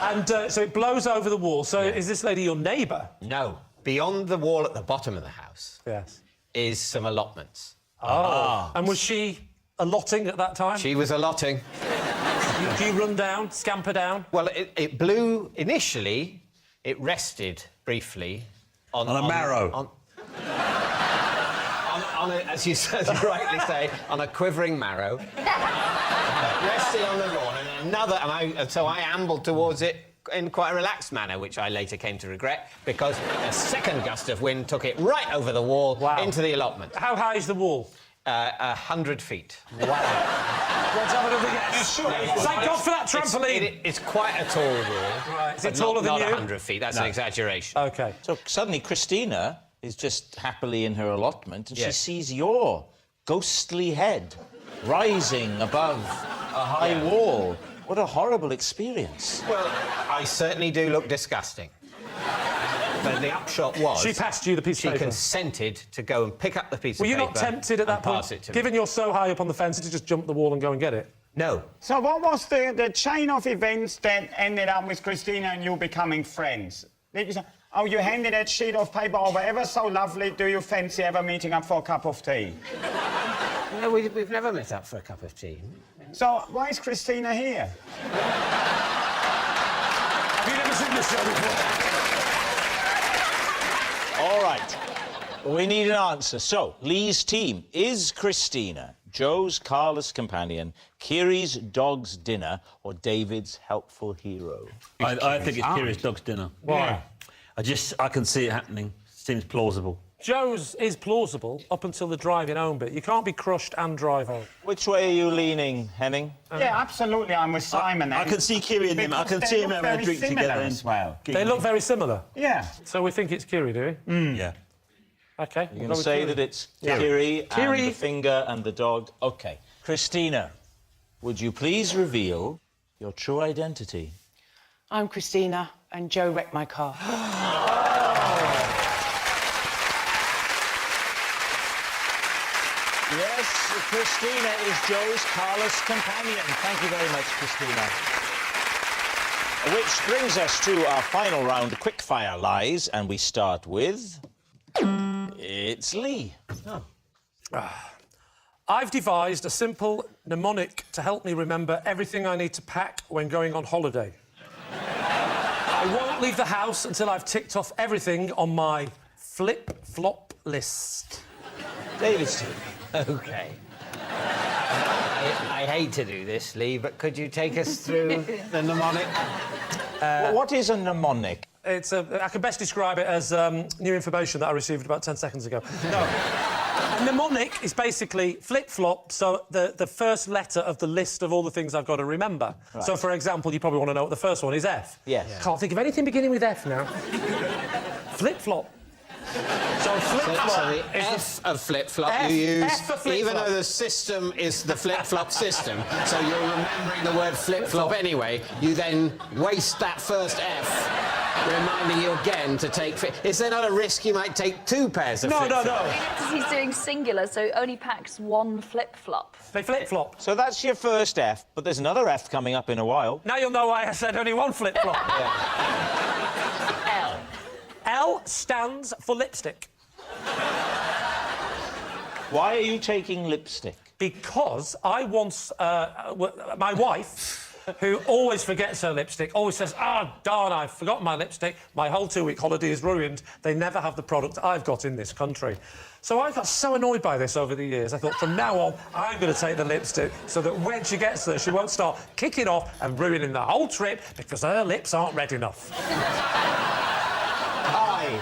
And so it blows over the wall. So is this lady your neighbour? No. Beyond the wall at the bottom of the house. Yes. is some allotments. Oh. And was she allotting at that time? She was allotting. Do you run down, scamper down? Well, it blew initially. It rested briefly on a marrow. On a, as you rightly say, on a quivering marrow. Resting on the lawn, and so I ambled towards it in quite a relaxed manner, which I later came to regret, because a second gust of wind took it right over the wall into the allotment. How high is the wall? 100 feet. Wow. Let's have another guess. Thank God for that trampoline. It's quite a tall wall. Right. Is it but taller than not you? 100 feet. That's an exaggeration. OK. So suddenly Christina is just happily in her allotment and she Yes. sees your ghostly head rising above a high wall. What a horrible experience. Well, I certainly do look disgusting. But the upshot was... She passed you the piece of paper. She consented to go and pick up the piece of paper. Were you not tempted at that point, pass it to given me? you're so high up on the fence, to just jump the wall and go and get it? No. So what was the chain of events that ended up with Christina and you becoming friends? Did you say, oh, you handed that sheet of paper over ever so lovely, do you fancy ever meeting up for a cup of tea? No, we've never met up for a cup of tea. So why is Christina here? Have you never seen this show before? All right. We need an answer. So, Lee's team, is Christina Joe's carless companion, Kiri's dog's dinner, or David's helpful hero? I think it's Kiri's dog's dinner. Why? I can see it happening. Seems plausible. Joe's is plausible up until the driving home bit. You can't be crushed and drive home. Which way are you leaning, Henning? Yeah, absolutely, I'm with Simon. I can see Kiri and him. I can see him having a drink together as well. They look very similar. Yeah. So we think it's Kiri, do we? Yeah. OK. You're going to say that it's Kiri and the finger and the dog? OK. Christina, would you please reveal your true identity? I'm Christina, and Joe wrecked my car. Yes, Christina is Joe's carless companion. Thank you very much, Christina. Which brings us to our final round, quickfire lies, and we start with... It's Lee. Oh. I've devised a simple mnemonic to help me remember everything I need to pack when going on holiday. I won't leave the house until I've ticked off everything on my flip-flop list. David's. OK. I hate to do this, Lee, but could you take us through the mnemonic? What is a mnemonic? I can best describe it as new information that I received about 10 seconds ago. No. A mnemonic is basically flip-flop, so the first letter of the list of all the things I've got to remember. Right. So, for example, you probably want to know what the first one is, F. Yes. Yeah. Can't think of anything beginning with F now. Flip-flop. So flip-flop So the F of flip-flop you use, F for flip-flop. even though the system is the flip-flop system, so you're remembering the word flip-flop anyway, you then waste that first F, reminding you again to take... Is there not a risk you might take two pairs of flip-flop? No. Because he's doing singular, so only packs one flip-flop. They flip-flop. So that's your first F, but there's another F coming up in a while. Now you'll know why I said only one flip-flop. L. L stands for lipstick. Why are you taking lipstick? Because I once... my wife, who always forgets her lipstick, always says, darn, I've forgotten my lipstick. My whole 2-week holiday is ruined. They never have the product I've got in this country. So I got so annoyed by this over the years. I thought, from now on, I'm going to take the lipstick so that when she gets there, she won't start kicking off and ruining the whole trip because her lips aren't red enough. I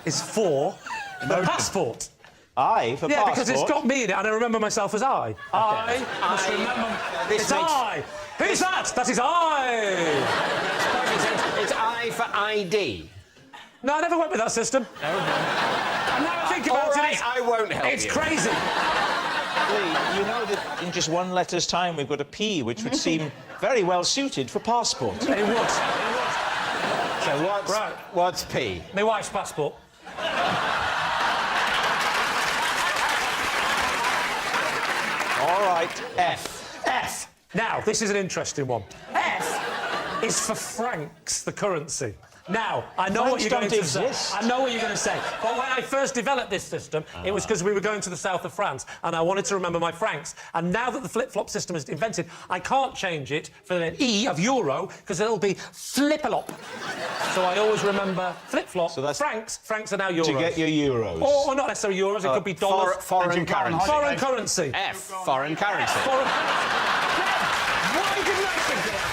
is for the passport. I for passport? Yeah, because it's got me in it, and I remember myself as I. Okay. I must remember... It's I. Who's that? That is I. It's I for ID. No, I never went with that system. No. And now I think about it, I won't help it's you. Crazy. Lee, you know that in just one letter's time we've got a P, which would seem very well suited for passport. It would. So what's P? My wife's passport. All right, F. F. Now, this is an interesting one. F is for francs, the currency. Now, I know what you're going to say. I know what you're going to say. But when I first developed this system, it was because we were going to the south of France and I wanted to remember my francs. And now that the flip-flop system is invented, I can't change it for an E of euro because it'll be flip-a-lop. So I always remember flip-flop, so francs. Francs are now euros. To get your euros. Or not necessarily euros, it could be dollars. Foreign currency. Foreign currency. F, foreign currency. Why didn't I think of that?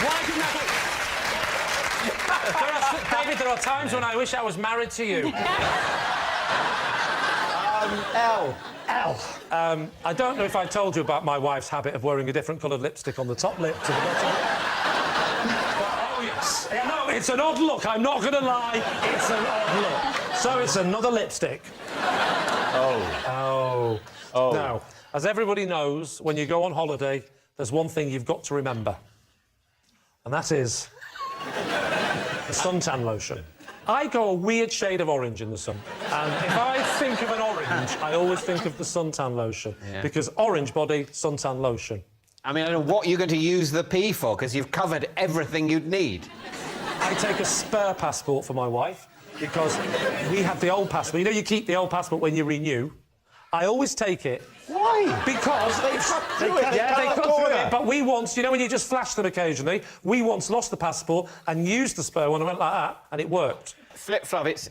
Why didn't I think... David, there are times when I wish I was married to you. L. I don't know if I told you about my wife's habit of wearing a different coloured lipstick on the top lip to the bottom lip. Oh, yes. No, it's an odd look, I'm not going to lie. It's an odd look. So it's another lipstick. Oh. Now, as everybody knows, when you go on holiday, there's one thing you've got to remember. And that is... the suntan lotion. I go a weird shade of orange in the sun. And if I think of an orange, I always think of the suntan lotion. Yeah. Because orange body, suntan lotion. I mean, I don't know what you're going to use the P for, because you've covered everything you'd need. I take a spare passport for my wife, because we have the old passport. You know you keep the old passport when you renew? I always take it. Why? Because they cut through it. Yeah, they cut through it. But we once, you know when you just flash them occasionally, we once lost the passport and used the spare one and went like that, and it worked. Flip-flop, it's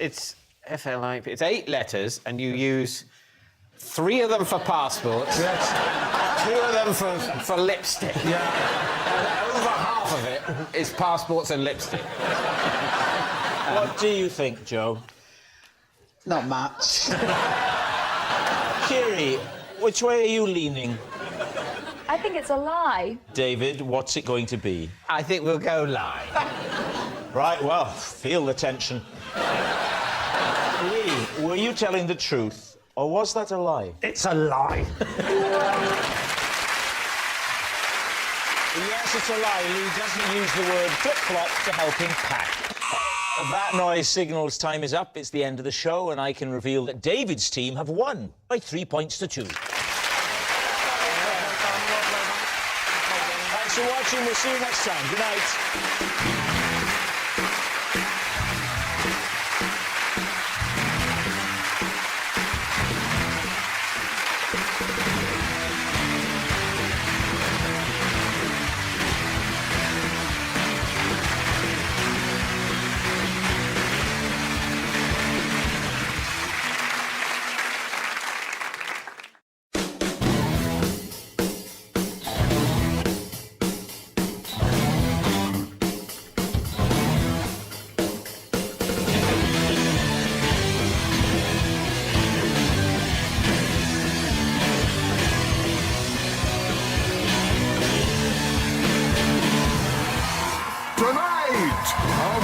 FLIP. It's 8 letters, and you use 3 of them for passports, 2 of them for lipstick. Yeah. And over half of it is passports and lipstick. What do you think, Joe? Not much. Kiri, which way are you leaning? I think it's a lie. David, what's it going to be? I think we'll go lie. Right, well, feel the tension. Lee, were you telling the truth, or was that a lie? It's a lie. Yes, it's a lie. Lee doesn't use the word flip-flop to help him pack. That noise signals time is up. It's the end of the show, and I can reveal that David's team have won by 3 points to 2. Thanks for watching. We'll see you next time. Good night.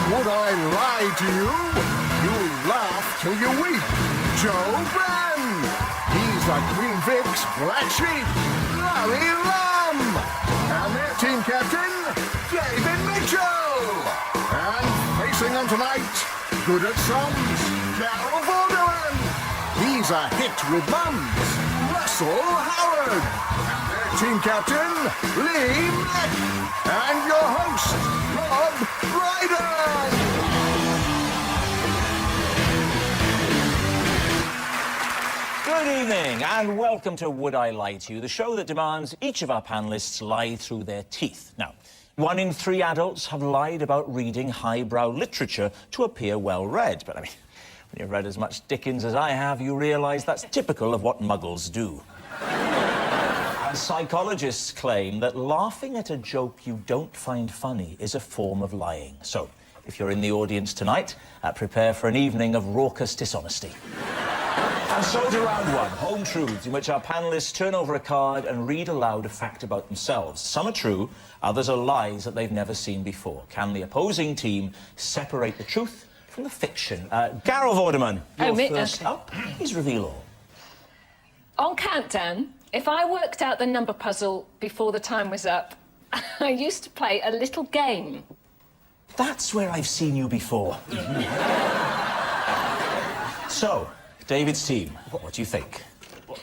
Would I lie to you? You'll laugh till you weep. Joe Ben! He's a Queen Vic's black sheep, Larry Lamb! And their team captain, David Mitchell! And facing them tonight, good at sums, Carol Vorderman! He's a hit with mums, Russell Howard! And their team captain, Lee Mack! And your host, Rob Brydon! Good evening, and welcome to Would I Lie to You, the show that demands each of our panellists lie through their teeth. Now, 1 in 3 adults have lied about reading highbrow literature to appear well-read. But, I mean, when you've read as much Dickens as I have, you realise that's typical of what muggles do. And psychologists claim that laughing at a joke you don't find funny is a form of lying. So, if you're in the audience tonight, prepare for an evening of raucous dishonesty. And so to round 1, Home Truths, in which our panellists turn over a card and read aloud a fact about themselves. Some are true, others are lies that they've never seen before. Can the opposing team separate the truth from the fiction? Carol Vorderman, you're first up. Please reveal all. On countdown, if I worked out the number puzzle before the time was up, I used to play a little game. That's where I've seen you before. So, David's team, what do you think?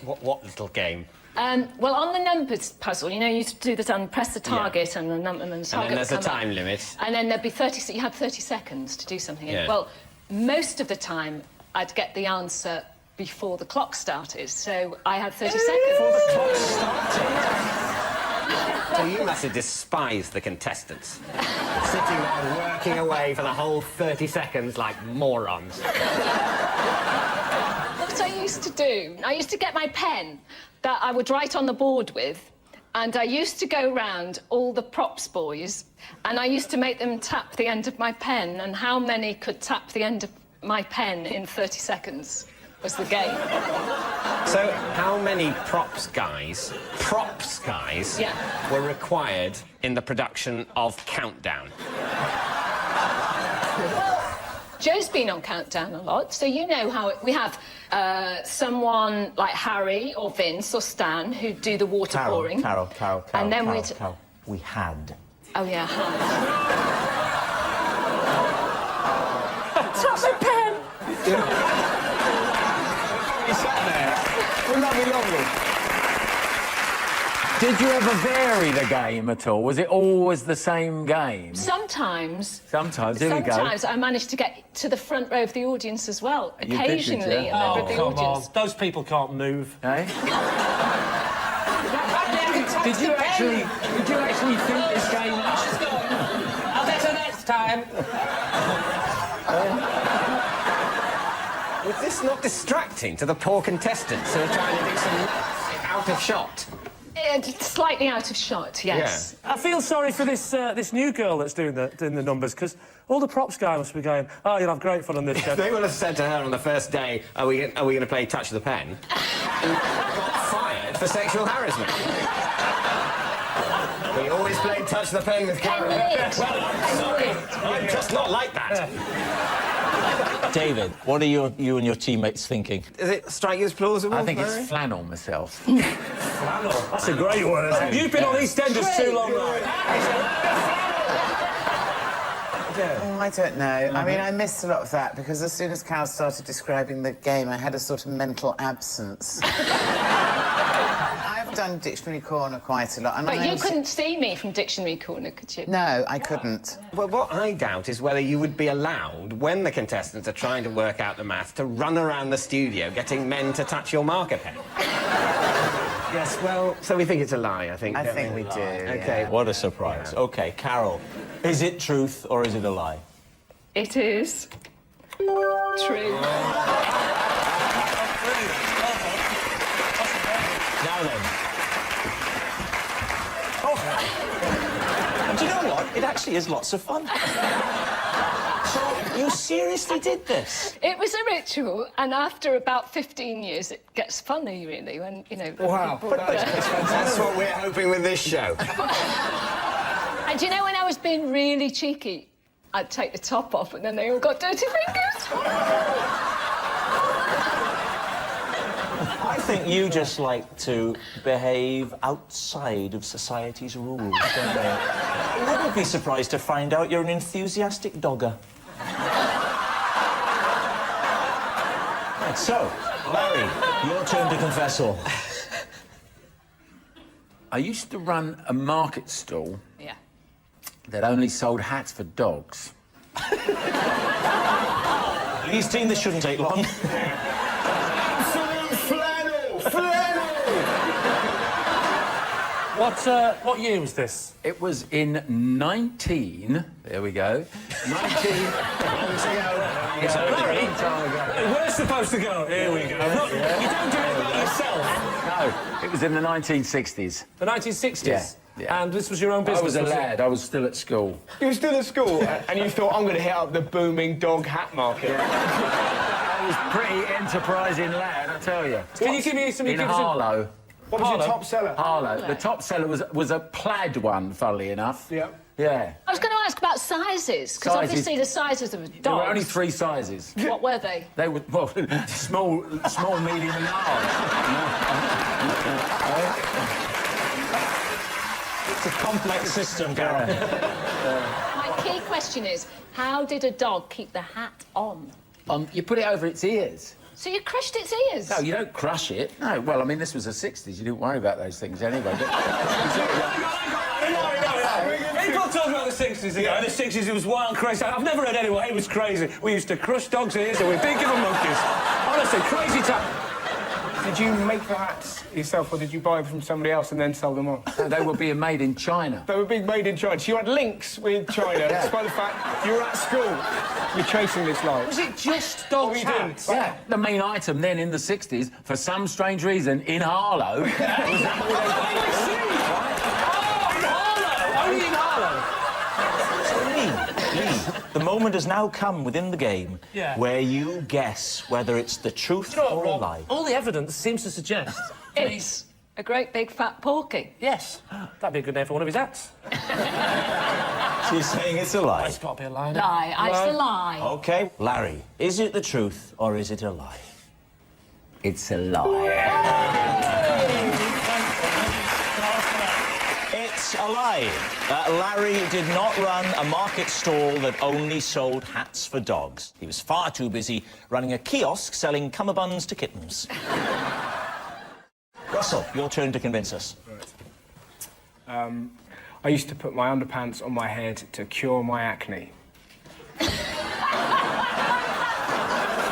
What little game? Well, on the numbers puzzle, you know, you used to do the press the target and the number and the target. And then there's a would come time up. limit. And then there'd be 30. You had 30 seconds to do something. Yeah. Well, most of the time, I'd get the answer before the clock started, so I had 30 seconds. Before the clock started. So you must have despised the contestants, sitting there working away for the whole 30 seconds like morons. What I used to do, I used to get my pen that I would write on the board with, and I used to go round all the props boys, and I used to make them tap the end of my pen, and how many could tap the end of my pen in 30 seconds was the game. So how many props guys Yeah. were required in the production of Countdown? Joe's been on Countdown a lot, so you know how we have someone like Harry or Vince or Stan who do the water pouring. Carol. And then Carol. We had. Oh, yeah. Tap my pen! You sat there. Well, lovely. Did you ever vary the game at all? Was it always the same game? Sometimes. Sometimes, here we go. Sometimes I managed to get to the front row of the audience as well. You did, Occasionally, a member of the Come audience. on, those people can't move. Eh? Did you actually think this game out? I'll better next time. Was this not distracting to the poor contestants who are trying to do some out of shot? Slightly out of shot, yes. I feel sorry for this new girl that's doing the numbers, because all the props guy must be going, oh, you'll have great fun on this show. They would have said to her on the first day, are we going to play Touch the Pen? Got fired for sexual harassment. We always played Touch the Pen with Karen. Well, I'm sorry. I'm just not like that. David, what are you and your teammates thinking? Does it strike you as plausible? I think Larry? it's flannel myself. Flannel? That's a great word. You've been on EastEnders too long, Larry. Oh, I don't know. I mean, I missed a lot of that because as soon as Cal started describing the game, I had a sort of mental absence. I've done Dictionary Corner quite a lot. And But you couldn't see me from Dictionary Corner, could you? No, I couldn't. Well, what I doubt is whether you would be allowed, when the contestants are trying to work out the math, to run around the studio getting men to touch your marker pen. Yes, well, so we think it's a lie, I think. I think we do. OK. What a surprise. OK, Carol, is it truth or is it a lie? It is true. Now then. Oh. And do you know what? It actually is lots of fun. So, you seriously did this? It was a ritual, and after about 15 years, it gets funny, really, when, you know... Wow. people- That's what we're hoping with this show. And do you know, when I was being really cheeky, I'd take the top off, and then they all got dirty fingers. I think you just like to behave outside of society's rules, don't you? I wouldn't be surprised to find out you're an enthusiastic dogger. Right, so, Larry, your turn to confess all. I used to run a market stall Yeah. that only sold hats for dogs. Please, team, this shouldn't take long. What year was this? It was in 19... There we go. 19... Larry, we're supposed to go. Here we go. Look, you don't do it by yourself. No, it was in the 1960s. The 1960s? Yeah. And this was your own business? I was a wasn't it? lad. I was still at school. You were still at school, and you thought, I'm going to hit up the booming dog hat market. I was pretty enterprising lad, I tell you. Can you give me some... In Harlow. What was your top seller? Harlow. The top seller was a plaid one, funnily enough. Yeah. Yeah. I was going to ask about sizes, because Sizes. obviously the sizes of dogs... There were only 3 sizes. What were they? They were, well, small, medium and large. It's a complex system, Carol. My key question is, how did a dog keep the hat on? You put it over its ears. So you crushed its ears? No, you don't crush it. No, well, I mean, this was the 60s. You didn't worry about those things anyway. But... People talk about the 60s ago. In the 60s, it was wild, crazy. I've never heard anyone. It was crazy. We used to crush dogs' ears and we'd think of them monkeys. Honestly, crazy time. Did you make the hats yourself, or did you buy them from somebody else and then sell them on? No, they were being made in China. They were being made in China. So you had links with China, despite the fact you were at school. You're chasing this life. Was it just dogs' hats? Yeah, the main item then in the 60s, for some strange reason, in Harlow, was Only in Harlow? Lee, the moment has now come within the game where you guess whether it's the truth or a lie. All the evidence seems to suggest... It's a great big fat porky. Yes. That'd be a good name for one of his hats. She's saying it's a lie. It's got to be a lie. Lie. It's a lie. OK, Larry, is it the truth or is it a lie? It's a lie. It's a lie. Larry did not run a market stall that only sold hats for dogs. He was far too busy running a kiosk selling cummerbunds to kittens. Russell, your turn to convince us. Right. I used to put my underpants on my head to cure my acne.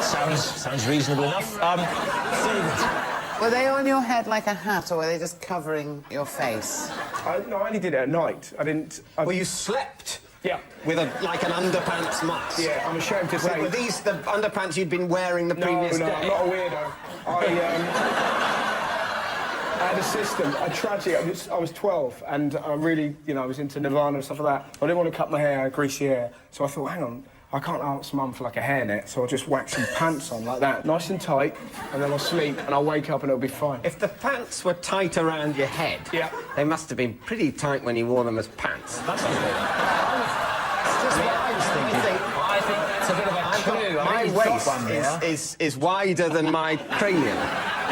Sounds reasonable enough. David. Were they on your head like a hat, or were they just covering your face? No, I only did it at night. I didn't... Well, you slept? Yeah. With like an underpants mask? Yeah, I'm ashamed to say... Were these the underpants you'd been wearing the previous day? No, I'm not a weirdo. I had a system. I tried to. I was 12, and I really, you know, I was into Nirvana and stuff like that. I didn't want to cut my hair, greasy hair, so I thought, hang on, I can't ask Mum for like a hairnet, so I'll just whack some pants on like that, nice and tight, and then I'll sleep, and I'll wake up and it'll be fine. If the pants were tight around your head, they must have been pretty tight when you wore them as pants. That's just what I was thinking. I think that's a bit of a clue. My waist is wider than my cranium.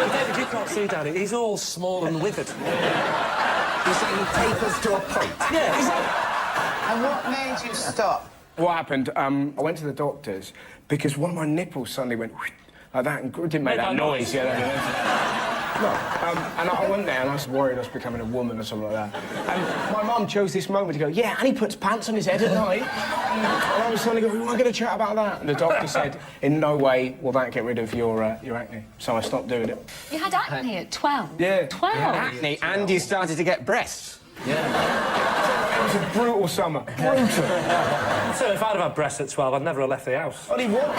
David, you can't see Daddy. He's all small and withered. You're saying he tapers to a point? Yeah, exactly. And what made you stop? What happened, I went to the doctors because one of my nipples suddenly went like that and didn't make that noise. And I went there and I was worried I was becoming a woman or something like that. And my mum chose this moment to go, yeah, and he puts pants on his head at night. And I was suddenly going, we're going to chat about that. And the doctor said, in no way will that get rid of your acne. So I stopped doing it. You had acne at 12? Yeah. 12? Acne, and you started to get breasts. Yeah. It was a brutal summer. Brutal. So if I'd have had breasts at 12, I'd never have left the house. Only what?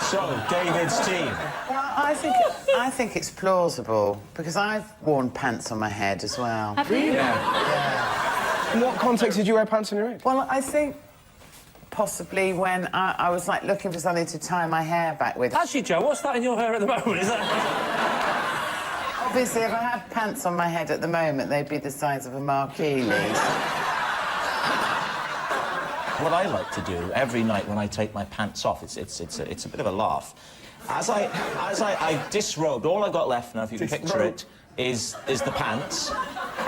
So, David's team. Well, I think it's plausible, because I've worn pants on my head as well. Have you? Yeah. In what context did you wear pants on your head? Well, I think possibly when I was, like, looking for something to tie my hair back with. Actually, Joe, what's that in your hair at the moment? Is that... Obviously, if I had pants on my head at the moment, they'd be the size of a marquee, What I like to do every night when I take my pants off, it's a bit of a laugh. As I disrobed, all I've got left now, if you can picture it, is the pants.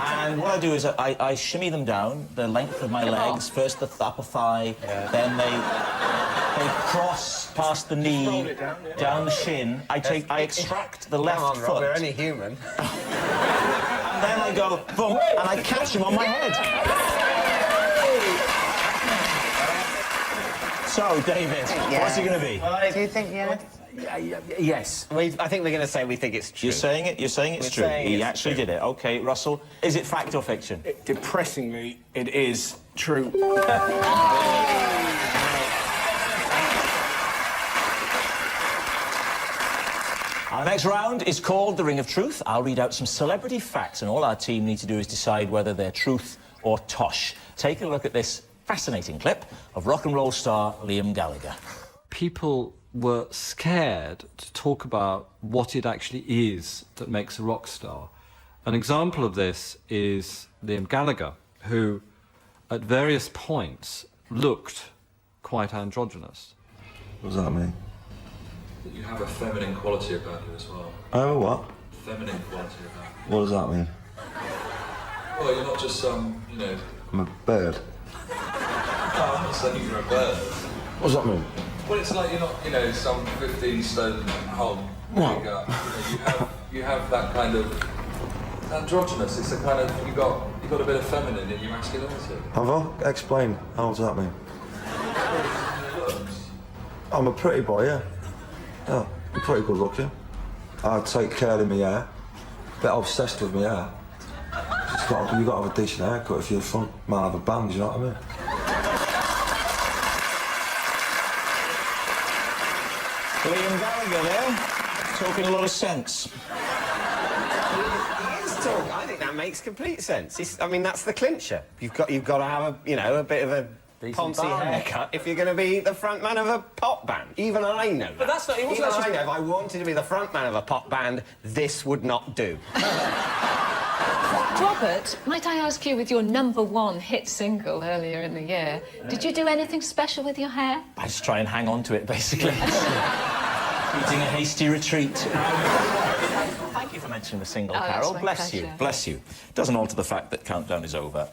And what I do is I shimmy them down the length of my legs. First the upper thigh, then they cross past the knee, down the shin. I extract the left foot. We're only human. And then I go, boom, and I catch him on my head. So, David, what's it going to be? Do you think, Yes. I think they're going to say we think it's true. You're saying it? You're saying it's true? He actually did it. OK, Russell, is it fact or fiction? Depressingly, it is true. Our next round is called The Ring of Truth. I'll read out some celebrity facts, and all our team need to do is decide whether they're truth or tosh. Take a look at this fascinating clip of rock and roll star Liam Gallagher. People were scared to talk about what it actually is that makes a rock star. An example of this is Liam Gallagher, who at various points looked quite androgynous. What does that mean? That you have a feminine quality about you as well. Oh, what? Feminine quality about you. What does that mean? Well, you're not just some, you know... I'm a bird. No, I'm not saying you're a bird. What does that mean? Well, it's like you're not, you know, some 15-stone hog. What? You have that kind of androgynous. It's a kind of you got a bit of feminine in your masculinity. Have I? Explain. How does that mean? I'm a pretty boy, yeah. Yeah, I'm pretty good looking. I take care of my hair. Bit obsessed with my hair. You got to have a decent haircut if you're the front man of a band, you know what I mean? Liam Gallagher there, talking a lot of sense. I think that makes complete sense. I mean, that's the clincher. You've got to have a bit of a poncy haircut if you're going to be the front man of a pop band. Even I know that. But that's not. Even I know if I wanted to be the front man of a pop band, this would not do. Robert, might I ask you, with your #1 hit single earlier in the year, did you do anything special with your hair? I just try and hang on to it, basically. Eating a hasty retreat. Thank you for mentioning the single, Carol. Bless you, bless you. Doesn't alter the fact that countdown is over.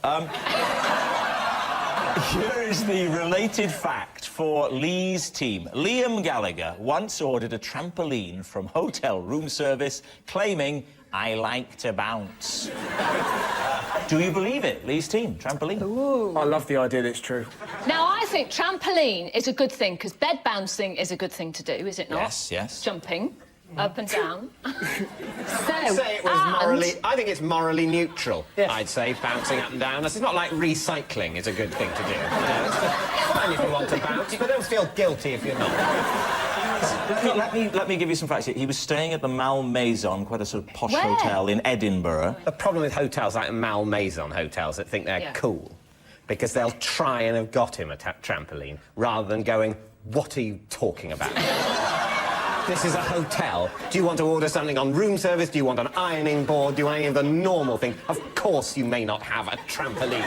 Here is the related fact for Lee's team. Liam Gallagher once ordered a trampoline from hotel room service, claiming, "I like to bounce." Do you believe it, Lee's team? Trampoline? Ooh. I love the idea that it's true. Now, I think trampoline is a good thing, because bed bouncing is a good thing to do, is it not? Yes, yes. Jumping up and down. I'd say it was morally... I think it's morally neutral, I'd say, bouncing up and down. It's not like recycling is a good thing to do. It's fine if you want to bounce, but don't feel guilty if you're not. Let me give you some facts here. He was staying at the Malmaison, quite a sort of posh hotel in Edinburgh. The problem with hotels like Malmaison hotels that think they're cool, because they'll try and have got him a trampoline, rather than going, "What are you talking about?" This is a hotel. Do you want to order something on room service? Do you want an ironing board? Do you want any of the normal things? Of course you may not have a trampoline.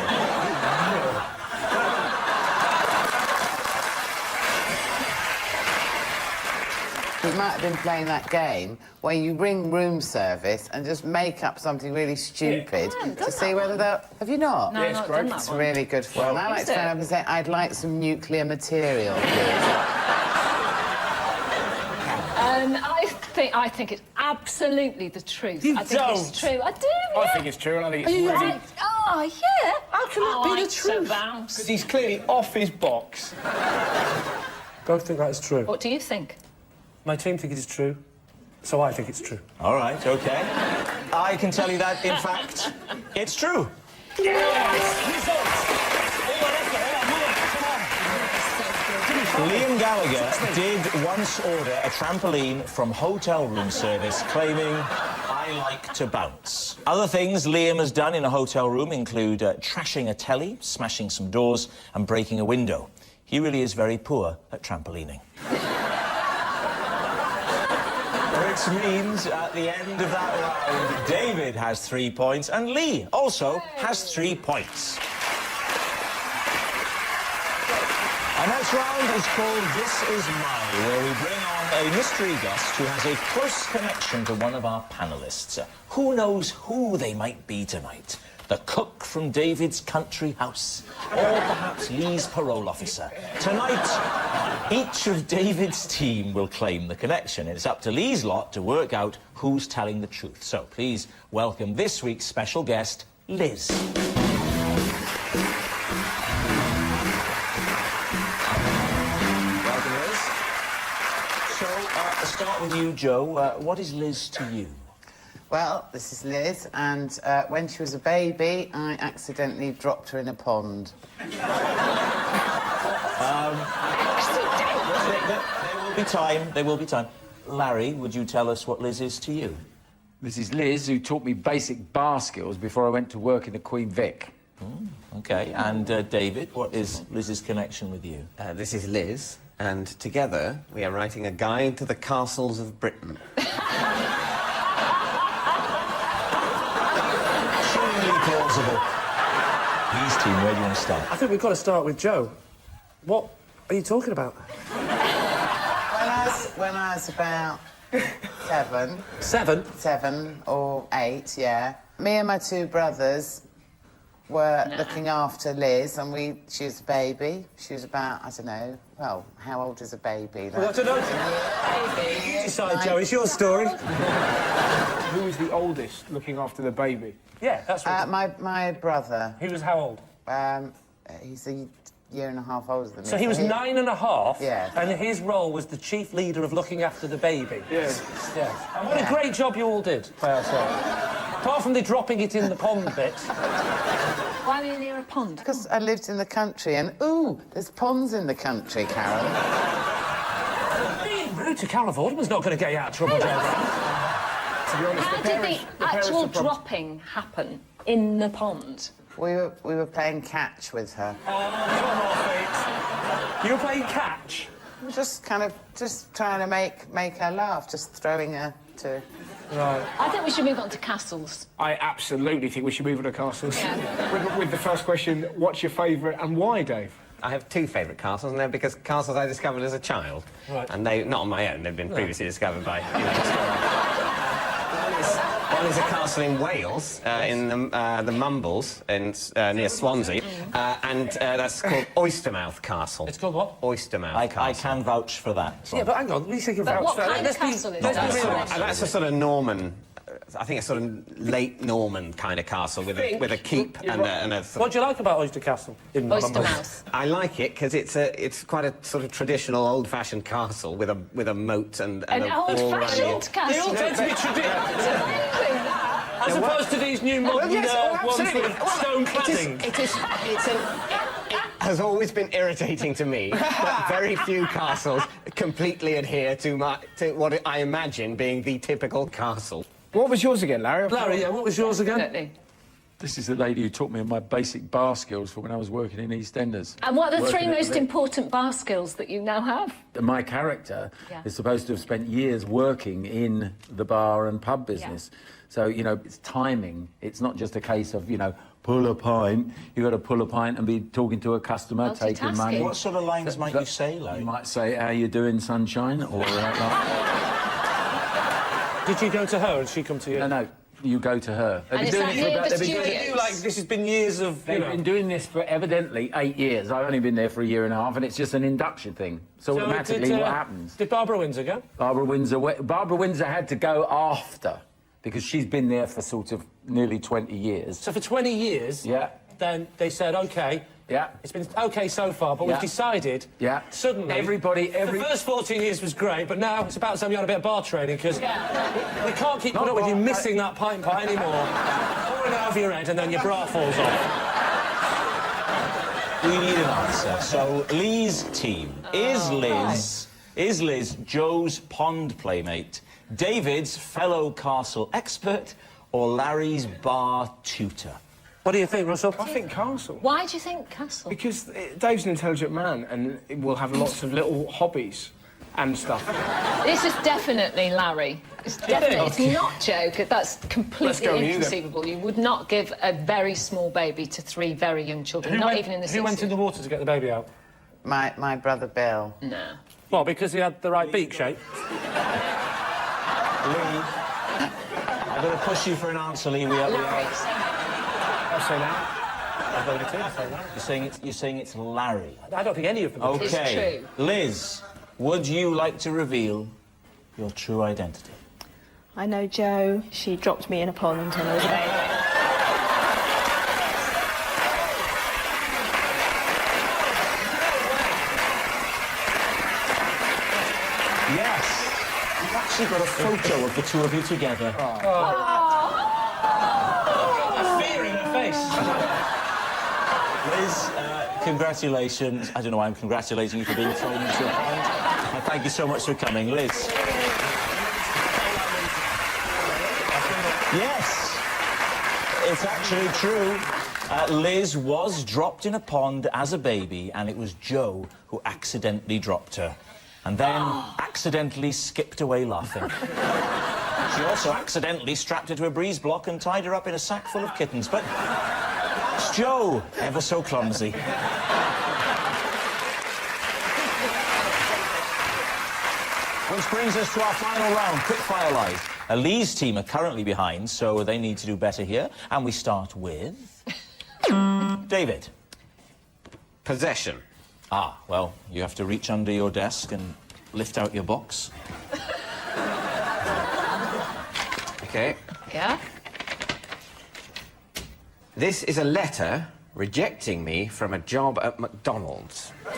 We might have been playing that game where you ring room service and just make up something really stupid to see whether they'll... Have you not? No, it's great. It's really good fun. I like to phone up and say, "I'd like some nuclear material, please." I think it's absolutely the truth. You I think don't. it's true. I do, I think it's true, and I think it's Are you really... right? Oh, yeah. How can that be the truth? Because he's clearly off his box. Both think that is true. What do you think? My team think it is true, so I think it's true. All right, OK. I can tell you that, in fact, it's true. Liam Gallagher did once order a trampoline from hotel room service, claiming, "I like to bounce." Other things Liam has done in a hotel room include trashing a telly, smashing some doors and breaking a window. He really is very poor at trampolining. Which means at the end of that round, David has 3 points and Lee also has 3 points. Our next round is called This Is Mine, where we bring on a mystery guest who has a close connection to one of our panellists. Who knows who they might be tonight? The cook from David's country house, or perhaps Lee's parole officer. Tonight, each of David's team will claim the connection. It's up to Lee's lot to work out who's telling the truth. So please welcome this week's special guest, Liz. Welcome, Liz. So, I'll start with you, Joe. What is Liz to you? Well, this is Liz, and when she was a baby, I accidentally dropped her in a pond. There will be time. Larry, would you tell us what Liz is to you? This is Liz, who taught me basic bar skills before I went to work in the Queen Vic. OK, and David, what is Liz's connection with you? This is Liz, and together we are writing a guide to the castles of Britain. Plausible. Lee's team, where do you want to start? I think we've got to start with Joe. What are you talking about? When I was about 7 or 8, yeah, me and my 2 brothers were looking after Liz, and she was a baby. She was about, I don't know, well, how old is a baby? Well, I don't know. Baby. You decide, Joe. It's your story. Who was the oldest looking after the baby? Yeah, that's right. My brother. He was how old? He's a year and a half older than me. So he was 9½, yeah. And his role was the chief leader of looking after the baby. Yes. Yeah. And what a great job you all did, may I say. Apart from the dropping it in the pond bit. Why were you near a pond? Because I lived in the country, and, ooh, there's ponds in the country, Carol. Being rude to Carol Vorderman's not going to get you out of trouble, Joe. To be honest, How did the actual dropping happen in the pond? We were playing catch with her. Come on, Pete. You were playing catch? We were just trying to make her laugh, just throwing her to... Right. I think we should move on to castles. I absolutely think we should move on to castles. Yeah. With the first question, what's your favourite and why, Dave? I have two favourite castles, and they're because castles I discovered as a child. Right. And they, not on my own, they've been previously discovered by, you know, One is a castle in Wales, in the Mumbles, near Swansea, and that's called Oystermouth Castle. It's called what? Oystermouth Castle. I can vouch for that. Yeah, but hang on, you think you But vouch what for kind that. of castle is That's that? that's a sort of Norman, I think a sort of late Norman kind of castle with a keep and a What do you like about Oyster Castle? Oystermouth. I like it because it's quite a sort of traditional, old-fashioned castle with a moat and An a wall around old-fashioned it. castle. They all tend to be traditional. As opposed to these new modern ones with stone cladding. It has always been irritating to me that very few castles completely adhere to what I imagine being the typical castle. What was yours again, Larry? Larry, yeah, what was yours again? This is the lady who taught me my basic bar skills for when I was working in EastEnders. And what are the Working three at most the- important bar skills that you now have? My character is supposed to have spent years working in the bar and pub business. So, you know, it's timing. It's not just a case of, you know, pull a pint. You've got to pull a pint and be talking to a customer, taking money. What sort of lines might you say, Larry? You might say, how you doing, sunshine? Or Did you go to her and she come to you? No, you go to her. And is that here at the studios? Like, this has been years of, They've been doing this for evidently 8 years. I've only been there for a year and a half, and it's just an induction thing. So automatically, did, what happens? Did Barbara Windsor go? Barbara Windsor had to go after, because she's been there for sort of nearly 20 years. So for 20 years, then they said, OK, it's been OK so far, but we've decided, suddenly... The first 14 years was great, but now it's about time you had a bit of bar training, because we can't keep putting up with you missing that pint anymore. Pouring it over your head and then your bra falls off. We need an answer. So, Lee's team. Is Liz Joe's pond playmate, David's fellow castle expert, or Larry's bar tutor? What do you think, Russell? I think castle. Why do you think castle? Because Dave's an intelligent man and will have lots of little hobbies and stuff. This is definitely Larry. It's definitely. It's not Joe. That's completely inconceivable. You would not give a very small baby to 3 very young children, not even in the 60s. Who went in the water to get the baby out? My brother Bill. No. Well, because he had the right beak shape. Lee, I'm going to push you for an answer, Lee. I'll say that. I'll go with it. You're saying it's Larry. I don't think any of them are OK. It's true. Liz, would you like to reveal your true identity? I know Jo. She dropped me in a pond when I was a baby. Yes. You've actually got a photo of the two of you together. A fear in her face. Liz, congratulations. I don't know why I'm congratulating you for being thrown into a pond. And thank you so much for coming, Liz. Yes, it's actually true. Liz was dropped in a pond as a baby, and it was Joe who accidentally dropped her, and then accidentally skipped away laughing. She also accidentally strapped her to a breeze block and tied her up in a sack full of kittens, but it's Joe, ever so clumsy. Which brings us to our final round, quickfire live. Lee's team are currently behind, so they need to do better here. And we start with... David? Possession. Ah, well, you have to reach under your desk and lift out your box. OK. Yeah? This is a letter rejecting me from a job at McDonald's. Lee,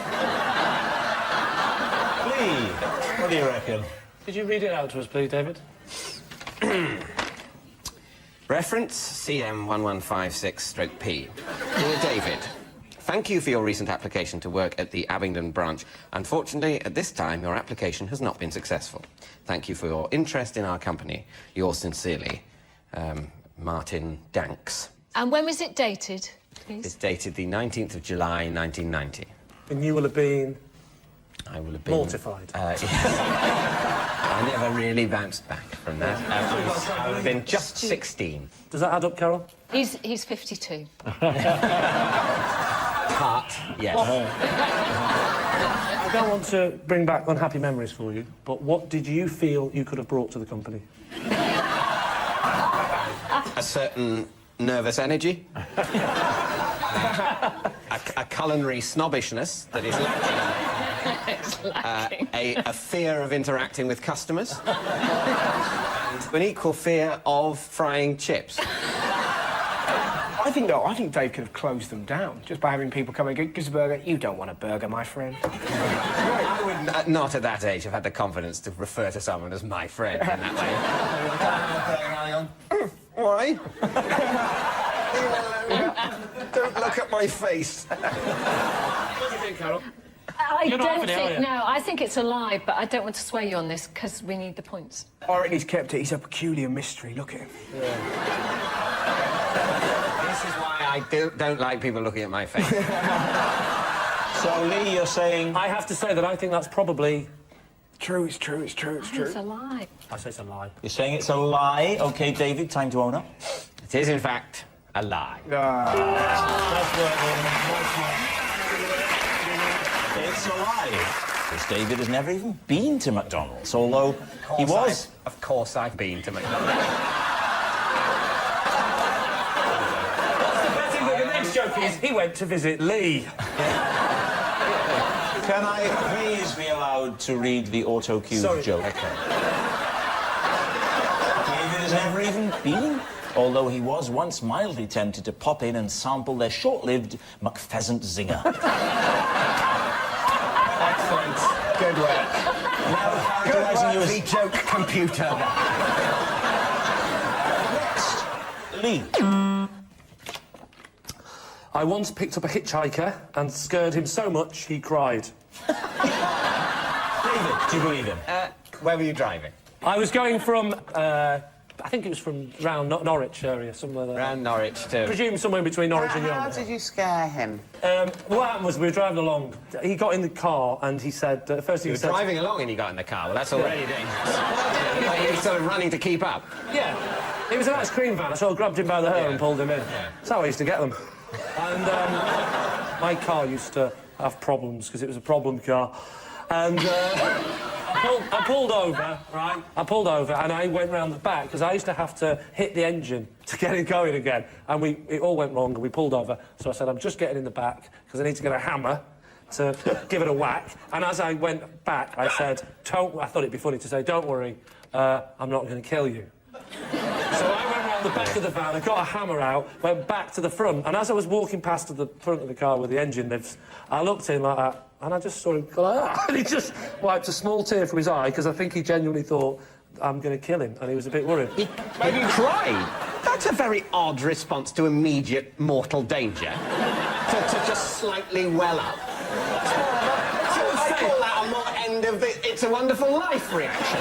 what do you reckon? Did you read it out to us, please, David? Reference CM1156-P. Dear David, thank you for your recent application to work at the Abingdon branch. Unfortunately, at this time, your application has not been successful. Thank you for your interest in our company. Yours sincerely, Martin Danks. And when was it dated, please? It's dated the 19th of July, 1990. And you will have been... I will have been... mortified. Yes. I never really bounced back from that. I would have been just 16. Does that add up, Carol? He's 52. Part, yes. I don't want to bring back unhappy memories for you, but what did you feel you could have brought to the company? A certain nervous energy. a culinary snobbishness that is lacking. A fear of interacting with customers. And an equal fear of frying chips. I think Dave could have closed them down just by having people come and get us a burger. You don't want a burger, my friend. I would not at that age have had the confidence to refer to someone as my friend in that way. Why? Don't look at my face. What do you think, Carol? I don't think... No, I think it's a lie, but I don't want to sway you on this, because we need the points. I reckon he's kept it. He's a peculiar mystery. Look at him. Yeah. This is why I don't like people looking at my face. So, Lee, you're saying... I have to say that I think that's probably... True, it's true, it's true, it's true. It's a lie. I say it's a lie. You're saying it's a lie? OK, David, time to own up. It is, in fact, a lie. It's a lie. Because David has never even been to McDonald's, although he was. Of course I've been to McDonald's. I think that the next joke is he went to visit Lee. Can I please be allowed to read the auto-cue joke? Okay. David has never even been, although he was once mildly tempted to pop in and sample their short-lived McPheasant zinger. Excellent. Good work. Now, characterising you as the joke computer. Next, Lee. I once picked up a hitchhiker and scared him so much he cried. David, do you believe him? Where were you driving? I was going from, I think it was from around Norwich area, somewhere there. Around Norwich, too. Presume somewhere between Norwich and How Yarmouth. did you scare him? What happened was we were driving along. He got in the car and he said... first thing You he were said... driving along and you got in the car. Well, that's already dangerous. Like, you were sort of running to keep up. Yeah. It was an ice cream van. I sort of grabbed him by the hair and pulled him in. Yeah. That's how I used to get them. And my car used to have problems because it was a problem car. And I pulled over, right? I pulled over and I went round the back because I used to have to hit the engine to get it going again. And it all went wrong and we pulled over. So I said, I'm just getting in the back because I need to get a hammer to give it a whack. And as I went back, I said, I thought it'd be funny to say, don't worry, I'm not going to kill you. So I went round the back of the van, I got a hammer out, went back to the front, and as I was walking past to the front of the car where the engine lives, I looked in like that, and I just saw him go like that, and he just wiped a small tear from his eye, because I think he genuinely thought, I'm going to kill him, and he was a bit worried. He cried? That's a very odd response to immediate mortal danger. to just slightly well up. I call that a more end of the It's a Wonderful Life reaction.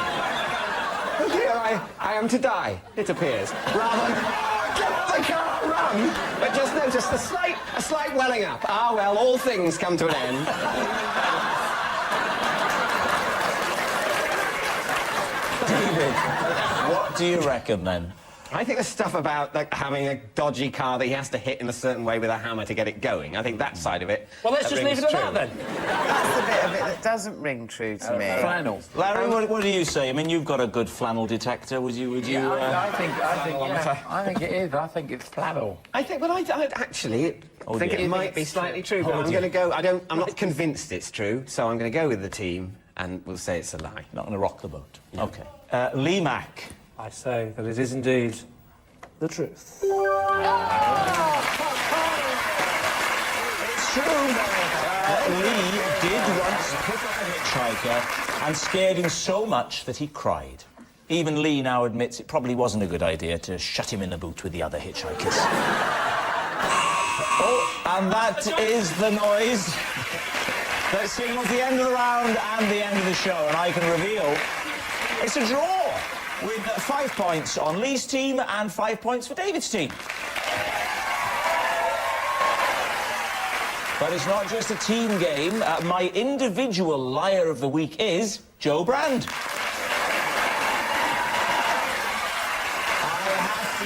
Here I am to die, it appears. Rather than, get out of the car, run! But just notice a slight welling up. Ah, well, all things come to an end. David, what do you reckon, then? I think the stuff about like having a dodgy car that he has to hit in a certain way with a hammer to get it going. I think that side of it. Well, let's just leave it at true. that, then. That's the bit of it that doesn't ring true to me. Flannel. Larry, what do you say? I mean, you've got a good flannel detector. Would you? I think it is. I think it's flannel. I think, well, I actually think it might be slightly true, but I'm going to go. I'm not convinced it's true, so I'm going to go with the team, and we'll say it's a lie. Not going to rock the boat. Yeah. OK. Lee Mack. I say that it is indeed the truth. It's true. Lee did once pick up a hitchhiker and scared him so much that he cried. Even Lee now admits it probably wasn't a good idea to shut him in the boot with the other hitchhikers. Oh, and that is the noise that signals the end of the round and the end of the show. And I can reveal it's a draw with 5 points on Lee's team and 5 points for David's team. But it's not just a team game. My individual liar of the week is Joe Brand.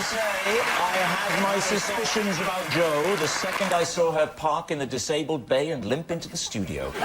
I had my suspicions about Jo the second I saw her park in the disabled bay and limp into the studio. But